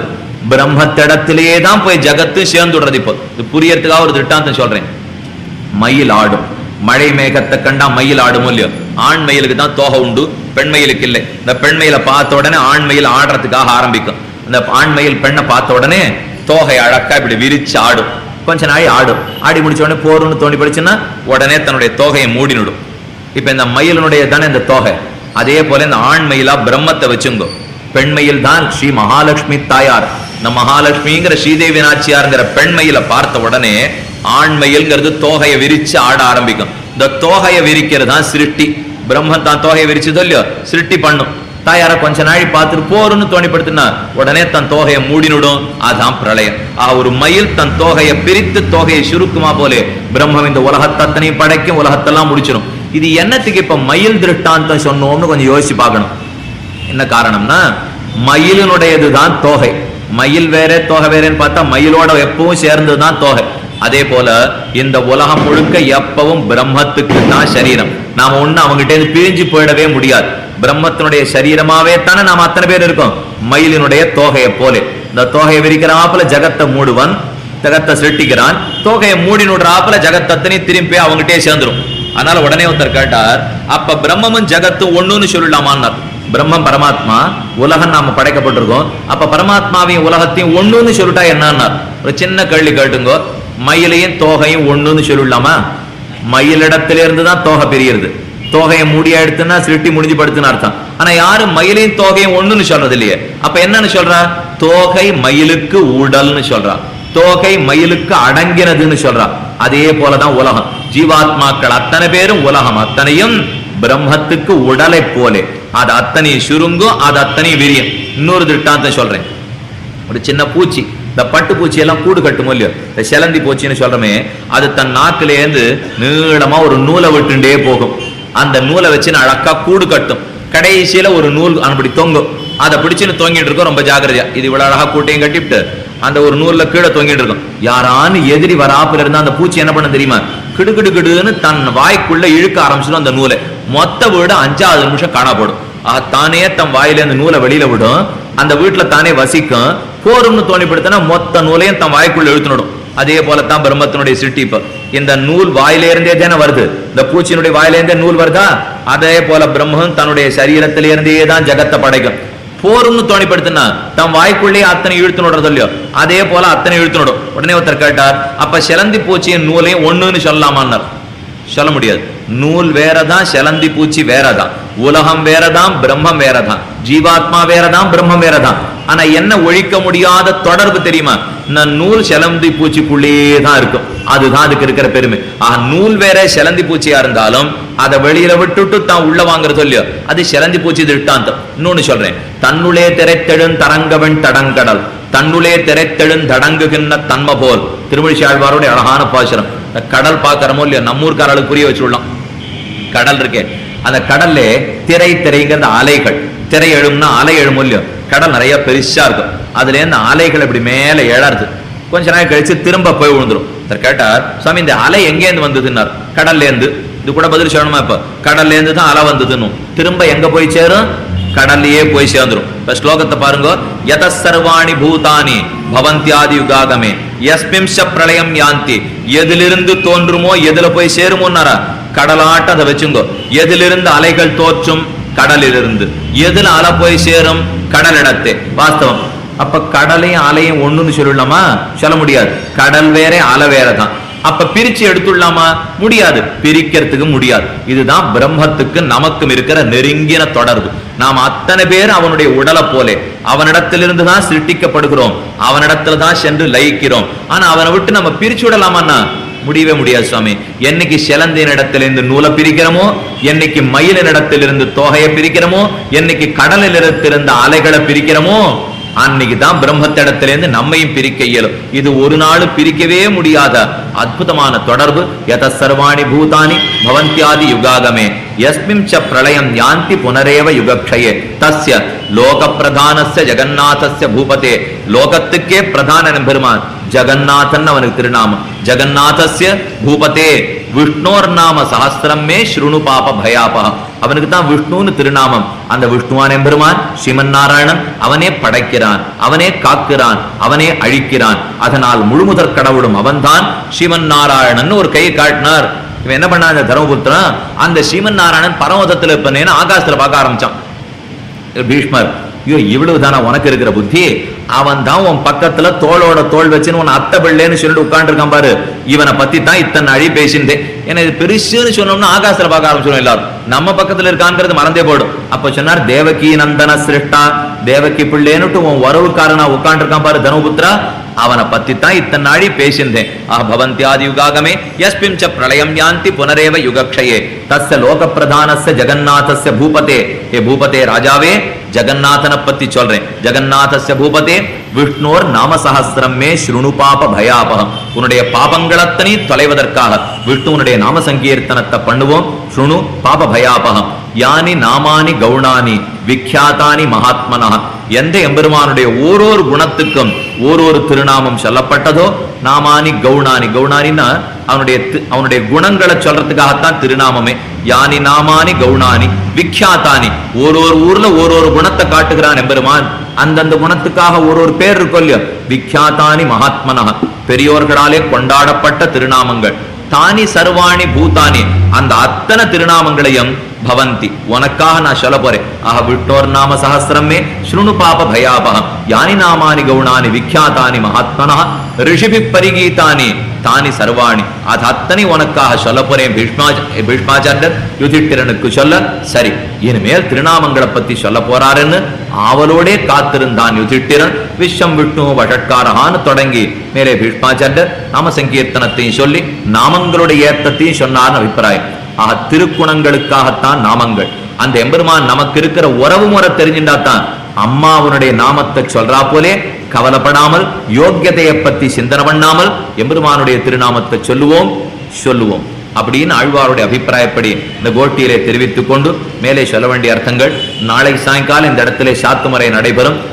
பிரம்மத்திடத்திலேயே தான் போய் ஜகத்து சேர்ந்துடுறது. இப்போ இது புரியறதுக்காக ஒரு திட்டாந்தம் சொல்றேன். மயில் ஆடும், மழை மேகத்தை கண்டா மயில் ஆடும் இல்லையோ. ஆண் மயிலுக்கு தான் தோகை உண்டு, பெண் மயிலுக்கு இல்லை. இந்த பெண் மயிலை பார்த்த உடனே ஆண் மயில் ஆடுறதுக்காக ஆரம்பிக்கும். இந்த ஆண் மயில் பெண்ணை பார்த்த உடனே தோகை அழக்கா இப்படி விரிச்சு ஆடும். கொஞ்ச நாள் ஆடும், ஆடி முடிச்ச உடனே போறோம்னு தோண்டி படிச்சுன்னா உடனே தன்னுடைய தோகையை மூடினுடும். இப்ப இந்த மயிலினுடைய தானே இந்த தோகை. அதே போல இந்த ஆண் மயிலா பிரம்மத்தை வச்சுங்கோ. பெண் மயில் தான் ஸ்ரீ மகாலட்சுமி தாயார். இந்த மகாலட்சுமிங்கிற ஸ்ரீதேவி நாச்சியார்ங்கிற பெண் மயிலை பார்த்த உடனே ஆண் மயில்ங்கிறது தோகையை விரிச்சு ஆட ஆரம்பிக்கும். இந்த தோகையை விரிக்கிறது தான் சிருஷ்டி. பிரம்மன் தான் தோகையை விரிச்சதோ இல்லையோ சிருஷ்டி பண்ணும். தாயார கொஞ்ச நாளை பார்த்துட்டு போறோம்னு தோணிப்படுத்தினா உடனே தன் தோகையை மூடினுடும். அதான் பிரளயம். ஒரு மயில் தன் தோகையை பிரித்து தோகையை சுருக்குமா போலே பிரம்மம் இந்த உலகத்தனையும் படைக்கும், உலகத்தெல்லாம் முடிச்சிடும். இது என்னத்துக்கு இப்ப மயில் திருஷ்டாந்தம் சொன்னோம்னு கொஞ்சம் யோசிச்சு பார்க்கணும். என்ன காரணம்னா மயிலினுடையதுதான் தோகை. மயில் வேற தோகை வேறேன்னு பார்த்தா மயிலோட எப்பவும் சேர்ந்ததுதான் தோகை. அதே போல இந்த உலகம் முழுக்க எப்பவும் பிரம்மத்துக்கு தான் சரீரம். நாம ஒண்ணு அவங்ககிட்ட இருந்து பிரிஞ்சு போயிடவே முடியாது. பிரம்மத்தினுடைய சரீரமாவே தானே நாம அத்தனை பேர் இருக்கோம். மயிலினுடைய தோகையை போல இந்த தோகையை விரிக்கிறாப்புல ஜகத்தை மூடுவன், ஜகத்தை சிருஷ்டிக்கிறான். தோகையை மூடி நுடுறாப்புல ஜகத்தனை திரும்பி அவங்ககிட்டே சேர்ந்துரும். அதனால உடனே ஒருத்தர் கேட்டார், அப்ப பிரம்மமும் ஜகத்தும் ஒண்ணுன்னு சொல்லலாமான்னார். பிரம்மம் பரமாத்மா, உலகம் நாம படைக்கப்பட்டிருக்கோம். அப்ப பரமாத்மாவையும் உலகத்தையும் ஒண்ணுன்னு சொல்லிட்டா என்னன்னார். ஒரு சின்ன கேள்வி கேட்டுங்கோ. மயிலையும் தோகையும் ஒண்ணுன்னு சொல்லலாமா? மயிலிடத்திலிருந்து தான் தோகை பிரியுது. தோகையை மூடியா எடுத்துன்னா சிருஷ்டி முடிஞ்சு படுத்துன்னு அர்த்தம். ஆனா யாரும் மயிலையும் தோகையும் ஒண்ணுன்னு சொல்றது இல்லையே. அப்ப என்னன்னு சொல்றா? தோகை மயிலுக்கு உடல்னு சொல்றா, தோகை மயிலுக்கு அடங்கினதுன்னு சொல்றா. அதே போலதான் உலகம். ஜீவாத்மாக்கள் அத்தனை பேரும் உலகம் அத்தனையும் பிரம்மத்துக்கு உடலை போலே. அது அத்தனை சுருங்கும், அது அத்தனை விரியும். இன்னொரு திருட்டாந்தம் சொல்றேன். ஒரு சின்ன பூச்சி, இந்த பட்டு பூச்சி எல்லாம் கூடு கட்டும் இல்லையோ, இந்த செலந்தி பூச்சின்னு சொல்றமே, அது தன் நாக்கிலேருந்து நீளமா ஒரு நூலை விட்டுண்டே போகும். அந்த நூலை வச்சு அழகா கூடு கட்டும். கடைசியில ஒரு நூல் அப்படி தொங்கும். அதை பிடிச்சுன்னு தொங்கிட்டு இருக்கும். ரொம்ப ஜாக்கிரதையா இது இவ்வளவு அழகா கூட்டையும் கட்டிவிட்டு அந்த ஒரு நூல்ல கீழே தொங்கிட்டு இருக்கும். யாரான்னு எதிரி வராப்புல இருந்தா அந்த பூச்சி என்ன பண்ண தெரியுமா? கிடுகிடு கிடுன்னு தன் வாய்க்குள்ள இழுக்க ஆரம்பிச்சிடும் அந்த நூலை. மொத்த வீடு 5வது நிமிஷம் காணப்படும். தானே தன் வாயில அந்த நூலை வெளியில விடும். அந்த வீட்டுல தானே வசிக்கும். போரும்னு தோணிப்படுத்தினா மொத்த நூலையும் தன் வாய்க்குள்ள இழுத்துடும். அதே போலத்தான் பிரம்மத்தினுடைய சிருஷ்டிப்பு. இந்த நூல் வாயிலிருந்தே தானே வருது. இந்த பூச்சியினுடைய வாயிலிருந்தே நூல் வருதா? அதே போல பிரம்மம் தன்னுடைய சரீரத்திலிருந்தே தான் ஜகத்தை படைக்கும். போரும்னு தோணிப்படுத்தினா தன் வாய்க்குள்ளே அத்தனை இழுத்து நோடுறது இல்லையோ, அதே போல அத்தனை இழுத்து நோடும். உடனே ஒருத்தர் கேட்டார், அப்ப செலந்தி பூச்சியின் நூலையும் ஒண்ணுன்னு சொல்லலாமான்னார். சொல்ல முடியாது. நூல் வேறதான், செலந்தி பூச்சி வேறதான், உலகம் வேறதான், பிரம்மம் வேறதான், ஜீவாத்மா வேறதான், பிரம்மம் வேறதான். ஆனா என்ன ஒழிக்க முடியாத தொடர்பு தெரியுமா? இந்த நூல் செலந்தி பூச்சிக்குள்ளே தான் இருக்கும். அதுதான் அதுக்கு இருக்கிற பெருமை. நூல் வேற செலந்தி பூச்சியா இருந்தாலும் அதை வெளியில விட்டுட்டு தான் உள்ள வாங்குறது இல்லையோ, அது செலந்தி பூச்சி திட்டாந்தம். இன்னொன்னு சொல்றேன், தன்னுளே திரைத்தெழும் தரங்கவன் தடங்கடல், தன்னுளே திரைத்தெழும் தடங்குகின்ற தன்மை போல். திருமழிசாழ்வாரோட அழகான பாசுரம். கடல் பாக்கிறமோ இல்லையோ, நம்மூர்காரர்களுக்கு புரிய வச்சுடலாம். கடல் இருக்கே, அந்த கடல்ல திரை திரைங்கிறது அலைகள். திரை எழும்னா அலை எழுமோ இல்லையோ, கடல் நிறைய பெருசா இருக்கும். அதுல இருந்து அலைகள் இப்படி மேல எழறது. கொஞ்ச நேரம் கழிச்சு திரும்ப போய் விழுந்துரும். கேட்டார், சுவாமி இந்த அலை எங்கேருந்து வந்ததுன்னார். கடல்ல இருந்து. இது கூட பதில் சொல்லணுமா? இப்ப கடல்ல இருந்து தான் அலை வந்ததுன்னு. திரும்ப எங்க போய் சேரும்? கடல்லையே போய் சேர்ந்துரும். இப்ப ஸ்லோகத்தை பாருங்க. யத சர்வாணி பூதானி பவந்தியாதி யுகாகமே யஸ்மிம்ஷ பிரளயம் யாந்தி. எதிலிருந்து தோன்றுமோ எதுல போய் சேருமோன்னாரா? கடலாட்ட அதை வச்சுங்கோ. எதிலிருந்து அலைகள் தோற்றும்? கடலிலிருந்து. எதுல அலை போய் சேரும்? கடலிடத்தே. வாஸ்தவம். அப்ப கடலையும் அலையும் ஒண்ணுன்னு சொல்லலாமா? சொல்ல முடியாது. கடல் வேற அலை வேறதான். அப்ப பிரிச்சு எடுத்துடலாமா? முடியாது. பிரிக்கிறதுக்கு முடியாது. இதுதான் பிரம்மத்துக்கு நமக்கும் இருக்கிற நெருங்கின தொடர்பு. நாம் அத்தனை பேர் அவனுடைய உடலை போலே அவனிடத்திலிருந்து தான் சிருஷ்டிக்கப்படுகிறோம். அவனிடத்துல தான் சென்று லயிக்கிறோம். ஆனா அவனை விட்டு நம்ம பிரிச்சு விடலாமான்னா முடியவே முடியாது சுவாமி. என்னைக்கு செலந்தின் இடத்திலிருந்து நூலை பிரிக்கிறோமோ, என்னைக்கு மயிலின் இடத்திலிருந்து தோகையை பிரிக்கிறோமோ, என்னைக்கு கடலில் இருந்த அலைகளை பிரிக்கிறோமோ, அன்னைக்கு தான் பிரம்மத்திடத்திலிருந்து நம்மையும் பிரிக்க இயலும். இது ஒரு நாள் பிரிக்கவே முடியாத அற்புதமான தொடர்பு. யத சர்வாணி பூதானி பவந்தியாதி யுகாகமே யஸ்மிம் ச பிரளயம் யாந்தி புனரேவ யுகக்ஷயே தஸ்ய லோக பிரதானஸ்ய ஜெகநாதஸ்ய பூபதே. லோகத்துக்கே பிரதான பெருமான் ஜெகநாதன் அவனுக்கு திருநாமம். ஜெகநாதஸ்ய பூபதே விஷ்ணோர் நாம சஹஸ்ரமே ஸ்ருணு பாப பயாபா. அவனுக்கு தான் விஷ்ணுன்னு திருநாமம். அந்த விஷ்ணுவான் எம்பெருமான் ஸ்ரீமன் நாராயணன். அவனே படைக்கிறான், அவனே காக்கிறான், அவனே அழிக்கிறான். அதனால் முழுமுதற் கடவுளும் அவன்தான். ஸ்ரீமன் நாராயணன் ஒரு கை காட்டினார். இவன் என்ன பண்ணா? அந்த தர்மபுத்திரன் அந்த ஸ்ரீமன் நாராயணன் பரமதத்துல இருப்பேன்னு ஆகாசத்துல பார்க்க ஆரம்பிச்சான். பீஷ்மர், ஐயோ இவ்வளவுதானா உனக்கு இருக்கிற புத்தி? அவன் தான் உன் பக்கத்துல தோளோட தோல் வச்சுன்னு உன் அத்தை பிள்ளைன்னு சொல்லிட்டு உட்காந்துருக்கான் பாரு. இவனை பத்தி தான் இத்தனை அழி பேசிட்டேன். ஏன்னா இது பெருசுன்னு சொன்னோம்னா ஆகாசத்துல பார்க்க ஆரம்பிச்சிடும் எல்லாரும். நம்ம பக்கத்துல இருக்கான்றது மறந்தே போடும். அப்ப சொன்னார், தேவகி நந்தன சிருஷ்டா, தேவகி பிள்ளைன்னுட்டு உன் உறவுக்காரனா உட்காந்துருக்கான் பாரு தனுபுத்ரா, அவனை பத்தி தான் இத்தனை நாளி பேசியிருந்தேன். பவந்தியாதி யுகாகமே யஸ்மிம் ச பிரளயம் யாந்தி புனரேவ யுகக்ஷயே தஸ்ய லோக பிரதானஸ்ய ஜெகநாதஸ்ய பூபதே. ஏ பூபதே ராஜாவே, ஜெகநாதனை பத்தி சொல்றேன். ஜெகநாதஸ்ய பூபதே விஷ்ணோர் நாம சஹஸ்ரமே ஸ்ருணு பாப பயாபகம். உன்னுடைய பாபங்களத்தனை தொலைவதற்காக விஷ்ணுனுடைய நாம சங்கீர்த்தனத்தை பண்ணுவோம். ஸ்ருணு பாப பயாபகம். யானி நாமானி கௌணானி விக்யாதானி மகாத்மனா. எந்த எம்பெருமானுடைய ஓரோரு குணத்துக்கும் ஓரொரு திருநாமம் சொல்லப்பட்டதோ, நாமானி கௌணானி. கௌணானின்னா அவனுடைய குணங்களை சொல்றதுக்காகத்தான் திருநாமமே. யானி நாமானி கௌணானி விக்யாதானி. ஓரொரு ஊர்ல ஓரொரு குணத்தை காட்டுகிறான் எம்பெருமான். அந்தந்த குணத்துக்காக ஒரு பேர் இருக்கும் இல்லையோ. விக்யாதானி மகாத்மனா, பெரியோர்களாலே கொண்டாடப்பட்ட திருநாமங்கள். தானி சர்வாணி பூதானி, அந்த அத்தனை திருநாமங்களையும் பவந்தி உனக்காக நான் சொல்ல போறேன். விஷ்ணோர் நாம சஹஸ்ரமே ஸ்ருணு பாப பயாபகம். யானி நாமானி கௌணானி விக்யாதானி மகாத்மனா ரிஷிபி பரிகீதானி தானி சர்வாணி, அது அத்தனை உனக்காக சொல்ல போறேன் பீஷ்மாச்சாரியர் யுதிஷ்டிரனுக்கு சொல்ல. சரி, இனிமேல் திருநாமங்களை பத்தி சொல்ல போறாருன்னு அவளோடே காத்திருந்தான் யுதிஷ்டிரன். விஸ்வம் விஷ்ணு வஷட்காரகான்னு தொடங்கி மேலே பீஷ்மாச்சாரியர் நாம சங்கீர்த்தனத்தையும் சொல்லி நாமங்களுடைய ஏற்றத்தையும் சொன்னார்னு அபிப்பிராயம். ஆக திருக்குணங்களுக்காகத்தான் நாமங்கள். அந்த எம்பெருமான் நமக்கு இருக்கிற உறவு முறை தெரிஞ்சுட்டாத்தான் அம்மாவனுடைய நாமத்தை சொல்றா போலே கவலைப்படாமல் யோக்கியதையை பத்தி சிந்தனை பண்ணாமல் எம்பெருமானுடைய திருநாமத்தை சொல்லுவோம் அப்படின்னு ஆழ்வாருடைய அபிப்பிராயப்படி இந்த கோட்டியிலே தெரிவித்துக் கொண்டு மேலே சொல்ல வேண்டிய அர்த்தங்கள் நாளை சாயங்காலம் இந்த இடத்திலே சாத்துமுறை நடைபெறும்.